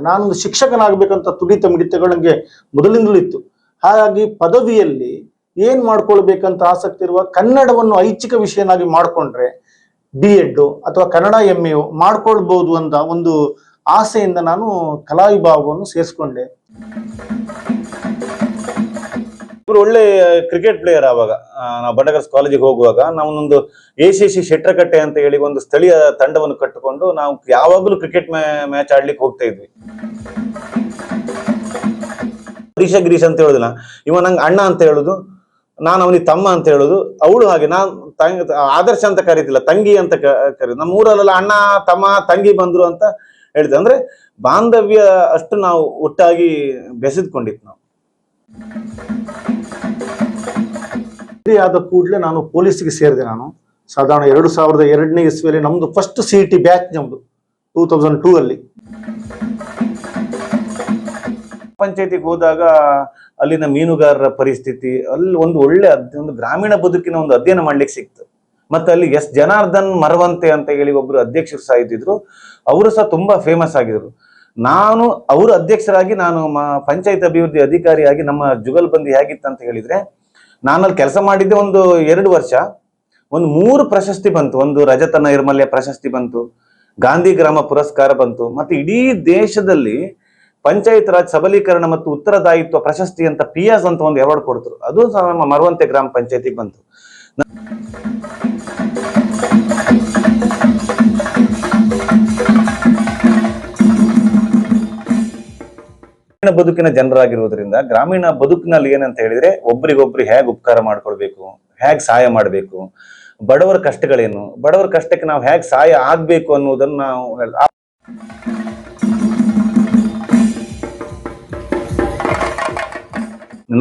ನಾನೊಂದು ಶಿಕ್ಷಕನಾಗಬೇಕಂತ ತುಡಿತ ಮಿಡಿತಗಳು ನನಗೆ ಮೊದಲಿಂದಲೂ ಇತ್ತು. ಹಾಗಾಗಿ ಪದವಿಯಲ್ಲಿ ಏನ್ ಮಾಡ್ಕೊಳ್ಬೇಕಂತ ಆಸಕ್ತಿ ಇರುವ ಕನ್ನಡವನ್ನು ಐಚ್ಛಿಕ ವಿಷಯನಾಗಿ ಮಾಡ್ಕೊಂಡ್ರೆ B.Ed ಅಥವಾ ಕನ್ನಡ MA ಮಾಡ್ಕೊಳ್ಬಹುದು ಅಂತ ಒಂದು ಆಸೆಯಿಂದ ನಾನು ಕಲಾ ವಿಭಾಗವನ್ನು ಸೇರಿಸ್ಕೊಂಡೆ. ಇವರು ಒಳ್ಳೆ ಕ್ರಿಕೆಟ್ ಪ್ಲೇಯರ್. ಆವಾಗ ನಾವು ಬಟಗರ್ಸ್ ಕಾಲೇಜಿಗೆ ಹೋಗುವಾಗ ನಾವೊಂದು ACC ಶೆಟ್ರಕಟ್ಟೆ ಅಂತ ಹೇಳಿ ಒಂದು ಸ್ಥಳೀಯ ತಂಡವನ್ನು ಕಟ್ಟಿಕೊಂಡು ನಾವು ಯಾವಾಗಲೂ ಕ್ರಿಕೆಟ್ ಮ್ಯಾಚ್ ಆಡ್ಲಿಕ್ಕೆ ಹೋಗ್ತಾ ಇದ್ವಿ. ಗಿರೀಶ್ ಅಂತ ಹೇಳುದಿಲ್ಲ, ಇವ ನಂಗೆ ಅಣ್ಣ ಅಂತ ಹೇಳುದು, ನಾನು ಅವನಿಗೆ ತಮ್ಮ ಅಂತ ಹೇಳುದು. ಅವಳು ಹಾಗೆ, ನಾನು ಆದರ್ಶ ಅಂತ ಕರೀತಿಲ್ಲ, ತಂಗಿ ಅಂತ ಕರೀದು. ನಮ್ಮ ಊರಲ್ಲೆಲ್ಲ ಅಣ್ಣ ತಮ್ಮ ತಂಗಿ ಬಂದ್ರು ಅಂತ ಹೇಳ್ತೇವೆ. ಅಂದ್ರೆ ಬಾಂಧವ್ಯ ಅಷ್ಟು ನಾವು ಒಟ್ಟಾಗಿ ಬೆಸೆದ್ಕೊಂಡಿತ್ತು ನಾವು. ಆದ ಕೂಡಲೇ ನಾನು ಪೊಲೀಸ್ಗೆ ಸೇರಿದೆ. ನಾನು ಸಾಧಾರಣ 2002ನೇ ಇಸ್ವಿಯಲ್ಲಿ ನಮ್ದು ಫಸ್ಟ್ CET ಬ್ಯಾಚ್ ನಮ್ದು 2002 ಅಲ್ಲಿ. ಪಂಚಾಯತಿಗೆ ಹೋದಾಗ ಅಲ್ಲಿನ ಮೀನುಗಾರರ ಪರಿಸ್ಥಿತಿ, ಅಲ್ಲಿ ಒಂದು ಒಳ್ಳೆ ಒಂದು ಗ್ರಾಮೀಣ ಬದುಕಿನ ಒಂದು ಅಧ್ಯಯನ ಮಾಡ್ಲಿಕ್ಕೆ ಸಿಕ್ತು. ಮತ್ತೆ ಅಲ್ಲಿ S. ಜನಾರ್ದನ್ ಮರವಂತೆ ಅಂತ ಹೇಳಿ ಒಬ್ರು ಅಧ್ಯಕ್ಷರು ಸಹ ಇದ್ದಿದ್ರು. ಅವರು ಸಹ ತುಂಬಾ ಫೇಮಸ್ ಆಗಿದ್ರು. ನಾನು ಅವರು ಅಧ್ಯಕ್ಷರಾಗಿ ನಾನು ಪಂಚಾಯತ್ ಅಭಿವೃದ್ಧಿ ಅಧಿಕಾರಿಯಾಗಿ ನಮ್ಮ ಜುಗಲ್ಬಂದಿ ಹೇಗಿತ್ತು ಅಂತ ಹೇಳಿದ್ರೆ, ನಾನಲ್ಲಿ ಕೆಲಸ ಮಾಡಿದ್ದೆ ಒಂದು 2 ವರ್ಷ. ಒಂದು 3 ಪ್ರಶಸ್ತಿ ಬಂತು. ಒಂದು ರಜತ ನೈರ್ಮಲ್ಯ ಪ್ರಶಸ್ತಿ ಬಂತು, ಗಾಂಧಿ ಗ್ರಾಮ ಪುರಸ್ಕಾರ ಬಂತು, ಮತ್ತೆ ಇಡೀ ದೇಶದಲ್ಲಿ ಪಂಚಾಯತ್ ರಾಜ್ ಸಬಲೀಕರಣ ಮತ್ತು ಉತ್ತರದಾಯಿತ್ವ ಪ್ರಶಸ್ತಿ ಅಂತ PIAS ಅಂತ ಒಂದು ಅವಾರ್ಡ್ ಕೊಡ್ತರು. ಅದು ಸಹ ನಮ್ಮ ಮರವಂತೆ ಗ್ರಾಮ ಪಂಚಾಯತಿಗೆ ಬಂತು. ಬದುಕಿನ ಜನರಾಗಿರುವುದರಿಂದ ಗ್ರಾಮೀಣ ಬದುಕಿನಲ್ಲಿ ಏನಂತ ಹೇಳಿದ್ರೆ, ಒಬ್ರಿಗೊಬ್ರು ಹೇಗೆ ಉಪಕಾರ ಮಾಡ್ಕೊಳ್ಬೇಕು, ಹೇಗೆ ಸಹಾಯ ಮಾಡಬೇಕು, ಬಡವರ ಕಷ್ಟಗಳೇನು, ಬಡವರ ಕಷ್ಟಕ್ಕೆ ನಾವು ಹೇಗೆ ಸಹಾಯ ಆಗ್ಬೇಕು ಅನ್ನೋದನ್ನ ನಾವು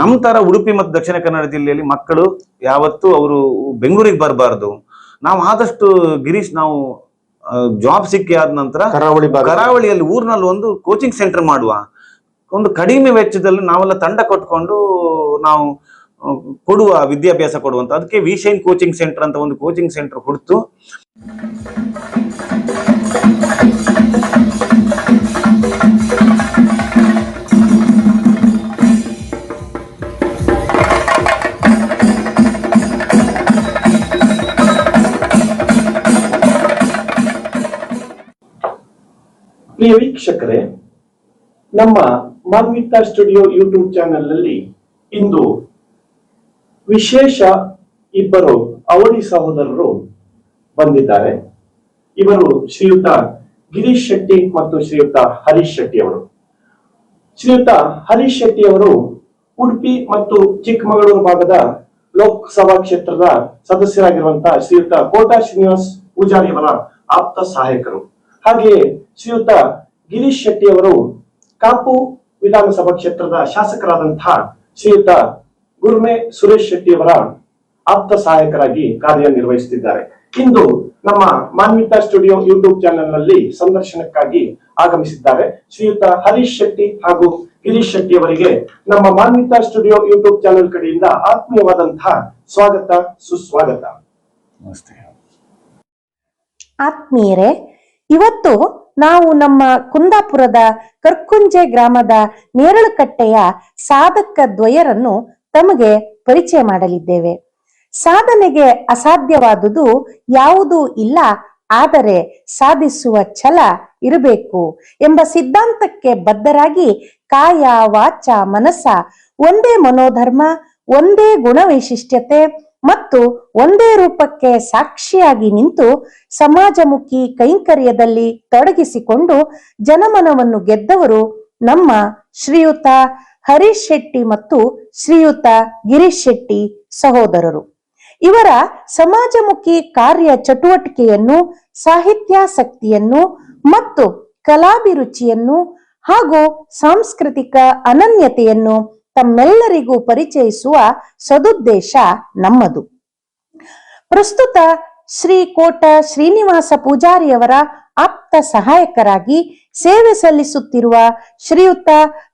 ನಮ್ಮ ತರ ಉಡುಪಿ ಮತ್ತು ದಕ್ಷಿಣ ಕನ್ನಡ ಜಿಲ್ಲೆಯಲ್ಲಿ ಮಕ್ಕಳು ಯಾವತ್ತೂ ಅವರು ಬೆಂಗಳೂರಿಗೆ ಬರಬಾರ್ದು. ನಾವು ಆದಷ್ಟು ಗಿರೀಶ್, ನಾವು ಜಾಬ್ ಸಿಕ್ಕಿ ಆದ ನಂತರ ಕರಾವಳಿಯಲ್ಲಿ ಊರಿನಲ್ಲಿ ಒಂದು ಕೋಚಿಂಗ್ ಸೆಂಟರ್ ಮಾಡುವ, ಒಂದು ಕಡಿಮೆ ವೆಚ್ಚದಲ್ಲಿ ನಾವೆಲ್ಲ ತಂಡ ಕೊಟ್ಕೊಂಡು ನಾವು ಕೊಡುವ, ವಿದ್ಯಾಭ್ಯಾಸ ಕೊಡುವಂತ. ಅದಕ್ಕೆ ವಿಶೈನ್ ಕೋಚಿಂಗ್ ಸೆಂಟರ್ ಅಂತ ಒಂದು ಕೋಚಿಂಗ್ ಸೆಂಟರ್ ಹುಡ್ತು. ಪ್ರಿಯ ವೀಕ್ಷಕರೇ, ನಮ್ಮ ಮಾನ್ವಿತಾ ಸ್ಟುಡಿಯೋ ಯೂಟ್ಯೂಬ್ ಚಾನೆಲ್ ನಲ್ಲಿ ಇಂದು ವಿಶೇಷ ಇಬ್ಬರು ಅವಳಿ ಸಹೋದರರು ಬಂದಿದ್ದಾರೆ. ಇವರು ಶ್ರೀಯುತ ಗಿರೀಶ್ ಶೆಟ್ಟಿ ಮತ್ತು ಶ್ರೀಯುತ ಹರೀಶ್ ಶೆಟ್ಟಿ ಅವರು. ಶ್ರೀಯುತ ಹರೀಶ್ ಶೆಟ್ಟಿ ಅವರು ಉಡುಪಿ ಮತ್ತು ಚಿಕ್ಕಮಗಳೂರು ಭಾಗದ ಲೋಕಸಭಾ ಕ್ಷೇತ್ರದ ಸದಸ್ಯರಾಗಿರುವಂತಹ ಶ್ರೀಯುತ ಕೋಟಾ ಶ್ರೀನಿವಾಸ್ ಪೂಜಾರಿ ಅವರ ಆಪ್ತ ಸಹಾಯಕರು. ಹಾಗೆಯೇ ಶ್ರೀಯುತ ಗಿರೀಶ್ ಶೆಟ್ಟಿ ಅವರು ಕಾಪು ವಿಧಾನಸಭಾ ಕ್ಷೇತ್ರದ ಶಾಸಕರಾದಂತಹ ಶ್ರೀಯುತ ಗುರ್ಮೆ ಸುರೇಶ್ ಶೆಟ್ಟಿ ಅವರ ಆಪ್ತ ಸಹಾಯಕರಾಗಿ ಕಾರ್ಯನಿರ್ವಹಿಸುತ್ತಿದ್ದಾರೆ. ಇಂದು ನಮ್ಮ ಮಾನ್ವಿತಾ ಸ್ಟುಡಿಯೋ ಯೂಟ್ಯೂಬ್ ಚಾನೆಲ್ ನಲ್ಲಿ ಸಂದರ್ಶನಕ್ಕಾಗಿ ಆಗಮಿಸಿದ್ದಾರೆ. ಶ್ರೀಯುತ ಹರೀಶ್ ಶೆಟ್ಟಿ ಹಾಗೂ ಗಿರೀಶ್ ಶೆಟ್ಟಿ ಅವರಿಗೆ ನಮ್ಮ ಮಾನ್ವಿತಾ ಸ್ಟುಡಿಯೋ ಯೂಟ್ಯೂಬ್ ಚಾನೆಲ್ ಕಡೆಯಿಂದ ಆತ್ಮೀಯವಾದಂತಹ ಸ್ವಾಗತ, ಸುಸ್ವಾಗತ. ಆತ್ಮೀಯರೇ, ಇವತ್ತು ನಾವು ನಮ್ಮ ಕುಂದಾಪುರದ ಕರ್ಕುಂಜೆ ಗ್ರಾಮದ ನೇರಳಕಟ್ಟೆಯ ಸಾಧಕ ದ್ವಯರನ್ನು ತಮಗೆ ಪರಿಚಯ ಮಾಡಲಿದ್ದೇವೆ. ಸಾಧನೆಗೆ ಅಸಾಧ್ಯವಾದುದು ಯಾವುದೂ ಇಲ್ಲ, ಆದರೆ ಸಾಧಿಸುವ ಛಲ ಇರಬೇಕು ಎಂಬ ಸಿದ್ಧಾಂತಕ್ಕೆ ಬದ್ಧರಾಗಿ ಕಾಯ ವಾಚ ಮನಸ್ಸ ಒಂದೇ ಮನೋಧರ್ಮ, ಒಂದೇ ಗುಣವೈಶಿಷ್ಟ್ಯತೆ ಮತ್ತು ಒಂದೇ ರೂಪಕ್ಕೆ ಸಾಕ್ಷಿಯಾಗಿ ನಿಂತು ಸಮಾಜಮುಖಿ ಕೈಂಕರ್ಯದಲ್ಲಿ ತೊಡಗಿಸಿಕೊಂಡು ಜನಮನವನ್ನು ಗೆದ್ದವರು ನಮ್ಮ ಶ್ರೀಯುತ ಹರೀಶ್ ಶೆಟ್ಟಿ ಮತ್ತು ಶ್ರೀಯುತ ಗಿರೀಶ್ ಶೆಟ್ಟಿ ಸಹೋದರರು. ಇವರ ಸಮಾಜಮುಖಿ ಕಾರ್ಯ ಚಟುವಟಿಕೆಯನ್ನು, ಸಾಹಿತ್ಯಾಸಕ್ತಿಯನ್ನು ಮತ್ತು ಕಲಾಭಿರುಚಿಯನ್ನು ಹಾಗೂ ಸಾಂಸ್ಕೃತಿಕ ಅನನ್ಯತೆಯನ್ನು ತಮ್ಮೆಲ್ಲರಿಗೂ ಪರಿಚಯಿಸುವ ಸದುದ್ದೇಶ ನಮ್ಮದು. ಪ್ರಸ್ತುತ ಶ್ರೀ ಕೋಟ ಶ್ರೀನಿವಾಸ ಪೂಜಾರಿಯವರ ಆಪ್ತ ಸಹಾಯಕರಾಗಿ ಸೇವೆ ಸಲ್ಲಿಸುತ್ತಿರುವ ಶ್ರೀಯುತ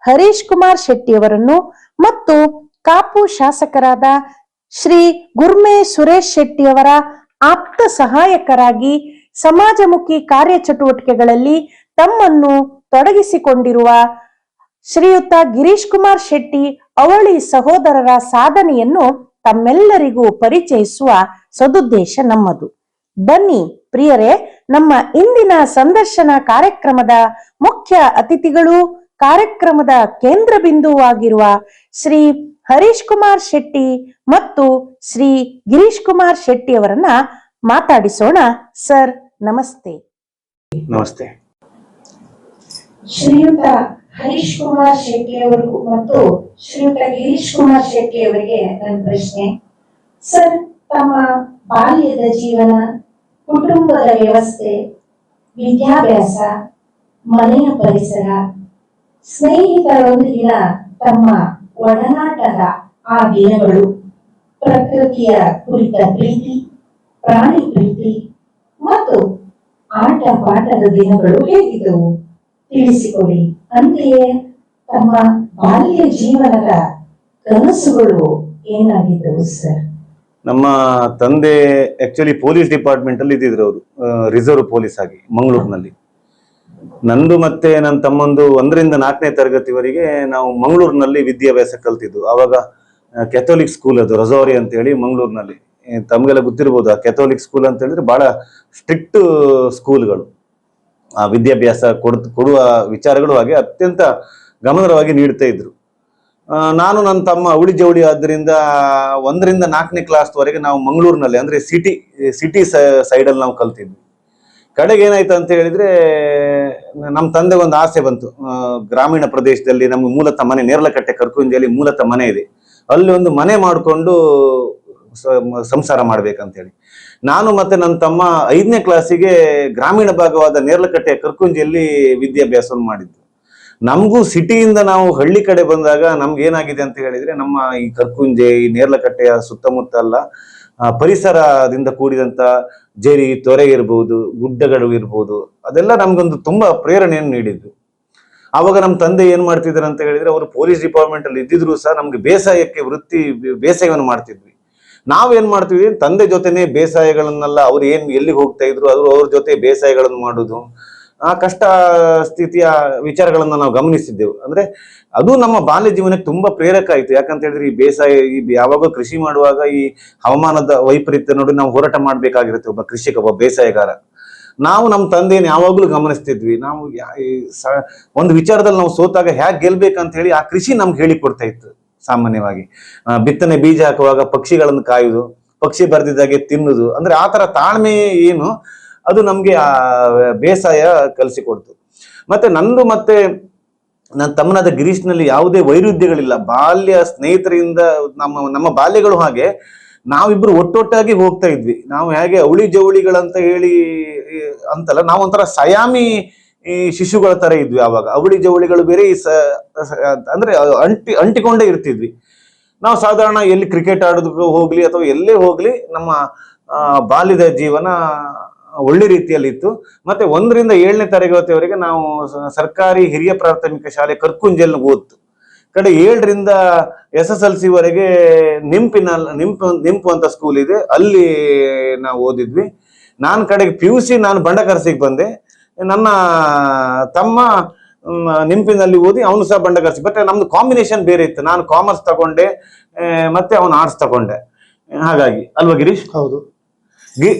ಹರೀಶ್ ಕುಮಾರ್ ಶೆಟ್ಟಿಯವರನ್ನು ಮತ್ತು ಕಾಪು ಶಾಸಕರಾದ ಶ್ರೀ ಗುರ್ಮೆ ಸುರೇಶ್ ಶೆಟ್ಟಿಯವರ ಆಪ್ತ ಸಹಾಯಕರಾಗಿ ಸಮಾಜಮುಖಿ ಕಾರ್ಯಚಟುವಟಿಕೆಗಳಲ್ಲಿ ತಮ್ಮನ್ನು ತೊಡಗಿಸಿಕೊಂಡಿರುವ ಶ್ರೀಯುತ ಗಿರೀಶ್ ಕುಮಾರ್ ಶೆಟ್ಟಿ ಅವಳಿ ಸಹೋದರರ ಸಾಧನೆಯನ್ನು ತಮ್ಮೆಲ್ಲರಿಗೂ ಪರಿಚಯಿಸುವ ಸದುದ್ದೇಶ ನಮ್ಮದು. ಬನ್ನಿ ಪ್ರಿಯರೇ, ನಮ್ಮ ಇಂದಿನ ಸಂದರ್ಶನ ಕಾರ್ಯಕ್ರಮದ ಮುಖ್ಯ ಅತಿಥಿಗಳು, ಕಾರ್ಯಕ್ರಮದ ಕೇಂದ್ರ ಬಿಂದುವಾಗಿರುವ ಶ್ರೀ ಹರೀಶ್ ಕುಮಾರ್ ಶೆಟ್ಟಿ ಮತ್ತು ಶ್ರೀ ಗಿರೀಶ್ ಕುಮಾರ್ ಶೆಟ್ಟಿ ಅವರನ್ನ ಮಾತಾಡಿಸೋಣ. ಸರ್ ನಮಸ್ತೆ. ನಮಸ್ತೆ. ಶ್ರೀಯುತ ಹರೀಶ್ ಕುಮಾರ್ ಶೆಟ್ಟಿ ಅವರು ಮತ್ತು ಶ್ರೀಯುತ ಗಿರೀಶ್ ಕುಮಾರ್ ಶೆಟ್ಟಿ ಅವರಿಗೆ ನನ್ನ ಪ್ರಶ್ನೆ. ಸರ್, ತಮ್ಮ ಬಾಲ್ಯದ ಜೀವನ, ಕುಟುಂಬದ ವ್ಯವಸ್ಥೆ, ವಿದ್ಯಾಭ್ಯಾಸ, ಮನೆಯ ಪರಿಸರ, ಸ್ನೇಹಿತರೊಂದಿಗಿನ ತಮ್ಮ ಒಡನಾಟದ ಆ ದಿನಗಳು, ಪ್ರಕೃತಿಯ ಕುರಿತ ಪ್ರೀತಿ, ಪ್ರಾಣಿ ಪ್ರೀತಿ ಮತ್ತು ಆಟ ಪಾಠದ ದಿನಗಳು ಹೇಗಿದ್ದವು ತಿಳಿಸಿಕೊಡಿ. ಅಂತೆಯೇ ತಮ್ಮ ಬಾಲ್ಯ ಜೀವನದ ಕನಸುಗಳು ಏನಾಗಿದ್ದವು ಸರ್? ನಮ್ಮ ತಂದೆ ಆಕ್ಚುಲಿ ಪೊಲೀಸ್ ಡಿಪಾರ್ಟ್ಮೆಂಟ್ ಅಲ್ಲಿ ಇದ್ದಿದ್ರು. ಅವರು ರಿಸರ್ವ್ ಪೊಲೀಸ್ ಆಗಿ ಮಂಗಳೂರಿನಲ್ಲಿ. ನಂದು ಮತ್ತೆ ನನ್ನ ತಮ್ಮಂದು 1ರಿಂದ 4ನೇ ತರಗತಿವರೆಗೆ ನಾವು ಮಂಗಳೂರಿನಲ್ಲಿ ವಿದ್ಯಾಭ್ಯಾಸ ಕಲ್ತಿದ್ದು. ಆವಾಗ ಕೆಥೋಲಿಕ್ ಸ್ಕೂಲ್, ಅದು ರೊಜಾರಿ ಅಂತ ಹೇಳಿ ಮಂಗಳೂರಿನಲ್ಲಿ. ತಮಗೆಲ್ಲ ಗೊತ್ತಿರ್ಬೋದು, ಆ ಕೆಥೋಲಿಕ್ ಸ್ಕೂಲ್ ಅಂತ ಹೇಳಿದ್ರೆ ಬಹಳ ಸ್ಟ್ರಿಕ್ಟ್ ಸ್ಕೂಲ್ಗಳು. ಆ ವಿದ್ಯಾಭ್ಯಾಸ ಕೊಡುವ ವಿಚಾರಗಳು ಹಾಗೆ ಅತ್ಯಂತ ಗಮನವಾಗಿ ನೀಡ್ತಾ ಇದ್ರು. ನಾನು ನನ್ನ ತಮ್ಮ ಅವಳಿ ಜವಳಿ ಆದ್ದರಿಂದ 1ರಿಂದ 4ನೇ ಕ್ಲಾಸ್ವರೆಗೆ ನಾವು ಮಂಗಳೂರಿನಲ್ಲಿ, ಅಂದ್ರೆ ಸಿಟಿ ಸೈಡಲ್ಲಿ ನಾವು ಕಲ್ತಿದ್ವಿ. ಕಡೆಗೆ ಏನಾಯ್ತು ಅಂತ ಹೇಳಿದ್ರೆ, ನಮ್ಮ ತಂದೆ ಒಂದು ಆಸೆ ಬಂತು. ಗ್ರಾಮೀಣ ಪ್ರದೇಶದಲ್ಲಿ ನಮ್ಗೆ ಮೂಲತಃ ಮನೆ ನೇರ್ಲಕಟ್ಟೆ ಕರ್ಕುಂಜಿಯಲ್ಲಿ ಮೂಲತಃ ಮನೆ ಇದೆ, ಅಲ್ಲಿ ಒಂದು ಮನೆ ಮಾಡಿಕೊಂಡು ಸಂಸಾರ ಮಾಡ್ಬೇಕಂತ ಹೇಳಿ ನಾನು ಮತ್ತೆ ನನ್ನ ತಮ್ಮ 5ನೇ ಕ್ಲಾಸಿಗೆ ಗ್ರಾಮೀಣ ಭಾಗವಾದ ನೇರ್ಲಕಟ್ಟೆಯ ಕರ್ಕುಂಜಿಯಲ್ಲಿ ವಿದ್ಯಾಭ್ಯಾಸವನ್ನು ಮಾಡಿದ್ದು. ನಮಗೂ ಸಿಟಿಯಿಂದ ನಾವು ಹಳ್ಳಿ ಕಡೆ ಬಂದಾಗ ನಮ್ಗೆ ಏನಾಗಿದೆ ಅಂತ ಹೇಳಿದ್ರೆ, ನಮ್ಮ ಈ ಕರ್ಕುಂಜೆ, ಈ ನೇರ್ಲಕಟ್ಟೆಯ ಸುತ್ತಮುತ್ತ ಎಲ್ಲ ಪರಿಸರದಿಂದ ಕೂಡಿದಂತ ಜರಿ, ತೊರೆ ಇರ್ಬೋದು, ಗುಡ್ಡಗಳು ಇರ್ಬೋದು, ಅದೆಲ್ಲ ನಮ್ಗೊಂದು ತುಂಬಾ ಪ್ರೇರಣೆಯನ್ನು ನೀಡಿದ್ದು. ಆವಾಗ ನಮ್ಮ ತಂದೆ ಏನ್ ಮಾಡ್ತಿದ್ರು ಅಂತ ಹೇಳಿದ್ರೆ, ಅವರು ಪೊಲೀಸ್ ಡಿಪಾರ್ಟ್ಮೆಂಟ್ ಅಲ್ಲಿ ಇದ್ದಿದ್ರು ಸಹ ನಮ್ಗೆ ಬೇಸಾಯಕ್ಕೆ ಬೇಸಾಯವನ್ನು ಮಾಡ್ತಿದ್ವಿ. ನಾವೇನ್ ಮಾಡ್ತಿದ್ವಿ, ತಂದೆ ಜೊತೆನೆ ಬೇಸಾಯಗಳನ್ನೆಲ್ಲ, ಅವ್ರು ಎಲ್ಲಿಗೆ ಹೋಗ್ತಾ ಇದ್ರು ಅವ್ರ ಜೊತೆ ಬೇಸಾಯಗಳನ್ನು ಮಾಡುದು, ಆ ಕಷ್ಟ ಸ್ಥಿತಿಯ ವಿಚಾರಗಳನ್ನ ನಾವು ಗಮನಿಸಿದ್ದೆವು. ಅಂದ್ರೆ ಅದು ನಮ್ಮ ಬಾಲ್ಯ ಜೀವನಕ್ಕೆ ತುಂಬಾ ಪ್ರೇರಕ ಆಯ್ತು. ಯಾಕಂತ ಹೇಳಿದ್ರೆ, ಈ ಬೇಸಾಯ, ಯಾವಾಗ ಕೃಷಿ ಮಾಡುವಾಗ ಈ ಹವಾಮಾನದ ವೈಪರೀತ್ಯ ನೋಡಿ ನಾವು ಹೋರಾಟ ಮಾಡ್ಬೇಕಾಗಿರುತ್ತೆ. ಒಬ್ಬ ಕೃಷಿಕ, ಒಬ್ಬ ಬೇಸಾಯಗಾರ. ನಾವು ನಮ್ಮ ತಂದೆಯನ್ನು ಯಾವಾಗ್ಲೂ ಗಮನಿಸ್ತಿದ್ವಿ. ನಾವು ಒಂದು ವಿಚಾರದಲ್ಲಿ ನಾವು ಸೋತಾಗ ಹೇಗೆ ಗೆಲ್ಬೇಕಂತ ಹೇಳಿ ಆ ಕೃಷಿ ನಮ್ಗೆ ಹೇಳಿ ಕೊಡ್ತಾ ಇತ್ತು. ಸಾಮಾನ್ಯವಾಗಿ ಬಿತ್ತನೆ ಬೀಜ ಹಾಕುವಾಗ ಪಕ್ಷಿಗಳನ್ನು ಕಾಯುವುದು, ಪಕ್ಷಿ ಬರ್ದಿದ್ದಾಗೆ ತಿನ್ನುವುದು, ಅಂದ್ರೆ ಆ ತರ ತಾಳ್ಮೆ ಏನು, ಅದು ನಮ್ಗೆ ಆ ಬೇಸಾಯ ಕಲಿಸಿಕೊಡ್ತು. ಮತ್ತೆ ನಂದು ಮತ್ತೆ ನನ್ನ ತಮ್ಮನಾದ ಗಿರೀಶ್ನಲ್ಲಿ ಯಾವುದೇ ವೈರುಧ್ಯಗಳಿಲ್ಲ. ಬಾಲ್ಯ ಸ್ನೇಹಿತರಿಂದ ನಮ್ಮ ಬಾಲ್ಯಗಳು ಹಾಗೆ ನಾವಿಬ್ರು ಒಟ್ಟೊಟ್ಟಾಗಿ ಹೋಗ್ತಾ ಇದ್ವಿ. ನಾವು ಹೇಗೆ ಅವಳಿ ಜವಳಿಗಳಂತ ಹೇಳಿ ಅಂತಲ್ಲ, ನಾವೊಂಥರ ಸಯಾಮಿ ಈ ಶಿಶುಗಳ ತರ ಇದ್ವಿ. ಆವಾಗ ಅವಳಿ ಜವಳಿಗಳು ಬೇರೆ, ಅಂದ್ರೆ ಅಂಟಿಕೊಂಡೇ ಇರ್ತಿದ್ವಿ ನಾವು. ಸಾಧಾರಣ ಎಲ್ಲಿ ಕ್ರಿಕೆಟ್ ಆಡೋದಕ್ಕೂ ಹೋಗ್ಲಿ ಅಥವಾ ಎಲ್ಲೇ ಹೋಗ್ಲಿ, ನಮ್ಮ ಬಾಲ್ಯದ ಜೀವನ ಒಳ್ಳೆ ರೀತಿಯಲ್ಲಿ ಇತ್ತು. ಮತ್ತೆ 1ರಿಂದ 7ನೇ ತರಗತಿವರೆಗೆ ನಾವು ಸರ್ಕಾರಿ ಹಿರಿಯ ಪ್ರಾಥಮಿಕ ಶಾಲೆ ಕರ್ಕುಂಜೆಲ್ ಓದ್ತು. ಕಡೆ 7ರಿಂದ SSLC ವರೆಗೆ ನಿಂಪು ಅಂತ ಸ್ಕೂಲ್ ಇದೆ, ಅಲ್ಲಿ ನಾವು ಓದಿದ್ವಿ. ನಾನು ಕಡೆಗೆ PUC ನಾನು ಬಂಡಕರ್ಸಿಗೆ ಬಂದೆ. ನನ್ನ ತಮ್ಮ ನಿಂಪಿನಲ್ಲಿ ಓದಿ ಅವನು ಸಹ ಬಂಡಕರ್ಸಿ. ಬಟ್ ನಮ್ದು ಕಾಂಬಿನೇಷನ್ ಬೇರೆ ಇತ್ತು. ನಾನು ಕಾಮರ್ಸ್ ತಗೊಂಡೆ, ಮತ್ತೆ ಅವನು ಆರ್ಟ್ಸ್ ತಗೊಂಡೆ. ಹಾಗಾಗಿ ಅಲ್ವಾ ಗಿರೀಶ್? ಹೌದು.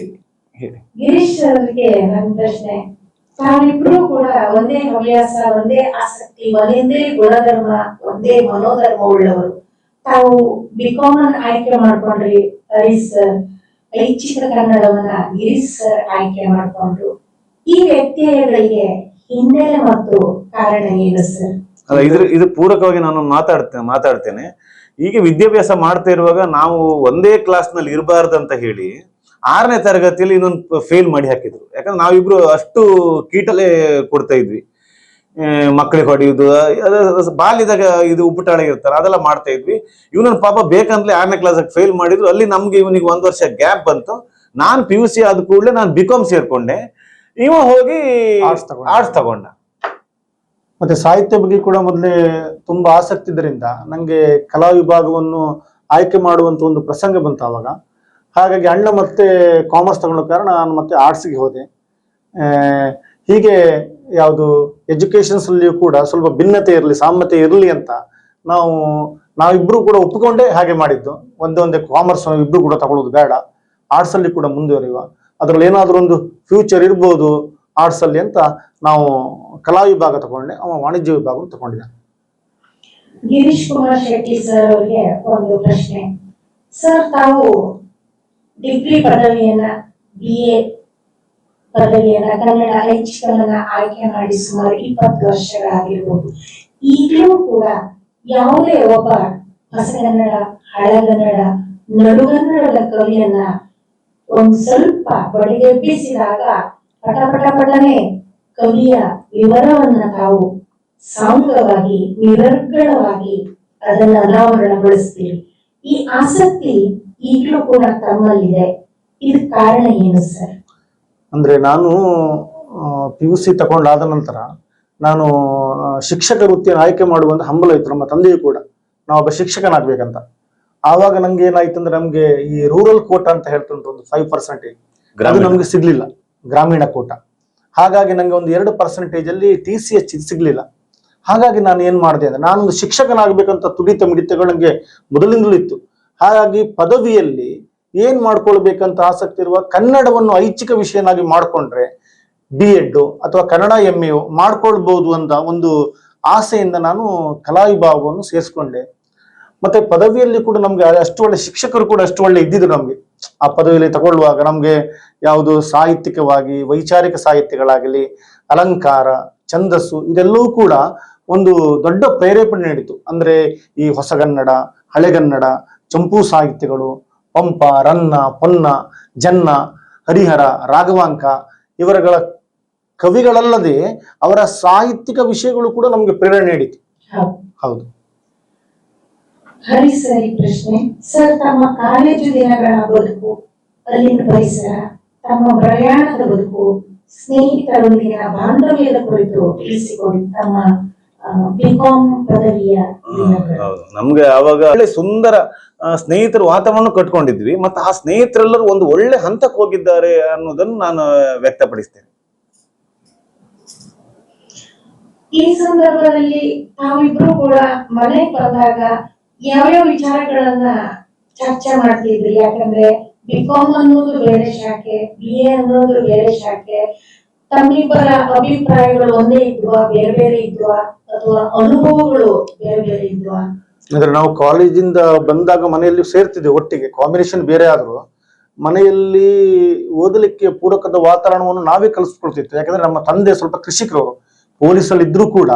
ಗಿರೀಶ್ ಅವರಿಗೆ ನನ್ನ ಪ್ರಶ್ನೆ, ತಾವಿಬ್ರು ಕೂಡ ಒಂದೇ ಹವ್ಯಾಸ, ಒಂದೇ ಆಸಕ್ತಿ, ಒಂದೇ ಗುಣಧರ್ಮ, ಒಂದೇ ಮನೋಧರ್ಮ ಉಳ್ಳವರು. ತಾವು ಬಿಕಾಮ್ ಆಯ್ಕೆ ಮಾಡ್ಕೊಂಡ್ರಿ, ಹರೀಶ್ ಸರ್ ಐಚ್ಛಿಕ ಕನ್ನಡವನ್ನ ಗಿರೀಶ್ ಸರ್ ಆಯ್ಕೆ ಮಾಡ್ಕೊಂಡ್ರು. ಈ ವ್ಯತ್ಯಯಗಳಿಗೆ ಹಿನ್ನೆಲೆ ಮತ್ತು ಕಾರಣ ಏನು ಸರ್? ಅಲ್ಲ, ಇದು ಪೂರಕವಾಗಿ ನಾನು ಮಾತಾಡ್ತೇನೆ. ಈಗ ವಿದ್ಯಾಭ್ಯಾಸ ಮಾಡ್ತಾ ಇರುವಾಗ ನಾವು ಒಂದೇ ಕ್ಲಾಸ್ ನಲ್ಲಿ ಇರಬಾರ್ದಂತ ಹೇಳಿ 6ನೇ ತರಗತಿಯಲ್ಲಿ ಇನ್ನೊಂದು ಫೇಲ್ ಮಾಡಿ ಹಾಕಿದ್ರು. ಯಾಕಂದ್ರೆ ನಾವಿಬ್ರು ಅಷ್ಟು ಕೀಟಲೆ ಕೊಡ್ತಾ ಇದ್ವಿ. ಮಕ್ಕಳಿಗೆ ಹೊಡೆಯುವುದು, ಬಾಲ್ಯದಾಗ ಇದು ಉಪ್ಪುಟಾಳ ಇರ್ತಾರೆ, ಅದೆಲ್ಲ ಮಾಡ್ತಾ ಇದ್ವಿ. ಇವನನ್ನ ಪಾಪ ಬೇಕಂತಲೇ 6ನೇ ಕ್ಲಾಸ್ ಫೇಲ್ ಮಾಡಿದ್ರು. ಅಲ್ಲಿ ನಮ್ಗೆ ಇವನಿಗೆ 1 ವರ್ಷ ಗ್ಯಾಪ್ ಬಂತು. ನಾನು PUC ಆದ ಕೂಡಲೇ ನಾನು BCom ಸೇರ್ಕೊಂಡೆ. ಇವ ಹೋಗಿ ಆರ್ಟ್ಸ್ ತಗೊಂಡ. ಮತ್ತೆ ಸಾಹಿತ್ಯ ಬಗ್ಗೆ ಕೂಡ ಮೊದಲೇ ತುಂಬಾ ಆಸಕ್ತಿ ಇದರಿಂದ ನಂಗೆ ಕಲಾ ವಿಭಾಗವನ್ನು ಆಯ್ಕೆ ಮಾಡುವಂತ ಒಂದು ಪ್ರಸಂಗ ಬಂತು ಆವಾಗ. ಹಾಗಾಗಿ ಅಣ್ಣ ಮತ್ತೆ ಕಾಮರ್ಸ್ ತಗೊಳ್ಳೋ ಕಾರಣ ನಾನು ಮತ್ತೆ ಆರ್ಟ್ಸ್ಗೆ ಹೋದೆ. ಹೀಗೆ ಯಾವುದು ಎಜುಕೇಶನ್ಸ್ ಅಲ್ಲಿಯೂ ಕೂಡ ಸ್ವಲ್ಪ ಭಿನ್ನತೆ ಇರಲಿ, ಸಾಮ್ಯತೆ ಇರಲಿ ಅಂತ ನಾವಿಬ್ರು ಕೂಡ ಒಪ್ಪಿಕೊಂಡೇ ಹಾಗೆ ಮಾಡಿದ್ದು. ಒಂದೇ ಕಾಮರ್ಸ್ ಇಬ್ರು ಕೂಡ ತಗೊಳ್ಳೋದು ಬೇಡ, ಆರ್ಟ್ಸ್ ಅಲ್ಲಿ ಕೂಡ ಮುಂದುವರಿಯುವ, ಅದ್ರಲ್ಲಿ ಏನಾದ್ರೂ ಒಂದು ಫ್ಯೂಚರ್ ಇರ್ಬೋದು ಆರ್ಟ್ಸ್ ಅಲ್ಲಿ ಅಂತ ನಾವು ಕಲಾ ವಿಭಾಗ ತಗೊಂಡೆ, ಅವ ವಾಣಿಜ್ಯ ವಿಭಾಗ ತಗೊಂಡಿದ್ದಾನೆ. ಗಿರೀಶ್ ಕುಮಾರ್ ಶೆಟ್ಟಿ ಸರ್ ಅವರಿಗೆ ಒಂದು ಪ್ರಶ್ನೆ. ಸರ್, ತಾವು ಡಿಗ್ರಿ ಪದವಿಯನ್ನ, BA ಪದವಿಯನ್ನ ಕನ್ನಡ ಐಚ್ಛಿಕವನ್ನ ಆಯ್ಕೆ ಮಾಡಿ ಸುಮಾರು 20 ವರ್ಷಗಳಾಗಿರ್ಬೋದು. ಈಗಲೂ ಕೂಡ ಯಾವುದೇ ಒಬ್ಬ ಹೊಸಗನ್ನಡ, ಹಳಗನ್ನಡ, ನಡುಗನ್ನಡದ ಕವಿಯನ್ನ ಒಂದು ಸ್ವಲ್ಪ ಬಡಿಗೆಬ್ಬಿಸಿದಾಗ ಪಟಪಟನೆ ಕವಿಯ ವಿವರವನ್ನ ತಾವು ಸಾಂಗವಾಗಿ, ನಿರರ್ಗಳವಾಗಿ ಅದನ್ನ ಅನಾವರಣಗೊಳಿಸ್ತೀವಿ. ಈ ಆಸಕ್ತಿ ಈಗಲೂ ಕೂಡ ತಮ್ಮಲ್ಲಿದೆ. ಇದಕ್ಕೆ ಕಾರಣ ಏನು ಸರ್? ಅಂದ್ರೆ ನಾನು PUC ತಗೊಂಡಾದ ನಂತರ ನಾನು ಶಿಕ್ಷಕ ವೃತ್ತಿಯನ್ನು ಆಯ್ಕೆ ಮಾಡುವಂತ ಹಂಬಲ ಇತ್ತು ನಮ್ಮ ತಂದೆಯೂ ಕೂಡ, ನಾವೊಬ್ಬ ಶಿಕ್ಷಕನಾಗ್ಬೇಕಂತ. ಆವಾಗ ನಂಗೆ ಏನಾಯ್ತು ಅಂದ್ರೆ, ನಮ್ಗೆ ಈ ರೂರಲ್ ಕೋಟ ಅಂತ ಹೇಳ್ತುಂಟು, ಒಂದು 5% ಅದು ನಮ್ಗೆ ಸಿಗ್ಲಿಲ್ಲ, ಗ್ರಾಮೀಣ ಕೋಟ. ಹಾಗಾಗಿ ನಂಗೆ ಒಂದು 2% ಅಲ್ಲಿ TCH ಸಿಗ್ಲಿಲ್ಲ. ಹಾಗಾಗಿ ನಾನು ಏನ್ ಮಾಡಿದೆ ಅಂದ್ರೆ, ನಾನೊಂದು ಶಿಕ್ಷಕನಾಗ್ಬೇಕಂತ ತುಡಿತ ಮಿಡಿತಗಳು ನಂಗೆ ಮೊದಲಿಂದಲೂ ಇತ್ತು. ಹಾಗಾಗಿ ಪದವಿಯಲ್ಲಿ ಏನ್ ಮಾಡ್ಕೊಳ್ಬೇಕಂತ ಆಸಕ್ತಿ ಇರುವ ಕನ್ನಡವನ್ನು ಐಚ್ಛಿಕ ವಿಷಯನಾಗಿ ಮಾಡ್ಕೊಂಡ್ರೆ B.Ed ಅಥವಾ ಕನ್ನಡ MA ಮಾಡ್ಕೊಳ್ಬಹುದು ಅಂತ ಒಂದು ಆಸೆಯಿಂದ ನಾನು ಕಲಾ ವಿಭಾಗವನ್ನು ಸೇರಿಸ್ಕೊಂಡೆ. ಮತ್ತೆ ಪದವಿಯಲ್ಲಿ ಕೂಡ ನಮ್ಗೆ ಅಷ್ಟು ಒಳ್ಳೆ ಶಿಕ್ಷಕರು ಕೂಡ ಅಷ್ಟು ಒಳ್ಳೆ ಇದ್ದಿದ್ರು ನಮ್ಗೆ. ಆ ಪದವಿಯಲ್ಲಿ ತಗೊಳ್ಳುವಾಗ ನಮ್ಗೆ ಯಾವುದು ಸಾಹಿತ್ಯಿಕವಾಗಿ, ವೈಚಾರಿಕ ಸಾಹಿತ್ಯಗಳಾಗಲಿ, ಅಲಂಕಾರ, ಛಂದಸ್ಸು, ಇದೆಲ್ಲವೂ ಕೂಡ ಒಂದು ದೊಡ್ಡ ಪ್ರೇರೇಪಣೆ ನೀಡಿತು. ಅಂದ್ರೆ ಈ ಹೊಸಗನ್ನಡ, ಹಳೆಗನ್ನಡ, ಚಂಪೂ ಸಾಹಿತ್ಯಗಳು, ಪಂಪ, ರನ್ನ, ಪೊನ್ನ, ಜನ್ನ, ಹರಿಹರ, ರಾಘವಾಂಕ ಇವರಗಳ ಕವಿಗಳಲ್ಲದೆ ಅವರ ಸಾಹಿತ್ಯಿಕ ವಿಷಯಗಳು ಕೂಡ ನಮ್ಗೆ ಪ್ರೇರಣೆ ನೀಡಿತು. ಹೌದು. ಹರಿಸರಿ ಪ್ರಶ್ನೆ. ಸರ್, ತಮ್ಮ ಕಾಲೇಜು ದಿನಗಳ ಬದುಕು, ಅಲ್ಲಿನ ಪರಿಸರ, ತಮ್ಮ ಪ್ರಯಾಣದ ಬದುಕು, ಸ್ನೇಹಿತರೊಂದಿಗಿನ ಬಾಂಧವ್ಯದ ಕುರಿತು ತಿಳಿಸಿಕೊಡಿ. ತಮ್ಮ BCom ಪದವಿಯ ದಿನಗಳು. ನಮ್ಗೆ ಅವಾಗ ಒಳ್ಳೆ ಸುಂದರ ಸ್ನೇಹಿತರ ವಾತಾವರಣ ಕಟ್ಕೊಂಡಿದ್ವಿ. ಮತ್ತೆ ಆ ಸ್ನೇಹಿತರೆಲ್ಲರೂ ಒಂದು ಒಳ್ಳೆ ಹಂತಕ್ಕೆ ಹೋಗಿದ್ದಾರೆ ಅನ್ನೋದನ್ನು ನಾನು ವ್ಯಕ್ತಪಡಿಸ್ತೇನೆ. ಈ ಸಂದರ್ಭದಲ್ಲಿ ತಾವಿಬ್ರು ಕೂಡ ಮನೆಗೆ ಬಂದಾಗ ಯಾವ್ಯಾವ ವಿಚಾರಗಳನ್ನ ಚರ್ಚೆ ಮಾಡ್ತಿದ್ರಿ? ಯಾಕಂದ್ರೆ BCom ಅನ್ನೋದು ಬೇರೆ ಶಾಖೆ, BA ಅನ್ನೋದು ಬೇರೆ ಶಾಖೆ. ತಮ್ಮಿಬ್ಬರ ಅಭಿಪ್ರಾಯಗಳು ಒಂದೇ ಇದ್ವಾ, ಬೇರೆ ಬೇರೆ ಇದ್ವಾ, ಅಥವಾ ಅನುಭವಗಳು ಬೇರೆ ಬೇರೆ ಇದ್ವಾ? ಅಂದ್ರೆ ನಾವು ಕಾಲೇಜಿಂದ ಬಂದಾಗ ಮನೆಯಲ್ಲಿ ಸೇರ್ತಿದ್ದೆ ಒಟ್ಟಿಗೆ, ಕಾಂಬಿನೇಷನ್ ಬೇರೆ ಆದ್ರೂ ಮನೆಯಲ್ಲಿ ಓದಲಿಕ್ಕೆ ಪೂರಕದ ವಾತಾವರಣವನ್ನು ನಾವೇ ಕಲಿಸ್ಕೊಳ್ತಿತ್ತು. ಯಾಕಂದ್ರೆ ನಮ್ಮ ತಂದೆ ಸ್ವಲ್ಪ ಕೃಷಿಕರವರು, ಪೊಲೀಸಲ್ಲಿ ಇದ್ರೂ ಕೂಡ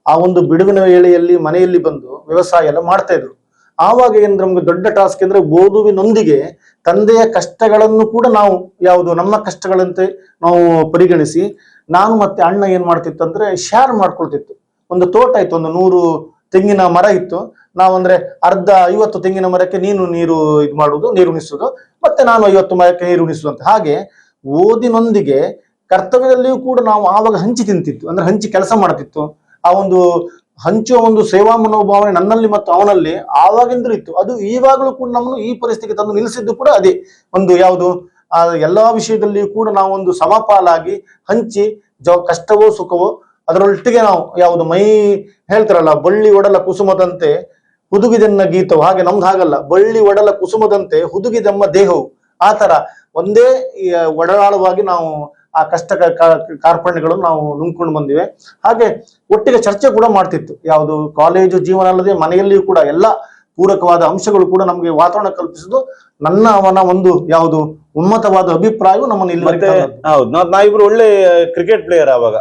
ಆ ಒಂದು ಬಿಡುವಿನ ವೇಳೆಯಲ್ಲಿ ಮನೆಯಲ್ಲಿ ಬಂದು ವ್ಯವಸಾಯ ಎಲ್ಲ ಮಾಡ್ತಾ ಇದ್ರು. ಆವಾಗ ಏನ್ ನಮ್ಗೆ ದೊಡ್ಡ ಟಾಸ್ಕ್ ಅಂದ್ರೆ, ಓದುವಿನೊಂದಿಗೆ ತಂದೆಯ ಕಷ್ಟಗಳನ್ನು ಕೂಡ ನಾವು ಯಾವುದು ನಮ್ಮ ಕಷ್ಟಗಳಂತೆ ನಾವು ಪರಿಗಣಿಸಿ, ನಾನು ಮತ್ತೆ ಅಣ್ಣ ಏನ್ ಮಾಡ್ತಿತ್ತು ಅಂದ್ರೆ ಶೇರ್ ಮಾಡ್ಕೊಳ್ತಿತ್ತು. ಒಂದು ತೋಟ ಇತ್ತು, ಒಂದು 100 ತೆಂಗಿನ ಮರ ಇತ್ತು. ನಾವಂದ್ರೆ ಅರ್ಧ 50 ತೆಂಗಿನ ಮರಕ್ಕೆ ನೀನು ನೀರು ಇದು ಮಾಡುದು, ನೀರು ಉಣಿಸುದು, ಮತ್ತೆ ನಾನು 50 ಮರಕ್ಕೆ ನೀರು ಉಣಿಸುದು ಅಂತ. ಹಾಗೆ ಓದಿನೊಂದಿಗೆ ಕರ್ತವ್ಯದಲ್ಲಿಯೂ ಕೂಡ ನಾವು ಆವಾಗ ಹಂಚಿ ತಿಂತಿತ್ತು, ಅಂದ್ರೆ ಹಂಚಿ ಕೆಲಸ ಮಾಡ್ತಿತ್ತು. ಆ ಒಂದು ಹಂಚುವ ಒಂದು ಸೇವಾ ಮನೋಭಾವನೆ ನನ್ನಲ್ಲಿ ಮತ್ತು ಅವನಲ್ಲಿ ಆವಾಗಿಂದಲೂ ಇತ್ತು. ಅದು ಈವಾಗಲೂ ಕೂಡ ನಮ್ಮನ್ನು ಈ ಪರಿಸ್ಥಿತಿಗೆ ತಂದು ನಿಲ್ಲಿಸಿದ್ದು ಕೂಡ ಅದೇ ಒಂದು ಯಾವುದು, ಆ ಎಲ್ಲಾ ವಿಷಯದಲ್ಲಿಯೂ ಕೂಡ ನಾವು ಒಂದು ಸಮಪಾಲಾಗಿ ಹಂಚಿ ಕಷ್ಟವೋ ಸುಖವೋ ಅದರೊಟ್ಟಿಗೆ ನಾವು ಯಾವುದು ಮೈ ಹೇಳ್ತಾರಲ್ಲ, ಬಳ್ಳಿ ಒಡಲ ಕುಸುಮದಂತೆ ಹುದುಗಿದೆನ್ನ ಗೀತವು, ಹಾಗೆ ನಮ್ದು ಹಾಗಲ್ಲ, ಬಳ್ಳಿ ಒಡಲ ಕುಸುಮದಂತೆ ಹುದುಗಿದೆಮ್ಮ ದೇಹವು. ಆ ತರ ಒಂದೇ ಒಡಲಾಳವಾಗಿ ನಾವು ಆ ಕಷ್ಟ ಕಾರ್ಪಣ್ಯಗಳನ್ನು ನಾವು ನುಂಗ್ಕೊಂಡು ಬಂದಿವೆ. ಹಾಗೆ ಒಟ್ಟಿಗೆ ಚರ್ಚೆ ಕೂಡ ಮಾಡ್ತಿತ್ತು. ಯಾವುದು ಕಾಲೇಜು ಜೀವನ ಅಲ್ಲದೆ ಮನೆಯಲ್ಲಿಯೂ ಕೂಡ ಎಲ್ಲ ಪೂರಕವಾದ ಅಂಶಗಳು ಕೂಡ ನಮ್ಗೆ ವಾತಾವರಣ ಕಲ್ಪಿಸುದು. ನನ್ನ ಅವನ ಒಂದು ಯಾವುದು ಉನ್ನತವಾದ ಅಭಿಪ್ರಾಯವು ನಮ್ಮನ್ನು ಇಲ್ಲಿ. ಹೌದು, ನಾವಿಬ್ರು ಒಳ್ಳೆ ಕ್ರಿಕೆಟ್ ಪ್ಲೇಯರ್. ಆವಾಗ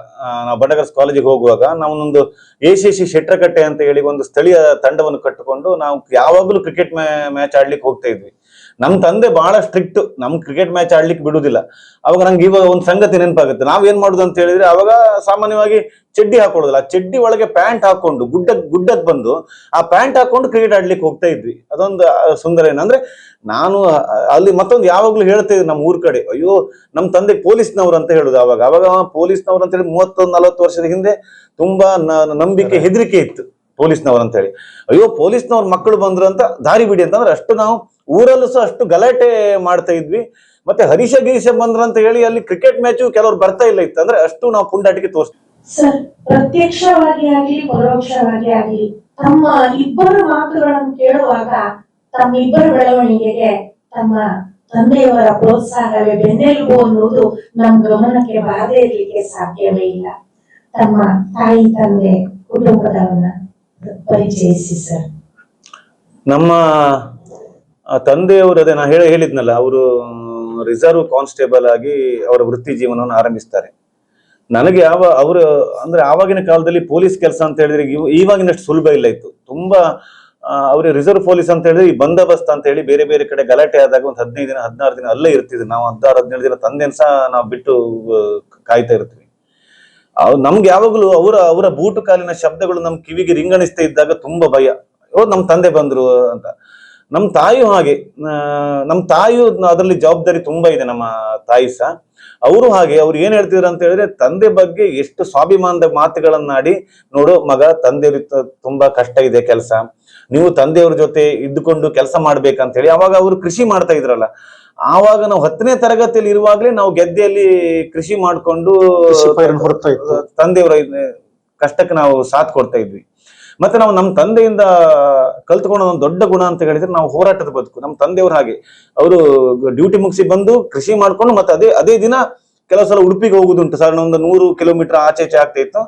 ನಾವು ಬಡಗರ್ಸ್ ಕಾಲೇಜಿಗೆ ಹೋಗುವಾಗ ನಾವೊಂದು ACC ಶೆಟ್ರಕಟ್ಟೆ ಅಂತ ಹೇಳಿ ಒಂದು ಸ್ಥಳೀಯ ತಂಡವನ್ನು ಕಟ್ಟಿಕೊಂಡು ನಾವು ಯಾವಾಗಲೂ ಕ್ರಿಕೆಟ್ ಮ್ಯಾಚ್ ಆಡ್ಲಿಕ್ಕೆ ಹೋಗ್ತಾ ಇದ್ವಿ. ನಮ್ ತಂದೆ ಬಹಳ ಸ್ಟ್ರಿಕ್ಟ್, ನಮ್ ಕ್ರಿಕೆಟ್ ಮ್ಯಾಚ್ ಆಡ್ಲಿಕ್ಕೆ ಬಿಡುದಿಲ್ಲ. ಅವಾಗ ನಂಗೆ ಇವಾಗ ಒಂದು ಸಂಗತಿ ನೆನಪಾಗುತ್ತೆ. ನಾವ್ ಏನ್ ಮಾಡುದು ಅಂತ ಹೇಳಿದ್ರೆ, ಅವಾಗ ಸಾಮಾನ್ಯವಾಗಿ ಚಡ್ಡಿ ಹಾಕೊಳ್ಳೋದಿಲ್ಲ, ಆ ಚಡ್ಡಿ ಒಳಗೆ ಪ್ಯಾಂಟ್ ಹಾಕೊಂಡು ಗುಡ್ಡಕ್ ಬಂದು ಆ ಪ್ಯಾಂಟ್ ಹಾಕೊಂಡು ಕ್ರಿಕೆಟ್ ಆಡ್ಲಿಕ್ಕೆ ಹೋಗ್ತಾ ಇದ್ವಿ. ಅದೊಂದು ಸುಂದರ. ಏನಂದ್ರೆ ನಾನು ಅಲ್ಲಿ ಮತ್ತೊಂದು ಯಾವಾಗ್ಲೂ ಹೇಳ್ತಾ ಇದ್ವಿ ನಮ್ಮ ಊರ್ ಕಡೆ, ಅಯ್ಯೋ ನಮ್ ತಂದೆ ಪೊಲೀಸ್ನವ್ರು ಅಂತ ಹೇಳುದು. ಅವಾಗ ಪೊಲೀಸ್ನವ್ರು ಅಂತ ಹೇಳಿ 30-40 ವರ್ಷದ ಹಿಂದೆ ತುಂಬಾ ನಂಬಿಕೆ, ಹೆದರಿಕೆ ಇತ್ತು ಪೊಲೀಸ್ನವ್ರು ಅಂತ ಹೇಳಿ. ಅಯ್ಯೋ ಪೊಲೀಸ್ನವ್ರ ಮಕ್ಕಳು ಬಂದ್ರು ಅಂತ ದಾರಿ ಬಿಡಿ ಅಂತಂದ್ರೆ ಅಷ್ಟು ನಾವು ಊರಲ್ಲೂ ಸಹ ಅಷ್ಟು ಗಲಾಟೆ ಮಾಡ್ತಾ ಇದ್ವಿ. ಮತ್ತೆ ಹರೀಶ ಗಿರೀಶ ಬಂದ್ರು ಅಂತ ಹೇಳಿ ಅಲ್ಲಿ ಕ್ರಿಕೆಟ್ ಮ್ಯಾಚು ಕೆಲವ್ರು ಬರ್ತಾ ಇಲ್ಲ ಇತ್ತು, ಅಂದ್ರೆ ಅಷ್ಟು ನಾವು ಪುಂಡಾಟಿಕೆ ತೋರಿಸ್ತೀವಿ. ಸರ್, ಪ್ರತ್ಯಕ್ಷವಾಗಿ ಆಗಲಿ ಪರೋಕ್ಷವಾಗಿ ಆಗಲಿ ತಮ್ಮ ಇಬ್ಬರ ಮಾತುಗಳನ್ನು ಕೇಳುವಾಗ ತಮ್ಮ ಇಬ್ಬರ ಬೆಳವಣಿಗೆಗೆ ತಮ್ಮ ತಂದೆಯವರ ಪ್ರೋತ್ಸಾಹವೇ ಬೆನ್ನೆಲುಬು ಅನ್ನುವುದು ನಮ್ಮ ಗಮನಕ್ಕೆ ಬಾರದೇ ಇರಲಿಕ್ಕೆ ಸಾಧ್ಯವೇ ಇಲ್ಲ. ತಮ್ಮ ತಾಯಿ ತಂದೆ ಕುಟುಂಬದವನ್ನ ಪರಿಚಯಿಸಿ ಸರ್. ನಮ್ಮ ತಂದೆಯವರು, ಅದೇ ನಾ ಹೇಳಿದ್ನಲ್ಲ, ಅವರು ರಿಸರ್ವ್ ಕಾನ್ಸ್ಟೇಬಲ್ ಆಗಿ ಅವರ ವೃತ್ತಿ ಜೀವನವನ್ನು ಆರಂಭಿಸ್ತಾರೆ. ನನಗೆ ಅವರು ಅಂದ್ರೆ ಆವಾಗಿನ ಕಾಲದಲ್ಲಿ ಪೊಲೀಸ್ ಕೆಲಸ ಅಂತ ಹೇಳಿದ್ರೆ ಇವಾಗಿನಷ್ಟು ಸುಲಭ ಇಲ್ಲ ಇತ್ತು. ತುಂಬಾ ಅವ್ರಿಗೆ ರಿಸರ್ವ್ ಪೊಲೀಸ್ ಅಂತ ಹೇಳಿದ್ರೆ ಈ ಬಂದೋಬಸ್ತ್ ಅಂತ ಹೇಳಿ ಬೇರೆ ಬೇರೆ ಕಡೆ ಗಲಾಟೆ ಆದಾಗ ಒಂದು 15 ದಿನ 16 ದಿನ ಅಲ್ಲೇ ಇರ್ತಿದ್ವಿ ನಾವು. 16-17 ದಿನ ತಂದೆನ್ ಸಹ ನಾವು ಬಿಟ್ಟು ಕಾಯ್ತಾ ಇರ್ತೀವಿ. ನಮ್ಗೆ ಯಾವಾಗಲೂ ಅವರ ಬೂಟು ಕಾಲಿನ ಶಬ್ದಗಳು ನಮ್ ಕಿವಿಗೆ ರಿಂಗಣಿಸ್ತಾ ಇದ್ದಾಗ ತುಂಬಾ ಭಯ. ನಮ್ ತಂದೆ ಬಂದ್ರು ಅಂತ. ನಮ್ ತಾಯಿಯು ಹಾಗೆ, ನಮ್ ತಾಯಿಯು ಅದರಲ್ಲಿ ಜವಾಬ್ದಾರಿ ತುಂಬಾ ಇದೆ. ನಮ್ಮ ತಾಯಿ ಸಹ ಅವರು ಹಾಗೆ. ಅವ್ರು ಏನ್ ಹೇಳ್ತಿದ್ರು ಅಂತ ಹೇಳಿದ್ರೆ, ತಂದೆ ಬಗ್ಗೆ ಎಷ್ಟು ಸ್ವಾಭಿಮಾನದ ಮಾತುಗಳನ್ನಾಡಿ, ನೋಡು ಮಗ, ತಂದೆಯವ್ರ ತುಂಬಾ ಕಷ್ಟ ಇದೆ ಕೆಲಸ, ನೀವು ತಂದೆಯವ್ರ ಜೊತೆ ಇದ್ದುಕೊಂಡು ಕೆಲಸ ಮಾಡ್ಬೇಕಂತ ಹೇಳಿ. ಅವಾಗ ಅವರು ಕೃಷಿ ಮಾಡ್ತಾ ಇದ್ರಲ್ಲ, ಆವಾಗ ನಾವು 10ನೇ ತರಗತಿಯಲ್ಲಿ ಇರುವಾಗ್ಲೇ ನಾವು ಗೆದ್ದೆಯಲ್ಲಿ ಕೃಷಿ ಮಾಡ್ಕೊಂಡು ತಂದೆಯವರ ಕಷ್ಟಕ್ಕೆ ನಾವು ಸಾಥ್ ಕೊಡ್ತಾ ಇದ್ವಿ. ಮತ್ತೆ ನಾವು ನಮ್ಮ ತಂದೆಯಿಂದ ಕಲ್ತ್ಕೊಂಡ ಒಂದು ದೊಡ್ಡ ಗುಣ ಅಂತ ಹೇಳಿದ್ರೆ ನಾವು ಹೋರಾಟದ ಬದುಕು. ನಮ್ಮ ತಂದೆಯವರು ಹಾಗೆ, ಅವರು ಡ್ಯೂಟಿ ಮುಗಿಸಿ ಬಂದು ಕೃಷಿ ಮಾಡ್ಕೊಂಡು ಮತ್ತೆ ಅದೇ ದಿನ ಕೆಲವು ಸಲ ಉಡುಪಿಗೆ ಹೋಗುದುಂಟು. ಸಾಧಾರಣ ಒಂದು 100 ಕಿಲೋಮೀಟರ್ ಆಚೆ ಆಗ್ತಾ ಇತ್ತು.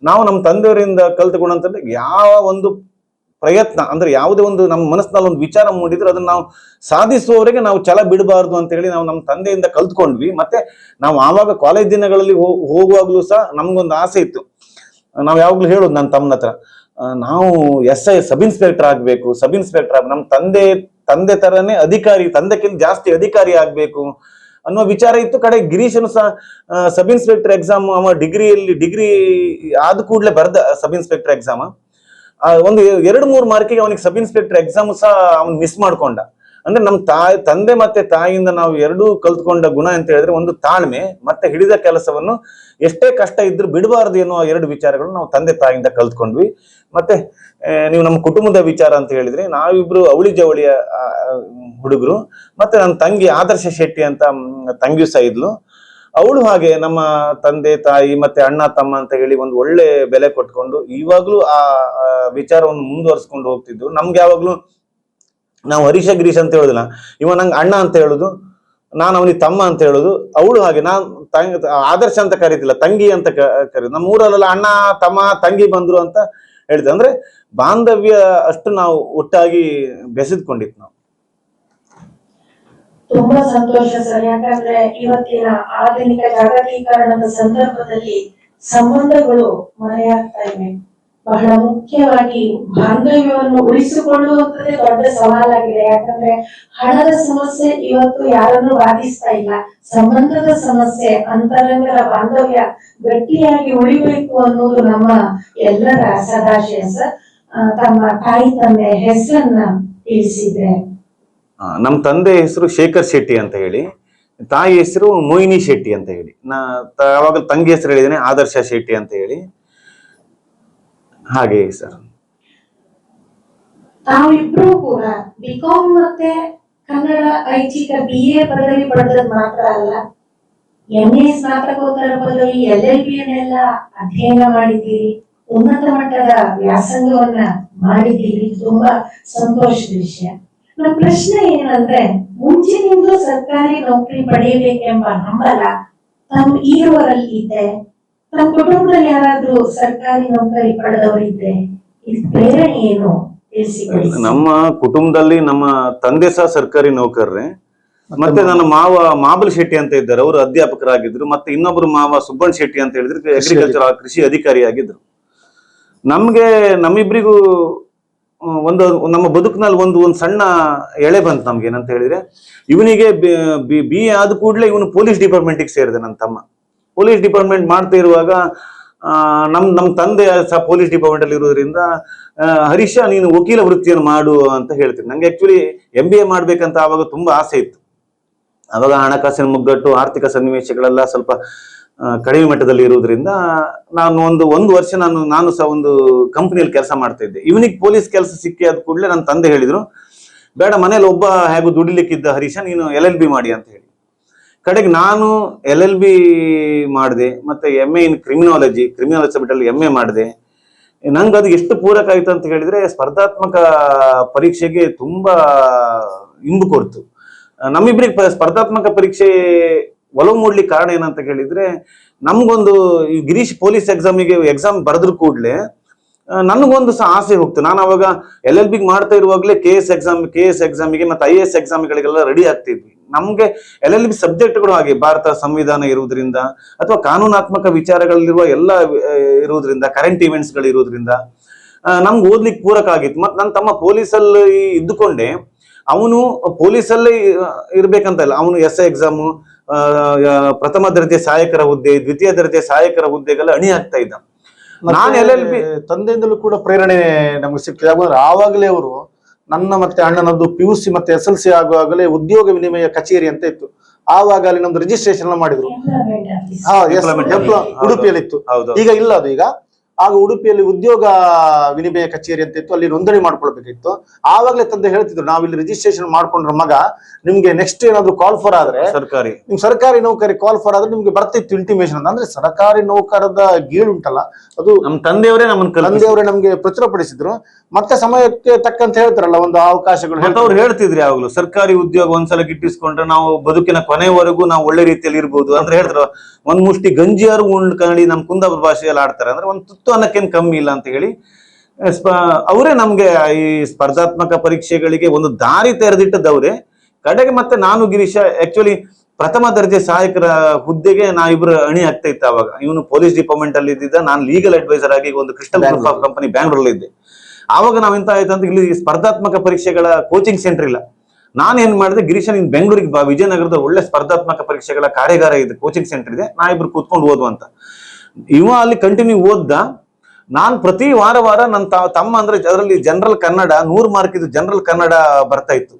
ನಾವು ನಮ್ಮ ತಂದೆಯವರಿಂದ ಕಲ್ತ್ಕೊಂಡಂತಂದ್ರೆ ಯಾವ ಒಂದು ಪ್ರಯತ್ನ ಅಂದ್ರೆ ಯಾವುದೇ ಒಂದು ನಮ್ಮ ಮನಸ್ಸಿನಲ್ಲಿ ಒಂದು ವಿಚಾರ ಮೂಡಿದ್ರೆ ಅದನ್ನ ನಾವು ಸಾಧಿಸುವವರೆಗೆ ನಾವು ಛಲ ಬಿಡಬಾರ್ದು ಅಂತ ಹೇಳಿ ನಾವು ನಮ್ಮ ತಂದೆಯಿಂದ ಕಲ್ತ್ಕೊಂಡ್ವಿ. ಮತ್ತೆ ನಾವು ಆವಾಗ ಕಾಲೇಜ್ ದಿನಗಳಲ್ಲಿ ಹೋಗುವಾಗ್ಲೂ ಸಹ ನಮ್ಗೊಂದು ಆಸೆ ಇತ್ತು. ನಾವ್ ಯಾವಾಗ್ಲೂ ಹೇಳೋದು ನನ್ನ ತಮ್ಮನ ಹತ್ರ, ನಾವು SI ಸಬ್ ಇನ್ಸ್ಪೆಕ್ಟರ್ ಆಗ್ಬೇಕು, ಸಬ್ ಇನ್ಸ್ಪೆಕ್ಟರ್ ನಮ್ಮ ತಂದೆ ತರನೇ ಅಧಿಕಾರಿ, ತಂದೆಕ್ಕಿಂತ ಜಾಸ್ತಿ ಅಧಿಕಾರಿ ಆಗ್ಬೇಕು ಅನ್ನೋ ವಿಚಾರ ಇತ್ತು. ಕಡೆ ಗಿರೀಶನು ಸಹ ಸಬ್ ಇನ್ಸ್ಪೆಕ್ಟರ್ ಎಕ್ಸಾಮ್ ಅವ ಡಿಗ್ರಿ ಆದ ಕೂಡಲೇ ಬರ್ದ ಸಬ್ ಇನ್ಸ್ಪೆಕ್ಟರ್ ಎಕ್ಸಾಮ್. ಒಂದು 2-3 ಮಾರ್ಕಿಗೆ ಅವನಿಗೆ ಸಬ್ ಇನ್ಸ್ಪೆಕ್ಟರ್ ಎಕ್ಸಾಮ್ ಸಹ ಅವನು ಮಿಸ್ ಮಾಡ್ಕೊಂಡ. ಅಂದ್ರೆ ನಮ್ಮ ತಂದೆ ಮತ್ತೆ ತಾಯಿಯಿಂದ ನಾವು ಎರಡೂ ಕಲ್ತ್ಕೊಂಡ ಗುಣ ಅಂತ ಹೇಳಿದ್ರೆ, ಒಂದು ತಾಳ್ಮೆ, ಮತ್ತೆ ಹಿಡಿದ ಕೆಲಸವನ್ನು ಎಷ್ಟೇ ಕಷ್ಟ ಇದ್ರೂ ಬಿಡಬಾರದು ಎನ್ನುವ 2 ವಿಚಾರಗಳು ನಾವು ತಂದೆ ತಾಯಿಯಿಂದ ಕಲ್ತ್ಕೊಂಡ್ವಿ. ಮತ್ತೆ ನೀವು ನಮ್ಮ ಕುಟುಂಬದ ವಿಚಾರ ಅಂತ ಹೇಳಿದ್ರೆ, ನಾವಿಬ್ರು ಅವಳಿ ಜವಳಿಯ ಹುಡುಗರು. ಮತ್ತೆ ನನ್ನ ತಂಗಿ ಆದರ್ಶ ಶೆಟ್ಟಿ ಅಂತ ತಂಗಿಯು ಸಹ ಇದ್ಲು. ಅವಳು ಹಾಗೆ ನಮ್ಮ ತಂದೆ ತಾಯಿ ಮತ್ತೆ ಅಣ್ಣ ತಮ್ಮ ಅಂತ ಹೇಳಿ ಒಂದು ಒಳ್ಳೆ ಬೆಲೆ ಕೊಟ್ಕೊಂಡು ಇವಾಗ್ಲೂ ಆ ವಿಚಾರವನ್ನು ಮುಂದುವರ್ಸ್ಕೊಂಡು ಹೋಗ್ತಿದ್ದು. ನಮ್ಗೆ ಯಾವಾಗ್ಲೂ ನಾವು ಹರೀಶ ಗಿರೀಶ್ ಅಂತ ಹೇಳುದಿಲ್ಲ, ಇವ ನಂಗೆ ಅಣ್ಣ ಅಂತ ಹೇಳುದು, ನಾನು ಅವನಿಗೆ ತಮ್ಮ ಅಂತ ಹೇಳುದು. ಅವಳು ಹಾಗೆ, ನಾನ್ ಆದರ್ಶ ಅಂತ ಕರೀತಿಲ್ಲ, ತಂಗಿ ಅಂತ ಕರೀದು. ನಮ್ಮ ಊರಲ್ಲೆಲ್ಲ ಅಣ್ಣ ತಮ್ಮ ತಂಗಿ ಬಂದ್ರು ಅಂತ ಹೇಳಿದ. ಅಂದ್ರೆ ಬಾಂಧವ್ಯ ಅಷ್ಟು ನಾವು ಒಟ್ಟಾಗಿ ಬೆಸೆದುಕೊಂಡಿತ್ತು ನಾವು. ತುಂಬಾ ಸಂತೋಷ ಸರ್. ಯಾಕಂದ್ರೆ ಇವತ್ತಿನ ಆಧುನಿಕ ಜಾಗತೀಕರಣದ ಸಂದರ್ಭದಲ್ಲಿ ಸಂಬಂಧಗಳು ಮರೆಯಾಗ್ತಾ ಇವೆ. ಬಹಳ ಮುಖ್ಯವಾಗಿ ಬಾಂಧವ್ಯವನ್ನು ಉಳಿಸಿಕೊಳ್ಳುವಂತದೇ ದೊಡ್ಡ ಸವಾಲಾಗಿದೆ. ಯಾಕಂದ್ರೆ ಹಣದ ಸಮಸ್ಯೆ ಇವತ್ತು ಯಾರನ್ನು ಬಾಧಿಸ್ತಾ ಇಲ್ಲ. ಸಂಬಂಧದ ಸಮಸ್ಯೆ, ಅಂತರಂಗದ ಬಾಂಧವ್ಯ ಗಟ್ಟಿಯಾಗಿ ಉಳಿಬೇಕು ಅನ್ನೋದು ನಮ್ಮ ಎಲ್ಲರ ಸದಾಶಯ ಸರ್. ತಮ್ಮ ತಾಯಿ ತಂದೆ ಹೆಸರನ್ನ ತಿಳಿಸಿದ್ರೆ. ನಮ್ಮ ತಂದೆ ಹೆಸರು ಶೇಖರ್ ಶೆಟ್ಟಿ ಅಂತ ಹೇಳಿ, ತಾಯಿ ಹೆಸರು ಮೋಹಿನಿ ಶೆಟ್ಟಿ ಅಂತ ಹೇಳಿ. ಅವಾಗ ತಂಗಿ ಹೆಸರು ಹೇಳಿದ್ದೇನೆ, ಆದರ್ಶ ಶೆಟ್ಟಿ ಅಂತ ಹೇಳಿ. ಹಾಗೆ ಸರ್. ತಾವಿಬ್ರು ಕೂಡ ಬಿಕಾಂ ಮತ್ತೆ ಕನ್ನಡ ಐಚ್ಛಿಕ BA ಪದವಿ ಪಡೆದದ್ ಮಾತ್ರ ಅಲ್ಲ, MA ಸ್ನಾತಕೋತ್ತರ ಪದವಿ LLB ಯನ್ನೆಲ್ಲ ಅಧ್ಯಯನ ಮಾಡಿದ್ದೀರಿ, ಉನ್ನತ ಮಟ್ಟದ ವ್ಯಾಸಂಗವನ್ನ ಮಾಡಿದ್ದೀರಿ. ತುಂಬಾ ಸಂತೋಷದ ವಿಷಯ. ನನ್ನ ಪ್ರಶ್ನೆ ಏನಂದ್ರೆ, ಮುಂಚಿನಿಂದಲೂ ಸರ್ಕಾರಿ ನೌಕರಿ ಪಡೆಯಬೇಕೆಂಬ ಹಂಬಲ ತಮ್ಮ ಈರುವರಲ್ಲಿ ಇದೆ? ನಮ್ಮ ಕುಟುಂಬದಲ್ಲಿ ಯಾರಾದ್ರೂ ಸರ್ಕಾರಿ ನೌಕರಿ ಪಡೆದವರಿದ್ರೆ ಇದು ಪ್ರೇರಣೆ ಏನು ತಿಳಿಸಿಕೊಡಿ. ನಮ್ಮ ಕುಟುಂಬದಲ್ಲಿ ನಮ್ಮ ತಂದೆ ಸಹ ಸರ್ಕಾರಿ ನೌಕರರೇ. ಮತ್ತೆ ನನ್ನ ಮಾವ ಮಾಬಲ್ ಶೆಟ್ಟಿ ಅಂತ ಇದ್ದಾರೆ, ಅವರು ಅಧ್ಯಾಪಕರಾಗಿದ್ರು. ಮತ್ತೆ ಇನ್ನೊಬ್ರು ಮಾವ ಸುಬ್ಬಣ್ಣ ಶೆಟ್ಟಿ ಅಂತ ಹೇಳಿದ್ರೆ ಅಗ್ರಿಕಲ್ಚರ್ ಕೃಷಿ ಅಧಿಕಾರಿಯಾಗಿದ್ರು. ನಮ್ಮಿಬ್ರಿಗೂ ಒಂದು ನಮ್ಮ ಬದುಕಿನಲ್ಲಿ ಒಂದು ಸಣ್ಣ ಎಳೆ ಬಂತು ನಮ್ಗೆ. ಏನಂತ ಹೇಳಿದ್ರೆ, ಇವನಿಗೆ BA ಆದ ಕೂಡಲೇ ಇವನು ಪೊಲೀಸ್ ಡಿಪಾರ್ಟ್ಮೆಂಟ್ಗೆ ಸೇರಿದೆ. ನನ್ನ ತಮ್ಮ ಪೊಲೀಸ್ ಡಿಪಾರ್ಟ್ಮೆಂಟ್ ಮಾಡ್ತಾ ಇರುವಾಗ ನಮ್ ತಂದೆ ಸಹ ಪೊಲೀಸ್ ಡಿಪಾರ್ಟ್ಮೆಂಟ್ ಅಲ್ಲಿ ಇರೋದ್ರಿಂದ, ಹರೀಶ ನೀನು ವಕೀಲ ವೃತ್ತಿಯನ್ನು ಮಾಡು ಅಂತ ಹೇಳ್ತೀನಿ. ನಂಗೆ ಆಕ್ಚುಲಿ MBA ಮಾಡ್ಬೇಕಂತ ಆವಾಗ ತುಂಬಾ ಆಸೆ ಇತ್ತು. ಅವಾಗ ಹಣಕಾಸಿನ ಮುಗ್ಗಟ್ಟು, ಆರ್ಥಿಕ ಸನ್ನಿವೇಶಗಳೆಲ್ಲ ಸ್ವಲ್ಪ ಕಡಿಮೆ ಮಟ್ಟದಲ್ಲಿ ಇರುವುದರಿಂದ ನಾನು ಒಂದು ವರ್ಷ ನಾನು ಸಹ ಒಂದು ಕಂಪನಿಯಲ್ಲಿ ಕೆಲಸ ಮಾಡ್ತಾ ಇದ್ದೆ. ಇವನಿಗೆ ಪೊಲೀಸ್ ಕೆಲಸ ಸಿಕ್ಕಿ ಆದ ಕೂಡಲೇ ನನ್ನ ತಂದೆ ಹೇಳಿದ್ರು, ಬೇಡ ಮನೇಲಿ ಒಬ್ಬ ಹೇಗೂ ದುಡಿಲಿಕ್ಕಿದ್ದ ಹರೀಶ, ನೀನು LLB ಮಾಡಿ ಅಂತ ಹೇಳಿ. ಕಡೆಗೆ ನಾನು LLB ಮಾಡಿದೆ, ಮತ್ತೆ MA ಇನ್ ಕ್ರಿಮಿನಾಲಜಿ ಸಬ್ಜೆಕ್ಟ್ ಅಲ್ಲಿ MA ಮಾಡಿದೆ. ನಂಗೆ ಅದು ಎಷ್ಟು ಪೂರಕ ಆಯ್ತು ಅಂತ ಹೇಳಿದ್ರೆ ಸ್ಪರ್ಧಾತ್ಮಕ ಪರೀಕ್ಷೆಗೆ ತುಂಬಾ ಇಂಬು ಕೊಡ್ತು. ನಮ್ಮಿಬ್ರಿಗೆ ಸ್ಪರ್ಧಾತ್ಮಕ ಪರೀಕ್ಷೆ ಒಲವು ಮೂಡ್ಲಿಕ್ಕೆ ಕಾರಣ ಏನಂತ ಹೇಳಿದ್ರೆ, ನಮ್ಗೊಂದು ಈ ಗಿರೀಶ್ ಪೊಲೀಸ್ ಎಕ್ಸಾಮ್ ಬರೆದ್ರು ಕೂಡ್ಲೆ ನನಗೊಂದು ಸಹ ಆಸೆ ಹೋಗ್ತು. ನಾನು ಅವಾಗ LLB ಮಾಡ್ತಾ ಇರುವಾಗಲೇ KS ಎಕ್ಸಾಮಿಗೆ ಮತ್ತೆ IAS ಎಕ್ಸಾಮ್ಗಳಿಗೆಲ್ಲ ರೆಡಿ ಆಗ್ತಿದ್ವಿ. ನಮ್ಗೆ LLB ಸಬ್ಜೆಕ್ಟ್ಗಳು ಹಾಗೆ ಭಾರತ ಸಂವಿಧಾನ ಇರುವುದರಿಂದ ಅಥವಾ ಕಾನೂನಾತ್ಮಕ ವಿಚಾರಗಳಲ್ಲಿರುವ ಎಲ್ಲ ಇರುವುದರಿಂದ, ಕರೆಂಟ್ ಇವೆಂಟ್ಸ್ ಗಳು ಇರುವುದರಿಂದ ನಮ್ಗೆ ಓದ್ಲಿಕ್ಕೆ ಪೂರಕ ಆಗಿತ್ತು. ಮತ್ತೆ ನನ್ನ ತಮ್ಮ ಪೊಲೀಸಲ್ಲಿ ಇದ್ದುಕೊಂಡೆ ಅವನು ಪೊಲೀಸಲ್ಲೇ ಇರ್ಬೇಕಂತಲ್ಲ, ಅವನು SI ಎಕ್ಸಾಮು, ಪ್ರಥಮ ದರ್ಜೆ ಸಹಾಯಕರ ಹುದ್ದೆ, ದ್ವಿತೀಯ ದರ್ಜೆ ಸಹಾಯಕರ ಹುದ್ದೆಗೆಲ್ಲ ಅಣಿ ಆಗ್ತಾ ಇದ್ದ. ನಾನು LLB ತಂದೆಯಿಂದಲೂ ಕೂಡ ಪ್ರೇರಣೆ ನಮ್ಗೆ ಸಿಕ್ತು. ಯಾಕಂದ್ರೆ ಆವಾಗಲೇ ಅವರು ನನ್ನ ಮತ್ತೆ ಅಣ್ಣನದ್ದು PUC ಮತ್ತೆ SLC ಆಗುವಾಗಲೇ ಉದ್ಯೋಗ ವಿನಿಮಯ ಕಚೇರಿ ಅಂತ ಇತ್ತು. ಆವಾಗ ಅಲ್ಲಿ ನಮ್ದು ರಿಜಿಸ್ಟ್ರೇಷನ್ ಮಾಡಿದ್ರು. ಉಡುಪಿಯಲ್ಲಿ ಇತ್ತು, ಈಗ ಇಲ್ಲ ಅದು. ಈಗ ಆಗ ಉಡುಪಿಯಲ್ಲಿ ಉದ್ಯೋಗ ವಿನಿಮಯ ಕಚೇರಿ ಅಂತ ಇತ್ತು, ಅಲ್ಲಿ ನೋಂದಣಿ ಮಾಡ್ಕೊಳ್ಬೇಕಿತ್ತು. ಆವಾಗಲೇ ತಂದೆ ಹೇಳ್ತಿದ್ರು, ನಾವಿಲ್ಲಿ ರಿಜಿಸ್ಟ್ರೇಷನ್ ಮಾಡ್ಕೊಂಡ್ರ ಮಗ ನಿಮ್ಗೆ ನೆಕ್ಸ್ಟ್ ಏನಾದ್ರು ಕಾಲ್ ಫಾರ್ ಆದ್ರೆ ನಿಮ್ ಸರ್ಕಾರಿ ನೌಕರಿ ಕಾಲ್ ಫಾರ್ ಆದ್ರೆ ನಿಮ್ಗೆ ಬರ್ತಿತ್ತು ಇಂಟಿಮೇಶನ್ ಅಂತ. ಅಂದ್ರೆ ಸರ್ಕಾರಿ ನೌಕರದ ಗೀಳು ಉಂಟಲ್ಲ, ಅದು ನಮ್ಮ ತಂದೆಯವರೇ ನಮ್ಗೆ ಪ್ರಚುರಪಡಿಸಿದ್ರು. ಮತ್ತೆ ಸಮಯಕ್ಕೆ ತಕ್ಕಂತ ಹೇಳ್ತಾರಲ್ಲ ಒಂದು ಅವಕಾಶಗಳು. ಅವ್ರು ಹೇಳ್ತಿದ್ರಿ ಯಾವಾಗ್ಲೂ ಸರ್ಕಾರಿ ಉದ್ಯೋಗ ಒಂದ್ಸಲ ಗಿಟ್ಟಿಸ್ಕೊಂಡ್ರೆ ನಾವು ಬದುಕಿನ ಕೊನೆವರೆಗೂ ನಾವು ಒಳ್ಳೆ ರೀತಿಯಲ್ಲಿ ಇರ್ಬೋದು ಅಂದ್ರೆ ಹೇಳಿದ್ರು. ಒಂದ್ ಮುಷ್ಟಿ ಗಂಜಿಯಾರು ಉಂಡ್ಕಂಡಿ ನಮ್ ಕುಂದಾಪುರ ಭಾಷೆಯಲ್ಲಿ ಆಡ್ತಾರೆ, ಅಂದ್ರೆ ಒಂದ್ ತುತ್ತು ಅನ್ನಕ್ಕೇನ್ ಕಮ್ಮಿ ಇಲ್ಲ ಅಂತ ಹೇಳಿ ಅವರೇ ನಮ್ಗೆ ಈ ಸ್ಪರ್ಧಾತ್ಮಕ ಪರೀಕ್ಷೆಗಳಿಗೆ ಒಂದು ದಾರಿ ತೆರೆದಿಟ್ಟದವ್ರೆ. ಕಡೆಗೆ ಮತ್ತೆ ನಾನು ಗಿರೀಶ ಆಕ್ಚುಲಿ ಪ್ರಥಮ ದರ್ಜೆ ಸಹಾಯಕರ ಹುದ್ದೆಗೆ ನಾವಿಬ್ರು ಅಣಿ ಆಗ್ತಾ ಇತ್ತು. ಅವಾಗ ಇವನು ಪೊಲೀಸ್ ಡಿಪಾರ್ಟ್ಮೆಂಟ್ ಅಲ್ಲಿ ಇದ್ದಿದ್ದ, ನಾನು ಲೀಗಲ್ ಅಡ್ವೈಸರ್ ಆಗಿ ಒಂದು ಕ್ರಿಸ್ಟಲ್ ಗ್ರೂಪ್ ಆಫ್ ಕಂಪನಿ ಬ್ಯಾಂಗ್ಳೂರಲ್ಲಿ ಇದ್ದೆ. ಆವಾಗ ನಾವೆಂತ ಆಯ್ತು ಅಂತ, ಇಲ್ಲಿ ಸ್ಪರ್ಧಾತ್ಮಕ ಪರೀಕ್ಷೆಗಳ ಕೋಚಿಂಗ್ ಸೆಂಟರ್ ಇಲ್ಲ. ನಾನು ಏನ್ ಮಾಡಿದೆ, ಗಿರೀಶ ನೀನ್ ಬೆಂಗಳೂರಿಗೆ ಬಾ, ವಿಜಯನಗರದ ಒಳ್ಳೆ ಸ್ಪರ್ಧಾತ್ಮಕ ಪರೀಕ್ಷೆಗಳ ಕಾರ್ಯಾಗಾರ ಇದೆ, ಕೋಚಿಂಗ್ ಸೆಂಟರ್ ಇದೆ, ನಾ ಇಬ್ರು ಕೂತ್ಕೊಂಡು ಓದುವ ಅಂತ. ಇವ ಅಲ್ಲಿ ಕಂಟಿನ್ಯೂ ಓದ್ದ. ನಾನ್ ಪ್ರತಿ ವಾರ ನನ್ನ ತಮ್ಮ ಅಂದ್ರೆ ಅದರಲ್ಲಿ ಜನರಲ್ ಕನ್ನಡ 100 ಮಾರ್ಕ್ ಇದು ಜನರಲ್ ಕನ್ನಡ ಬರ್ತಾ ಇತ್ತು.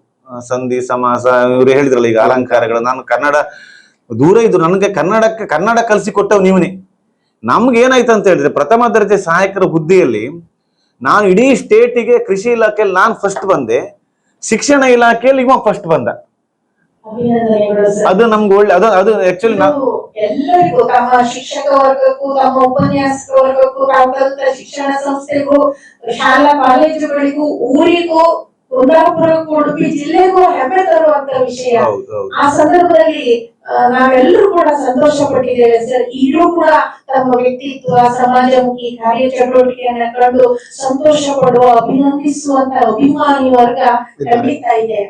ಸಂಧಿ ಸಮಾಸ ಇವ್ರು ಹೇಳಿದ್ರಲ್ಲ ಈಗ ಅಲಂಕಾರಗಳು. ನಾನು ಕನ್ನಡ ದೂರ ಇದ್ರು, ನನಗೆ ಕನ್ನಡ ಕಲಿಸಿಕೊಟ್ಟವ್ ನೀವನೇ. ನಮ್ಗೆ ಏನಾಯ್ತು ಅಂತ ಹೇಳಿದ್ರೆ, ಪ್ರಥಮ ದರ್ಜೆ ಸಹಾಯಕರ ಹುದ್ದೆಯಲ್ಲಿ ನಾನು ಇಡೀ ಸ್ಟೇಟಿಗೆ ಕೃಷಿ ಇಲಾಖೆಯಲ್ಲಿ ನಾನು ಫಸ್ಟ್ ಬಂದೆ, ಶಿಕ್ಷಣ ಇಲಾಖೆಯಲ್ಲಿ ಇವ ಫಸ್ಟ್ ಬಂದ. ಅದು ನಮ್ಗೆ ಒಳ್ಳೆ ಅದು ಆಕ್ಚುಲಿ ಎಲ್ಲರಿಗೂ, ತಮ್ಮ ಶಿಕ್ಷಕ ವರ್ಗಕ್ಕೂ, ತಮ್ಮ ಉಪನ್ಯಾಸಕ ವರ್ಗಕ್ಕೂ, ತಾವು ಕಲಿತ ಶಿಕ್ಷಣ ಸಂಸ್ಥೆಗೂ, ಶಾಲಾ ಕಾಲೇಜುಗಳಿಗೂ, ಊರಿಗೂ, ಕುಂದಾಪುರಕ್ಕೂ, ಉಡುಪಿ ಜಿಲ್ಲೆಗೂ ಹೆಮ್ಮೆ ತರುವಂತ ವಿಷಯ. ಆ ಸಂದರ್ಭದಲ್ಲಿ ನಾವೆಲ್ಲರೂ ಕೂಡ ಸಂತೋಷ ಪಟ್ಟಿದ್ದೇವೆ ಸರ್. ಈಗಲೂ ಕೂಡ ತಮ್ಮ ವ್ಯಕ್ತಿತ್ವ, ಸಮಾಜಮುಖಿ ಕಾರ್ಯ ಚಟುವಟಿಕೆಯನ್ನ ಕಂಡು ಸಂತೋಷ ಪಡುವ, ಅಭಿನಂದಿಸುವಂತ ಅಭಿಮಾನಿ ವರ್ಗ ಖಂಡಿತ ಇದೆ.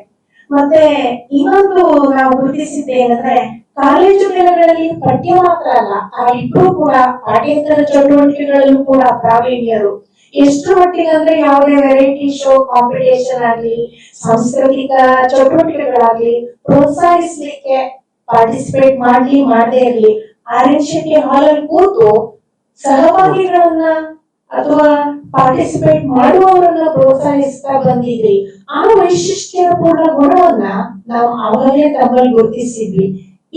ಮತ್ತೆ ಇನ್ನೊಂದು ನಾವು ಗುರುತಿಸಿದ್ದೇನೆಂದ್ರೆ, ಕಾಲೇಜು ದಿನಗಳಲ್ಲಿ ಪಠ್ಯ ಮಾತ್ರ ಅಲ್ಲ, ತಾವಿಬ್ರು ಕೂಡ ಪಾಠ್ಯೇತರ ಚಟುವಟಿಕೆಗಳಲ್ಲೂ ಕೂಡ ಪ್ರಾವೀಣ್ಯರು. ಎಷ್ಟು ಮಟ್ಟಿಗೆ ಅಂದ್ರೆ, ಯಾವುದೇ ವೆರೈಟಿ ಶೋ ಕಾಂಪಿಟೇಷನ್ ಆಗ್ಲಿ, ಸಾಂಸ್ಕೃತಿಕ ಚಟುವಟಿಕೆಗಳಾಗ್ಲಿ ಪ್ರೋತ್ಸಾಹಿಸ್ಲಿಕ್ಕೆ ಪಾರ್ಟಿಸಿಪೇಟ್ ಮಾಡ್ಲಿ ಮಾಡದೇ ಇರ್ಲಿ, ಆರ್ಎನ್ಶೆಟ್ಟಿ ಹಾಲ್ ಅಲ್ಲಿ ಕೂತು ಸಹಭಾಗಿಗಳನ್ನ ಅಥವಾ ಪಾರ್ಟಿಸಿಪೇಟ್ ಮಾಡುವವರನ್ನ ಪ್ರೋತ್ಸಾಹಿಸ್ತಾ ಬಂದಿದ್ರಿ. ಆ ವೈಶಿಷ್ಟ್ಯಪೂರ್ಣ ಗುಣವನ್ನ ನಾವು ಅವಾಗಲೇ ತಮ್ಮಲ್ಲಿ ಗುರುತಿಸಿದ್ವಿ.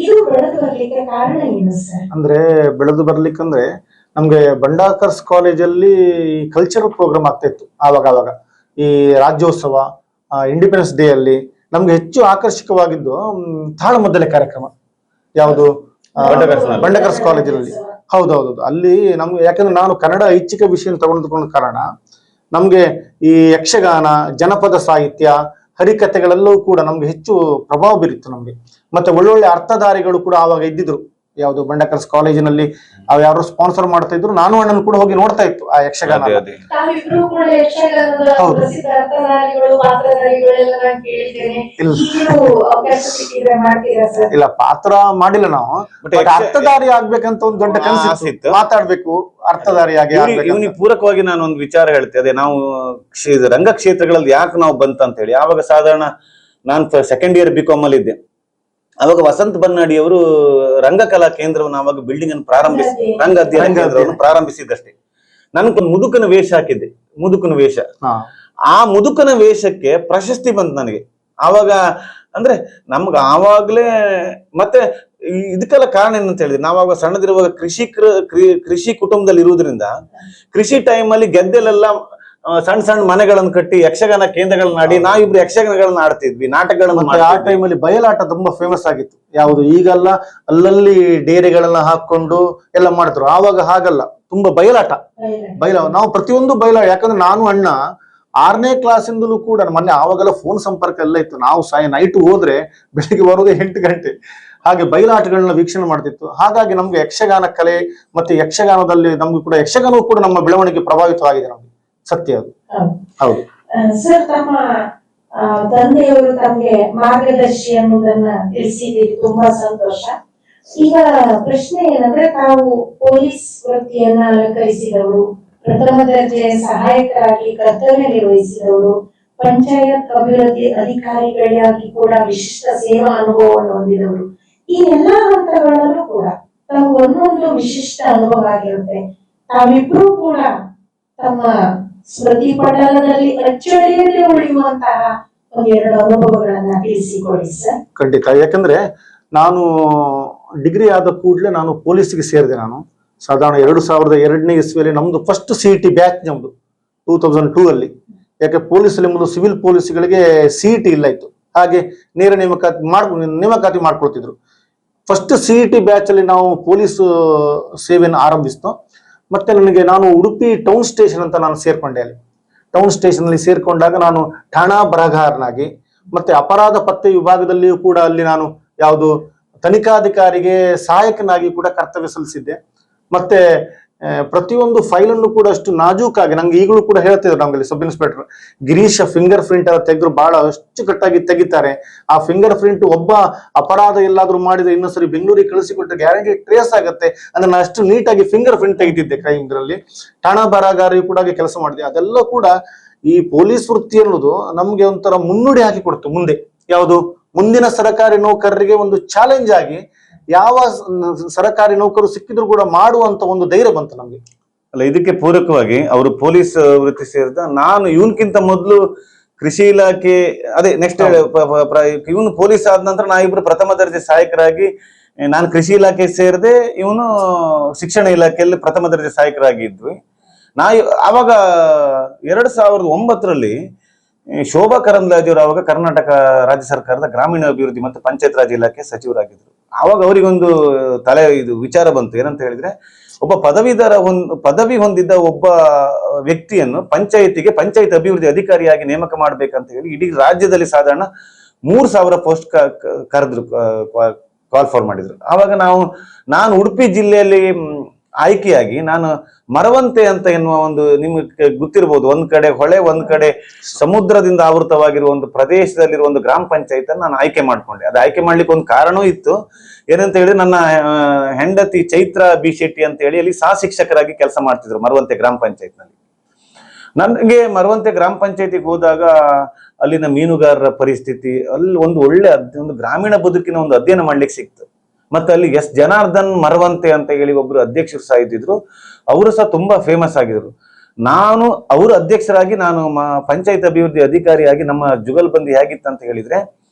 ಇದು ಬೆಳೆದು ಬರ್ಲಿಕ್ಕೆ ಕಾರಣ ಏನು ಸರ್? ಅಂದ್ರೆ ಬೆಳೆದು ಬರ್ಲಿಕ್ಕಂದ್ರೆ ನಮ್ಗೆ ಬಂಡಾಕರ್ಸ್ ಕಾಲೇಜಲ್ಲಿ ಕಲ್ಚರಲ್ ಪ್ರೋಗ್ರಾಮ್ ಆಗ್ತಾ ಇತ್ತು ಆವಾಗ. ಈ ರಾಜ್ಯೋತ್ಸವ, ಇಂಡಿಪೆಂಡೆನ್ಸ್ ಡೇ ಅಲ್ಲಿ ನಮ್ಗೆ ಹೆಚ್ಚು ಆಕರ್ಷಕವಾಗಿದ್ದು ತಾಳಮದ್ದಲೆ ಕಾರ್ಯಕ್ರಮ. ಯಾವುದು? ಬಂಡಾಕರ್ಸ್ ಕಾಲೇಜಲ್ಲಿ. ಹೌದೌದು. ಅಲ್ಲಿ ನಮ್ಗೆ, ಯಾಕಂದ್ರೆ ನಾನು ಕನ್ನಡ ಐಚ್ಛಿಕ ವಿಷಯ ತಗೊಂಡ್ಕೊಂಡ ಕಾರಣ ನಮ್ಗೆ ಈ ಯಕ್ಷಗಾನ, ಜನಪದ ಸಾಹಿತ್ಯ, ಹರಿಕಥೆಗಳೆಲ್ಲವೂ ಕೂಡ ನಮ್ಗೆ ಹೆಚ್ಚು ಪ್ರಭಾವ ಬೀರಿತ್ತು ನಮ್ಗೆ. ಮತ್ತೆ ಒಳ್ಳೊಳ್ಳೆ ಅರ್ಥಧಾರಿಗಳು ಕೂಡ ಆವಾಗ ಇದ್ದಿದ್ರು. ಯಾವುದು? ಬಂಡಾಕರ್ಸ್ ಕಾಲೇಜಿನಲ್ಲಿ ಅವ್ ಯಾರು ಸ್ಪಾನ್ಸರ್ ಮಾಡ್ತಾ ಇದ್ರು, ನಾನು ಅಣ್ಣನು ಕೂಡ ಹೋಗಿ ನೋಡ್ತಾ ಇತ್ತು ಆ ಯಕ್ಷಗಾನ. ಇಲ್ಲ, ಪಾತ್ರ ಮಾಡಿಲ್ಲ ನಾವು. ಅರ್ಥಧಾರಿ ಆಗ್ಬೇಕಂತ ಒಂದು ದೊಡ್ಡ ಕನಸಿತ್ತು, ಮಾತಾಡ್ಬೇಕು, ಅರ್ಥಧಾರಿಯಾಗಿ. ಇವನಿಗೆ ಪೂರಕವಾಗಿ ನಾನು ಒಂದು ವಿಚಾರ ಹೇಳ್ತೆ, ಅದೇ ನಾವು ರಂಗಕ್ಷೇತ್ರಗಳಲ್ಲಿ ಯಾಕೆ ನಾವು ಬಂತ ಅಂತ ಹೇಳಿ. ಆವಾಗ ಸಾಧಾರಣ ನಾನು ಸೆಕೆಂಡ್ ಇಯರ್ BCom ಅಲ್ಲಿ ಇದ್ದೆ. ಅವಾಗ ವಸಂತ ಬನ್ನಾಡಿ ಅವರು ರಂಗಕಲಾ ಕೇಂದ್ರವನ್ನು ಅವಾಗ ಬಿಲ್ಡಿಂಗ್ ಅನ್ನು ರಂಗ ಅಧ್ಯಯನ ಕೇಂದ್ರವನ್ನು ಪ್ರಾರಂಭಿಸಿದ್ದಷ್ಟೇ. ನನ್ಗೊಂದು ಮುದುಕನ ವೇಷ ಹಾಕಿದ್ದೆ, ಮುದುಕನ ವೇಷ. ಆ ಮುದುಕನ ವೇಷಕ್ಕೆ ಪ್ರಶಸ್ತಿ ಬಂತು ನನಗೆ ಆವಾಗ. ಅಂದ್ರೆ ನಮ್ಗೆ ಆವಾಗ್ಲೇ ಮತ್ತೆ ಇದಕ್ಕೆಲ್ಲ ಕಾರಣ ಏನಂತ ಹೇಳಿದ್ರೆ, ನಾವಾಗ ಸಣ್ಣದಿರುವಾಗ ಕೃಷಿ ಕುಟುಂಬದಲ್ಲಿ ಇರುವುದರಿಂದ ಕೃಷಿ ಟೈಮ್ ಅಲ್ಲಿ ಗೆದ್ದೆಲೆಲ್ಲ ಸಣ್ಣ ಸಣ್ಣ ಮನೆಗಳನ್ನು ಕಟ್ಟಿ ಯಕ್ಷಗಾನ ಕೇಂದ್ರಗಳನ್ನ ಆಡಿ ನಾವಿಬ್ರು ಯಕ್ಷಗಾನಗಳನ್ನ ಆಡ್ತಿದ್ವಿ, ನಾಟಕಗಳನ್ನ ಮತ್ತೆ ಆ ಮಾಡ್ತಿದ್ವಿ. ಟೈಮಲ್ಲಿ ಬಯಲಾಟ ತುಂಬಾ ಫೇಮಸ್ ಆಗಿತ್ತು. ಯಾವುದು ಈಗಲ್ಲ, ಅಲ್ಲಲ್ಲಿ ಡೇರೆಗಳನ್ನ ಹಾಕೊಂಡು ಎಲ್ಲ ಮಾಡ್ತಾರೆ. ಆವಾಗ ಹಾಗಲ್ಲ, ತುಂಬಾ ಬಯಲಾಟ. ನಾವು ಪ್ರತಿಯೊಂದು ಯಾಕಂದ್ರೆ ನಾನು ಅಣ್ಣ 6ನೇ ಕ್ಲಾಸಿಂದಲೂ ಕೂಡ ಮೊನ್ನೆ ಆವಾಗೆಲ್ಲ ಫೋನ್ ಸಂಪರ್ಕ ಎಲ್ಲ ಇತ್ತು. ನಾವು ನೈಟ್ ಹೋದ್ರೆ ಬೆಳಿಗ್ಗೆ ಬರೋದೇ 8 ಗಂಟೆ. ಹಾಗೆ ಬಯಲಾಟಗಳನ್ನ ವೀಕ್ಷಣೆ ಮಾಡ್ತಿತ್ತು. ಹಾಗಾಗಿ ನಮ್ಗೆ ಯಕ್ಷಗಾನ ಕಲೆ ಮತ್ತೆ ಯಕ್ಷಗಾನದಲ್ಲಿ ನಮ್ಗೆ ಕೂಡ ಯಕ್ಷಗಾನವೂ ಕೂಡ ನಮ್ಮ ಬೆಳವಣಿಗೆ ಪ್ರಭಾವಿತವಾಗಿದೆ ನಮ್ಗೆ. ಸತ್ಯ ಅದು. ಹೌದು ಸರ್, ತಮ್ಮ ತಂದೆಯವರು ತಮಗೆ ಮಾರ್ಗದರ್ಶಿ ಅನ್ನೋದನ್ನ ತಿಳಿಸಿದ್ದೀರಿ, ತುಂಬಾ ಸಂತೋಷ. ಈಗ ಪ್ರಶ್ನೆ ಏನಂದ್ರೆ, ತಾವು ಪೊಲೀಸ್ ವೃತ್ತಿಯನ್ನ ಅಲಂಕರಿಸಿದವರು, ಪ್ರಥಮ ದರ್ಜೆ ಸಹಾಯಕರಾಗಿ ಕರ್ತವ್ಯ ನಿರ್ವಹಿಸಿದವರು, ಪಂಚಾಯತ್ ಅಭಿವೃದ್ಧಿ ಅಧಿಕಾರಿಗಳಾಗಿ ಕೂಡ ವಿಶಿಷ್ಟ ಸೇವಾ ಅನುಭವವನ್ನು ಹೊಂದಿದವರು. ಈ ಎಲ್ಲಾ ಹಂತಗಳಲ್ಲೂ ಕೂಡ ತಾವು ಒಂದೊಂದು ವಿಶಿಷ್ಟ ಅನುಭವ ಆಗಿರುತ್ತೆ. ತಾವಿಬ್ರು ಕೂಡ ತಮ್ಮ ಸ್ಮೃತಿ ಪಟಲದಲ್ಲಿ ಅಚ್ಚಳಿಯದೆ ಉಳಿಯುವಂತಹ ಒಂದೆರಡು ಅನುಭವಗಳನ್ನ ತಿಳಿಸಿಕೊಡಿ ಸರ್. ಖಂಡಿತ. ಯಾಕಂದ್ರೆ ನಾನು ಡಿಗ್ರಿ ಆದ ಕೂಡಲೇ ನಾನು ಪೊಲೀಸ್ಗೆ ಸೇರಿದೆ. ನಾನು ಸಾಧಾರಣ 2002ನೇ ಇಸ್ವಿಯಲ್ಲಿ ನಮ್ದು ಫಸ್ಟ್ CET ಬ್ಯಾಚ್ ನಮ್ದು 2002 ಅಲ್ಲಿ. ಯಾಕೆ ಪೊಲೀಸಲ್ಲಿ ಮೊದಲು ಸಿವಿಲ್ ಪೊಲೀಸ್ಗಳಿಗೆ CET ಇಲ್ಲ ಇತ್ತು. ಹಾಗೆ ನೇರ ನೇಮಕಾತಿ ಮಾಡ್ಕೊಳ್ತಿದ್ರು. ಫಸ್ಟ್ CET ಬ್ಯಾಚ್ ಅಲ್ಲಿ ನಾವು ಪೊಲೀಸ್ ಸೇವೆಯನ್ನು ಆರಂಭಿಸ್ತು. ಮತ್ತೆ ನಾನು ಉಡುಪಿ ಟೌನ್ ಸ್ಟೇಷನ್ ಅಂತ ನಾನು ಸೇರ್ಕೊಂಡೆ. ಅಲ್ಲಿ ಟೌನ್ ಸ್ಟೇಷನ್ ಅಲ್ಲಿ ಸೇರ್ಕೊಂಡಾಗ ನಾನು ಠಾಣಾ ಬರಹಗಾರನಾಗಿ ಮತ್ತೆ ಅಪರಾಧ ಪತ್ತೆ ವಿಭಾಗದಲ್ಲಿಯೂ ಕೂಡ ಅಲ್ಲಿ ನಾನು ಯಾವುದು ತನಿಖಾಧಿಕಾರಿಗೆ ಸಹಾಯಕನಾಗಿ ಕೂಡ ಕರ್ತವ್ಯ ಸಲ್ಲಿಸಿದ್ದೆ. ಮತ್ತೆ ಪ್ರತಿಯೊಂದು ಫೈಲನ್ನು ಕೂಡ ಅಷ್ಟು ನಾಜೂಕಾಗಿ, ನಂಗೆ ಈಗಲೂ ಕೂಡ ಹೇಳ್ತಿದ್ರು ನಮ್ಗೆ sub inspector Girish finger print ಎಲ್ಲ ತೆಗೆದ್ರು ಬಹಳ ಅಚ್ಚುಕಟ್ಟಾಗಿ ತೆಗಿತಾರೆ. ಆ ಫಿಂಗರ್ ಪ್ರಿಂಟ್ ಒಬ್ಬ ಅಪರಾಧ ಎಲ್ಲಾದ್ರೂ ಮಾಡಿದ್ರೆ ಇನ್ನೊಂದ್ಸರಿ ಬೆಂಗಳೂರಿಗೆ ಕಳಿಸಿಕೊಟ್ರೆ ಗ್ಯಾರಂಟಿ ಟ್ರೇಸ್ ಆಗುತ್ತೆ ಅಂದ್ರೆ ನಾನು ಅಷ್ಟು ನೀಟಾಗಿ ಫಿಂಗರ್ ಪ್ರಿಂಟ್ ತೆಗಿತಿದ್ದೆ ಕ್ರೈಮ್ ಇದರಲ್ಲಿ. ಠಾಣಾ ಬರಹಗಾರಿ ಕೂಡ ಕೆಲಸ ಮಾಡಿದೆ. ಅದೆಲ್ಲ ಕೂಡ ಈ ಪೊಲೀಸ್ ವೃತ್ತಿ ಅನ್ನೋದು ನಮ್ಗೆ ಒಂಥರ ಮುನ್ನುಡಿ ಹಾಕಿ ಕೊಡ್ತು. ಮುಂದೆ ಯಾವುದು ಮುಂದಿನ ಸರ್ಕಾರಿ ನೌಕರರಿಗೆ ಒಂದು ಚಾಲೆಂಜ್ ಆಗಿ ಯಾವ ಸರ್ಕಾರಿ ನೌಕರು ಸಿಕ್ಕಿದ್ರು ಕೂಡ ಮಾಡುವಂತ ಒಂದು ಧೈರ್ಯ ಬಂತು ನಮ್ಗೆ. ಅಲ್ಲ, ಇದಕ್ಕೆ ಪೂರಕವಾಗಿ ಅವರು ಪೊಲೀಸ್ ವೃತ್ತಿ ಸೇರಿದ, ನಾನು ಇವನ್ಕಿಂತ ಮೊದಲು ಕೃಷಿ ಇಲಾಖೆ, ಅದೇ ನೆಕ್ಸ್ಟ್ ಇವನು ಪೊಲೀಸ್ ಆದ ನಂತರ ನಾವಿಬ್ರು ಪ್ರಥಮ ದರ್ಜೆ ಸಹಾಯಕರಾಗಿ, ನಾನು ಕೃಷಿ ಇಲಾಖೆ ಸೇರಿದೆ, ಇವನು ಶಿಕ್ಷಣ ಇಲಾಖೆಯಲ್ಲಿ ಪ್ರಥಮ ದರ್ಜೆ ಸಹಾಯಕರಾಗಿದ್ವಿ. ಆವಾಗ 2009ರಲ್ಲಿ ಶೋಭಾ ಕರಂದ್ಲಾಜೆ ಅವರು ಆವಾಗ ಕರ್ನಾಟಕ ರಾಜ್ಯ ಸರ್ಕಾರದ ಗ್ರಾಮೀಣ ಅಭಿವೃದ್ಧಿ ಮತ್ತು ಪಂಚಾಯತ್ ರಾಜ್ ಇಲಾಖೆ ಸಚಿವರಾಗಿದ್ರು. ಆವಾಗ ಅವರಿಗೊಂದು ವಿಚಾರ ಬಂತು. ಏನಂತ ಹೇಳಿದ್ರೆ, ಒಬ್ಬ ಪದವಿ ಹೊಂದಿದ್ದ ಒಬ್ಬ ವ್ಯಕ್ತಿಯನ್ನು ಪಂಚಾಯತ್ ಅಭಿವೃದ್ಧಿ ಅಧಿಕಾರಿಯಾಗಿ ನೇಮಕ ಮಾಡ್ಬೇಕಂತ ಹೇಳಿ ಇಡೀ ರಾಜ್ಯದಲ್ಲಿ ಸಾಧಾರಣ 3000 ಪೋಸ್ಟ್ ಕರೆದ್ರು, ಕಾಲ್ ಫಾರ್ ಮಾಡಿದ್ರು. ಆವಾಗ ನಾನು ಉಡುಪಿ ಜಿಲ್ಲೆಯಲ್ಲಿ ಆಯ್ಕೆಯಾಗಿ ನಾನು ಮರವಂತೆ ಅಂತ ಎನ್ನುವ ಒಂದು, ನಿಮ್ಗೆ ಗೊತ್ತಿರ್ಬೋದು, ಒಂದ್ ಕಡೆ ಹೊಳೆ ಒಂದ್ ಕಡೆ ಸಮುದ್ರದಿಂದ ಆವೃತವಾಗಿರುವ ಒಂದು ಪ್ರದೇಶದಲ್ಲಿರುವ ಒಂದು ಗ್ರಾಮ ಪಂಚಾಯತ್ ಅನ್ನು ನಾನು ಆಯ್ಕೆ ಮಾಡ್ಕೊಂಡೆ. ಅದು ಆಯ್ಕೆ ಮಾಡ್ಲಿಕ್ಕೆ ಒಂದು ಕಾರಣವೂ ಇತ್ತು. ಏನಂತ ಹೇಳಿದ್ರೆ, ನನ್ನ ಹೆಂಡತಿ ಚೈತ್ರ ಬಿ ಶೆಟ್ಟಿ ಅಂತ ಹೇಳಿ ಅಲ್ಲಿ ಸಹ ಶಿಕ್ಷಕರಾಗಿ ಕೆಲಸ ಮಾಡ್ತಿದ್ರು ಮರವಂತೆ ಗ್ರಾಮ ಪಂಚಾಯತ್ ನಲ್ಲಿ. ನನಗೆ ಮರವಂತೆ ಗ್ರಾಮ ಪಂಚಾಯತಿಗೆ ಹೋದಾಗ ಅಲ್ಲಿನ ಮೀನುಗಾರರ ಪರಿಸ್ಥಿತಿ, ಅಲ್ಲಿ ಒಂದು ಗ್ರಾಮೀಣ ಬದುಕಿನ ಒಂದು ಅಧ್ಯಯನ ಮಾಡ್ಲಿಕ್ಕೆ ಸಿಕ್ತು. ಮತ್ತೆ ಅಲ್ಲಿ ಜನಾರ್ದನ್ ಮರವಂತೆ ಅಂತ ಹೇಳಿ ಒಬ್ರು ಅಧ್ಯಕ್ಷರು ಸಹ ಇದ್ದಿದ್ರು. ಅವರು ಸಹ ತುಂಬಾ ಫೇಮಸ್ ಆಗಿದ್ರು. ಅವರು ಅಧ್ಯಕ್ಷರಾಗಿ ನಾನು ಪಂಚಾಯತ್ ಅಭಿವೃದ್ಧಿ ಅಧಿಕಾರಿಯಾಗಿ ನಮ್ಮ ಜುಗಲ್ಬಂದಿ ಹೇಗಿತ್ತು ಅಂತ ಹೇಳಿದ್ರೆ,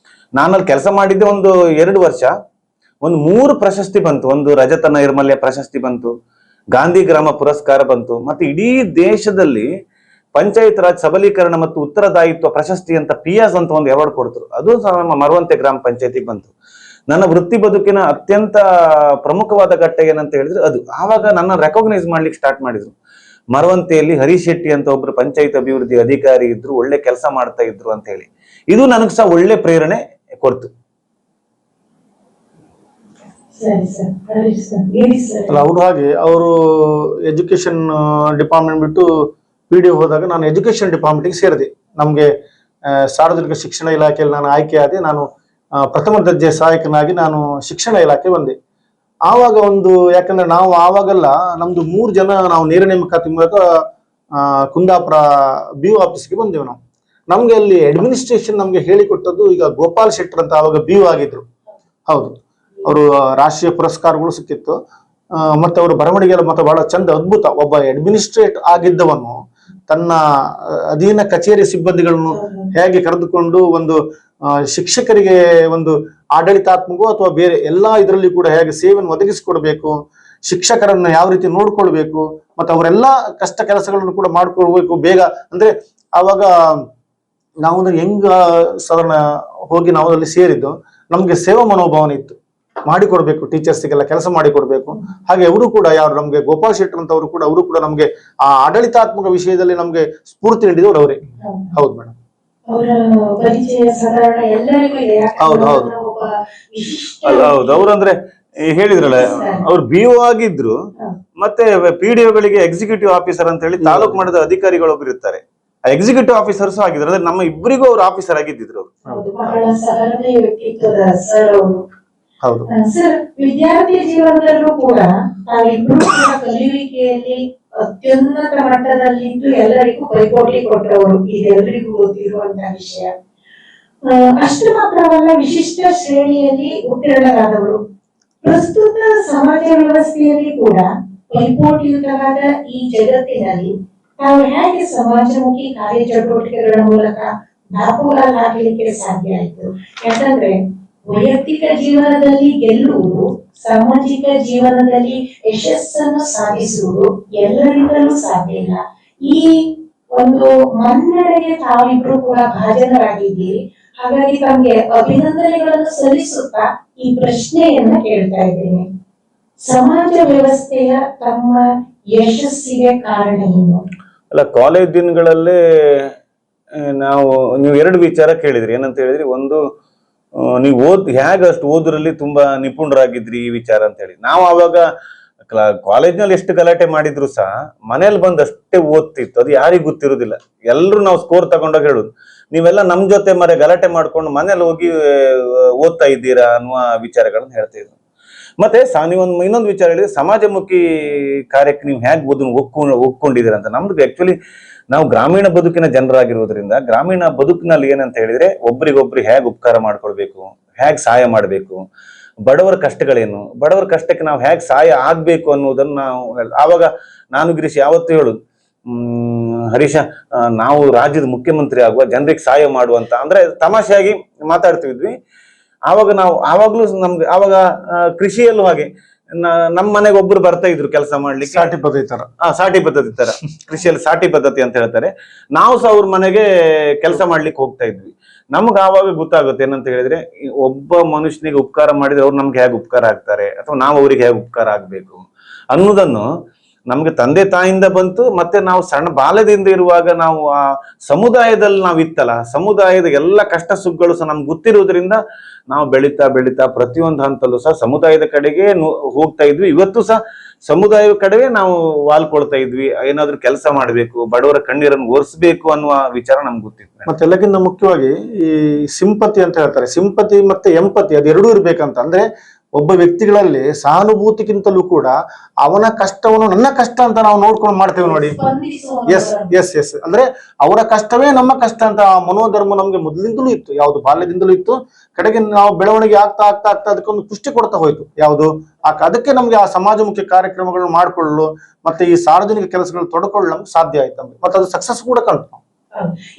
ನಾನಲ್ಲಿ ಕೆಲಸ ಮಾಡಿದ್ದೆ ಒಂದು 2 ವರ್ಷ. ಒಂದು 3 ಪ್ರಶಸ್ತಿ ಬಂತು. ಒಂದು ರಜತ ನೈರ್ಮಲ್ಯ ಪ್ರಶಸ್ತಿ ಬಂತು, ಗಾಂಧಿ ಗ್ರಾಮ ಪುರಸ್ಕಾರ ಬಂತು, ಮತ್ತೆ ಇಡೀ ದೇಶದಲ್ಲಿ ಪಂಚಾಯತ್ ರಾಜ್ ಸಬಲೀಕರಣ ಮತ್ತು ಉತ್ತರದಾಯಿತ್ವ ಪ್ರಶಸ್ತಿ ಅಂತ ಪಿಯಾಸ್ ಅಂತ ಒಂದು ಅವಾರ್ಡ್ ಕೊಡ್ತರು. ಅದು ಸಹ ನಮ್ಮ ಮರವಂತೆ ಗ್ರಾಮ ಪಂಚಾಯತಿಗೆ ಬಂತು. ನನ್ನ ವೃತ್ತಿ ಬದುಕಿನ ಅತ್ಯಂತ ಪ್ರಮುಖವಾದ ಘಟ್ಟ ಏನಂತ ಹೇಳಿದ್ರೆ ಅದು. ಆವಾಗ ನನ್ನ ರೆಕಾಗ್ನೈಸ್ ಮಾಡ್ಲಿಕ್ಕೆ ಸ್ಟಾರ್ಟ್ ಮಾಡಿದ್ರು. ಮರವಂತೆಯಲ್ಲಿ ಹರೀಶ್ ಶೆಟ್ಟಿ ಅಂತ ಒಬ್ರು ಪಂಚಾಯತ್ ಅಭಿವೃದ್ಧಿ ಅಧಿಕಾರಿ ಇದ್ರು, ಒಳ್ಳೆ ಕೆಲಸ ಮಾಡ್ತಾ ಇದ್ರು ಅಂತ ಹೇಳಿ. ಇದು ನನಗೆ ಸಹ ಒಳ್ಳೆ ಪ್ರೇರಣೆ ಕೊಡ್ತು. ಅಲ್ಲ, ಅವರು ಹಾಗೆ ಅವರು ಎಜುಕೇಶನ್ ಡಿಪಾರ್ಟ್ಮೆಂಟ್ ಬಿಟ್ಟು PDO ಹೋದಾಗ ನಾನು ಎಜುಕೇಶನ್ ಡಿಪಾರ್ಟ್ಮೆಂಟ್ಗೆ ಸೇರಿದೆ. ನಮ್ಗೆ ಸಾರ್ವಜನಿಕ ಶಿಕ್ಷಣ ಇಲಾಖೆಯಲ್ಲಿ ನಾನು ಆಯ್ಕೆ ಆದೆ. ನಾನು ಪ್ರಥಮ ದರ್ಜೆ ಸಹಾಯಕನಾಗಿ ನಾನು ಶಿಕ್ಷಣ ಇಲಾಖೆ ಬಂದೆ. ಆವಾಗ ಯಾಕಂದ್ರೆ ನಾವು ಆವಾಗೆಲ್ಲ ನಮ್ದು 3 ಜನ ನಾವು ನೇರ ನೇಮಕಾತಿ ಮೂಲಕ ಕುಂದಾಪುರ BO ಆಫೀಸ್ಗೆ ಬಂದೆವು ನಾವು. ನಮ್ಗೆ ಅಲ್ಲಿ ಅಡ್ಮಿನಿಸ್ಟ್ರೇಷನ್ ನಮ್ಗೆ ಹೇಳಿಕೊಟ್ಟದ್ದು ಈಗ ಗೋಪಾಲ್ ಶೆಟ್ಟರ್ ಅಂತ ಆವಾಗ BO ಆಗಿದ್ರು. ಹೌದು, ಅವರು ರಾಷ್ಟ್ರೀಯ ಪುರಸ್ಕಾರಗಳು ಸಿಕ್ಕಿತ್ತು. ಮತ್ತೆ ಅವರು ಬರವಣಿಗೆಲ್ಲ ಮತ್ತೆ ಬಹಳ ಚಂದ, ಅದ್ಭುತ. ಒಬ್ಬ ಅಡ್ಮಿನಿಸ್ಟ್ರೇಟ್ ಆಗಿದ್ದವನು ತನ್ನ ಅಧೀನ ಕಚೇರಿ ಸಿಬ್ಬಂದಿಗಳನ್ನು ಹೇಗೆ ಕರೆದುಕೊಂಡು ಒಂದು ಶಿಕ್ಷಕರಿಗೆ ಒಂದು ಆಡಳಿತಾತ್ಮಕ ಅಥವಾ ಬೇರೆ ಎಲ್ಲಾ ಇದರಲ್ಲಿ ಕೂಡ ಹೇಗೆ ಸೇವೆಯನ್ನು ಒದಗಿಸಿಕೊಡ್ಬೇಕು, ಶಿಕ್ಷಕರನ್ನ ಯಾವ ರೀತಿ ನೋಡ್ಕೊಳ್ಬೇಕು, ಮತ್ತೆ ಅವರೆಲ್ಲ ಕಷ್ಟ ಕೆಲಸಗಳನ್ನು ಕೂಡ ಮಾಡ್ಕೊಳ್ಬೇಕು ಬೇಗ. ಅಂದ್ರೆ ಆವಾಗ ನಾವು ಹೆಂಗ ಸಾಧಾರಣ ಹೋಗಿ ನಾವು ಅಲ್ಲಿ ಸೇರಿದ್ದು, ನಮ್ಗೆ ಸೇವಾ ಮನೋಭಾವನೆ ಇತ್ತು, ಮಾಡಿಕೊಡ್ಬೇಕು, ಟೀಚರ್ಸ್ಗೆಲ್ಲ ಕೆಲಸ ಮಾಡಿಕೊಡ್ಬೇಕು. ಹಾಗೆ ಅವರು ಕೂಡ ಯಾರು ನಮ್ಗೆ ಗೋಪಾಲ್ ಶೆಟ್ಟರ್ ಅಂತ ಅವರು ಕೂಡ ನಮ್ಗೆ ಆ ಆಡಳಿತಾತ್ಮಕ ವಿಷಯದಲ್ಲಿ ನಮ್ಗೆ ಸ್ಫೂರ್ತಿ ನೀಡಿದವರು ಅವರೇ. ಹೌದು ಮೇಡಮ್. ಅವರ ಪರಿಚಯ ಸಾಧಾರಣ ಎಲ್ಲರಿಗೂ ಇದೆ. ಹೌದು, ಹೌದು. ಒಬ್ಬ ವಿಶಿಷ್ಟ ಹೌದು, ಅವ್ರಂದ್ರೆ ಹೇಳಿದ್ರಲ್ಲ, ಅವ್ರು BO ಆಗಿದ್ರು, ಮತ್ತೆ PDOಗಳಿಗೆ ಎಕ್ಸಿಕ್ಯೂಟಿವ್ ಆಫೀಸರ್ ಅಂತ ಹೇಳಿ ತಾಲೂಕು ಮಟ್ಟದ ಅಧಿಕಾರಿಗಳೊಬ್ರು ಇರ್ತಾರೆ, ಎಕ್ಸಿಕ್ಯೂಟಿವ್ ಆಫೀಸರ್ಸ್ ಆಗಿದ್ರು. ಅಂದ್ರೆ ನಮ್ಮ ಇಬ್ಬರಿಗೂ ಅವ್ರು ಆಫೀಸರ್ ಆಗಿದ್ದಿದ್ರು ಅವರು. ಹೌದು, ಬಹಳ ಸಹೃದಯ ವ್ಯಕ್ತಿತ್ವದ ಸರ್ ಅವರು. ಹೌದು ಸರ್, ವಿದ್ಯಾರ್ಥಿ ಜೀವನದಲ್ಲೂ ಕೂಡ ತಾವಿಬ್ರು ಕೂಡ ಕಲಿಯುವಿಕೆಯಲ್ಲಿ ಅತ್ಯುನ್ನತ ಮಟ್ಟದಲ್ಲಿದ್ದು ಎಲ್ಲರಿಗೂ ಪೈಪೋಟಿ ಕೊಟ್ಟವರು, ಇದೆಲ್ಲರಿಗೂ ಗೊತ್ತಿರುವಂತಹ ವಿಷಯ. ಅಷ್ಟು ಮಾತ್ರವಲ್ಲ, ವಿಶಿಷ್ಟ ಶ್ರೇಣಿಯಲ್ಲಿ ಉತ್ತೀರ್ಣರಾದವರು. ಪ್ರಸ್ತುತ ಸಮಾಜ ವ್ಯವಸ್ಥೆಯಲ್ಲಿ ಕೂಡ ಪೈಪೋಟಿಯುತವಾದ ಈ ಜಗತ್ತಿನಲ್ಲಿ ತಾವು ಹೇಗೆ ಸಮಾಜಮುಖಿ ಕಾರ್ಯಚಟುವಟಿಕೆಗಳ ಮೂಲಕ ದಾಪುಗಾಲಾಗಲಿಕ್ಕೆ ಸಾಧ್ಯ ಆಯಿತು? ಯಾಕಂದ್ರೆ ವೈಯಕ್ತಿಕ ಜೀವನದಲ್ಲಿ ಗೆಲ್ಲುವುದು, ಸಾಮಾಜಿಕ ಜೀವನದಲ್ಲಿ ಯಶಸ್ಸನ್ನು ಸಾಧಿಸುವುದು ಎಲ್ಲರಿಂದಲೂ ಸಾಧ್ಯ ಇಲ್ಲ. ಈ ಒಂದು ಮನ್ನಣೆಗೆ ತಾವಿಬ್ರು ಕೂಡ ಭಾಜನರಾಗಿದ್ದೀರಿ. ಹಾಗಾಗಿ ತಮಗೆ ಅಭಿನಂದನೆಗಳನ್ನು ಸಲ್ಲಿಸುತ್ತಾ ಈ ಪ್ರಶ್ನೆಯನ್ನ ಕೇಳ್ತಾ ಇದ್ದೇನೆ. ಸಮಾಜ ವ್ಯವಸ್ಥೆಯ ತಮ್ಮ ಯಶಸ್ಸಿಗೆ ಕಾರಣ ಏನು? ಅಲ್ಲ, ಕಾಲೇಜ್ ದಿನಗಳಲ್ಲೇ ನೀವು ಎರಡು ವಿಚಾರ ಕೇಳಿದ್ರಿ. ಏನಂತ ಹೇಳಿದ್ರಿ, ಒಂದು ನೀವು ಅಷ್ಟು ಓದ್ರಲ್ಲಿ ತುಂಬಾ ನಿಪುಣರಾಗಿದ್ರಿ ಈ ವಿಚಾರ ಅಂತ ಹೇಳಿ. ನಾವು ಅವಾಗ ಕಾಲೇಜ್ನಲ್ಲಿ ಎಷ್ಟು ಗಲಾಟೆ ಮಾಡಿದ್ರು ಸಹ ಮನೇಲಿ ಬಂದು ಅಷ್ಟೇ ಓದ್ತಿತ್ತು, ಅದು ಯಾರಿಗೂ ಗೊತ್ತಿರುವುದಿಲ್ಲ. ಎಲ್ಲರೂ ನಾವು ಸ್ಕೋರ್ ತಗೊಂಡೋಗಿ ಹೇಳುದು, ನೀವೆಲ್ಲ ನಮ್ ಜೊತೆ ಗಲಾಟೆ ಮಾಡ್ಕೊಂಡು ಮನೇಲಿ ಹೋಗಿ ಓದ್ತಾ ಇದ್ದೀರಾ ಅನ್ನುವ ವಿಚಾರಗಳನ್ನ ಹೇಳ್ತಾ ಇದ್ರು. ಮತ್ತೆ ಇನ್ನೊಂದು ವಿಚಾರ ಹೇಳಿದ್ರೆ, ಸಮಾಜಮುಖಿ ಕಾರ್ಯಕ್ಕೆ ನೀವು ಹೇಗೆ ಒಪ್ಕೊಂಡಿದ್ದೀರಾ ಅಂತ. ನಮ್ದು ಆಕ್ಚುಲಿ ನಾವು ಗ್ರಾಮೀಣ ಬದುಕಿನ ಜನರಾಗಿರೋದ್ರಿಂದ, ಗ್ರಾಮೀಣ ಬದುಕಿನಲ್ಲಿ ಏನಂತ ಹೇಳಿದ್ರೆ, ಒಬ್ರಿಗೊಬ್ರು ಹೇಗೆ ಉಪಕಾರ ಮಾಡ್ಕೊಳ್ಬೇಕು, ಹೇಗೆ ಸಹಾಯ ಮಾಡ್ಬೇಕು, ಬಡವರ ಕಷ್ಟಗಳೇನು, ಬಡವರ ಕಷ್ಟಕ್ಕೆ ನಾವು ಹೇಗೆ ಸಹಾಯ ಆಗ್ಬೇಕು ಅನ್ನೋದನ್ನ ನಾವು ಆವಾಗ ನಾನು ಗಿರೀಶ್ ಯಾವತ್ತೂ ಹೇಳುದು, ಹರೀಶ, ನಾವು ರಾಜ್ಯದ ಮುಖ್ಯಮಂತ್ರಿ ಆಗುವ, ಜನರಿಗೆ ಸಹಾಯ ಮಾಡುವಂತ ಅಂದ್ರೆ ತಮಾಷೆಯಾಗಿ ಮಾತಾಡ್ತಿದ್ವಿ. ಆವಾಗ್ಲೂ ನಮ್ಗೆ ಆವಾಗ ಕೃಷಿಯಲ್ಲೂ ಹಾಗೆ ನಮ್ಮ ಮನೆಗೆ ಒಬ್ರು ಬರ್ತಾ ಇದ್ರು ಕೆಲಸ ಮಾಡ್ಲಿಕ್ಕೆ, ಸಾಟಿ ಪದ್ಧತಿ ತರ. ಸಾಟಿ ಪದ್ಧತಿ ತರ, ಕೃಷಿಯಲ್ಲಿ ಸಾಟಿ ಪದ್ಧತಿ ಅಂತ ಹೇಳ್ತಾರೆ. ನಾವು ಸಹ ಅವ್ರ ಮನೆಗೆ ಕೆಲಸ ಮಾಡ್ಲಿಕ್ಕೆ ಹೋಗ್ತಾ ಇದ್ವಿ. ನಮ್ಗೆ ಆವಾಗ ಗೊತ್ತಾಗುತ್ತೆ ಏನಂತ ಹೇಳಿದ್ರೆ, ಒಬ್ಬ ಮನುಷ್ಯನಿಗೆ ಉಪಕಾರ ಮಾಡಿದ್ರೆ ಅವ್ರು ನಮ್ಗೆ ಹೇಗೆ ಉಪಕಾರ ಆಗ್ತಾರೆ, ಅಥವಾ ನಾವು ಅವ್ರಿಗೆ ಹೇಗೆ ಉಪಕಾರ ಆಗ್ಬೇಕು ಅನ್ನೋದನ್ನು ನಮ್ಗೆ ತಂದೆ ತಾಯಿಂದ ಬಂತು. ಮತ್ತೆ ನಾವು ಸಣ್ಣ ಬಾಲ್ಯದಿಂದ ಇರುವಾಗ ನಾವು ಆ ಸಮುದಾಯದಲ್ಲಿ ನಾವು ಇತ್ತಲ್ಲ, ಸಮುದಾಯದ ಎಲ್ಲ ಕಷ್ಟ ಸುಖಗಳು ಸಹ ನಮ್ಗೆ ಗೊತ್ತಿರುವುದರಿಂದ ನಾವು ಬೆಳೀತಾ ಬೆಳೀತಾ ಪ್ರತಿಯೊಂದು ಹಂತಲ್ಲೂ ಸಹ ಸಮುದಾಯದ ಕಡೆಗೆ ಹೋಗ್ತಾ ಇದ್ವಿ. ಇವತ್ತು ಸಹ ಸಮುದಾಯದ ಕಡೆಗೆ ನಾವು ವಾಲ್ಕೊಳ್ತಾ ಇದ್ವಿ. ಏನಾದ್ರೂ ಕೆಲಸ ಮಾಡ್ಬೇಕು, ಬಡವರ ಕಣ್ಣೀರನ್ನು ಒರೆಸ್ಬೇಕು ಅನ್ನುವ ವಿಚಾರ ನಮ್ಗೆ ಗೊತ್ತಿತ್ತು. ಮತ್ತೆ ಎಲ್ಲಕ್ಕಿಂತ ಮುಖ್ಯವಾಗಿ ಈ ಸಿಂಪತಿ ಅಂತ ಹೇಳ್ತಾರೆ, ಸಿಂಪತಿ ಮತ್ತೆ ಎಂಪತಿ ಅದೆರಡೂ ಇರ್ಬೇಕಂತ. ಅಂದ್ರೆ ಒಬ್ಬ ವ್ಯಕ್ತಿಗಳಲ್ಲಿ ಸಹಾನುಭೂತಿಗಿಂತಲೂ ಕೂಡ ಅವನ ಕಷ್ಟವನ್ನು ನನ್ನ ಕಷ್ಟ ಅಂತ ನಾವು ನೋಡ್ಕೊಂಡು ಮಾಡ್ತೇವೆ ನೋಡಿ. ಎಸ್ ಅಂದ್ರೆ ಅವರ ಕಷ್ಟವೇ ನಮ್ಮ ಕಷ್ಟ ಅಂತ ಆ ಮನೋಧರ್ಮ ನಮ್ಗೆ ಮೊದಲಿಂದಲೂ ಇತ್ತು, ಯಾವ್ದು ಬಾಲ್ಯದಿಂದಲೂ ಇತ್ತು. ಕಡೆಗೆ ನಾವು ಬೆಳವಣಿಗೆ ಆಗ್ತಾ ಅದಕ್ಕೊಂದು ಪುಷ್ಟಿ ಕೊಡ್ತಾ ಹೋಯ್ತು. ಯಾವುದು ಅದಕ್ಕೆ ನಮ್ಗೆ ಆ ಸಮಾಜಮುಖಿ ಕಾರ್ಯಕ್ರಮಗಳನ್ನು ಮಾಡ್ಕೊಳ್ಳಲು ಮತ್ತೆ ಈ ಸಾರ್ವಜನಿಕ ಕೆಲಸಗಳು ತೊಡ್ಕೊಳ್ಳಲು ನಮ್ಗೆ ಸಾಧ್ಯ ಆಯ್ತು ನಮ್ಗೆ. ಮತ್ತೆ ಅದು ಸಕ್ಸಸ್ ಕೂಡ ಕಾಣ್ತು.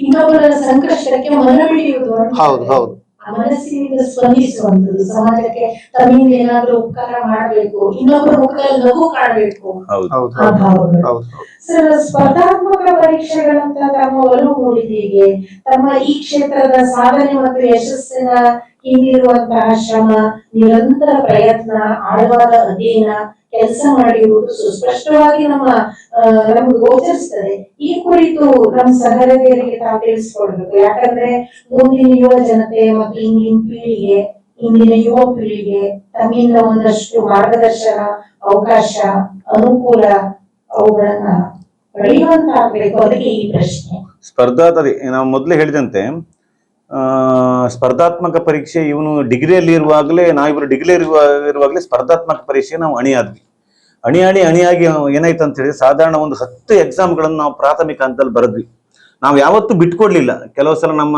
ಇನ್ನೊಬ್ಬರ ಸಂಕಷ್ಟಕ್ಕೆ ಮನವಿಡಿಯುವುದು, ಹೌದು ಮನಸ್ಸಿನಿಂದ ಸ್ಪಂದಿಸುವಂತದ್ದು, ಸಮಾಜಕ್ಕೆ ತಮ್ಮಿಂದ ಏನಾದ್ರೂ ಉಪಕಾರ ಮಾಡಬೇಕು, ಇನ್ನೊಬ್ಬರ ಮುಖದಲ್ಲಿ ನಗು ಕಾಣಬೇಕು, ಆ ಭಾವಗಳು. ಸರ್, ಸ್ಪರ್ಧಾತ್ಮಕ ಪರೀಕ್ಷೆಗಳಂತ ತಮ್ಮ ಒಲವು ಮೂಡಿದೀಗೆ ತಮ್ಮ ಈ ಕ್ಷೇತ್ರದ ಸಾಧನೆ ಮತ್ತು ಯಶಸ್ಸಿನ ಹಿಂದಿರುವಂತಹ ಶ್ರಮ, ನಿರಂತರ ಪ್ರಯತ್ನ, ಆಳವಾದ ಅಧ್ಯಯನ, ಕೆಲಸ ಮಾಡಿರುವುದು ಸುಸ್ಪಷ್ಟವಾಗಿ ನಮ್ಗೆ ಗೋಚರಿಸ್ತದೆ. ಈ ಕುರಿತು ನಮ್ಮ ಸಹೃದಯರಿಗೆ ತಾವು ತಿಳಿಸ್ಕೊಡ್ಬೇಕು. ಯಾಕಂದ್ರೆ ಮುಂದಿನ ಯುವ ಜನತೆ ಮತ್ತು ಇಂದಿನ ಯುವ ಪೀಳಿಗೆ ತಮ್ಮಿಂದ ಒಂದಷ್ಟು ಮಾರ್ಗದರ್ಶನ, ಅವಕಾಶ, ಅನುಕೂಲ ಅವುಗಳನ್ನ ಪಡೆಯುವಂತಾಗಬೇಕು. ಅದಕ್ಕೆ ಈ ಪ್ರಶ್ನೆ. ನಾವು ಮೊದಲೇ ಹೇಳಿದಂತೆ ಸ್ಪರ್ಧಾತ್ಮಕ ಪರೀಕ್ಷೆ, ಇವನು ಡಿಗ್ರಿಯಲ್ಲಿ ಇರುವಾಗಲೇ, ನಾವಿಬ್ರು ಡಿಗ್ರಿ ಇರುವಾಗಲೇ ಸ್ಪರ್ಧಾತ್ಮಕ ಪರೀಕ್ಷೆ ನಾವು ಅಣಿಯಾಗಿ ಏನಾಯ್ತು ಅಂತ ಹೇಳಿ, ಸಾಧಾರಣ ಒಂದು 10 ಎಕ್ಸಾಮ್ಗಳನ್ನು ನಾವು ಪ್ರಾಥಮಿಕ ಹಂತದಲ್ಲಿ ಬರೆದ್ವಿ. ನಾವು ಯಾವತ್ತೂ ಬಿಟ್ಕೊಡ್ಲಿಲ್ಲ. ಕೆಲವು ಸಲ ನಮ್ಮ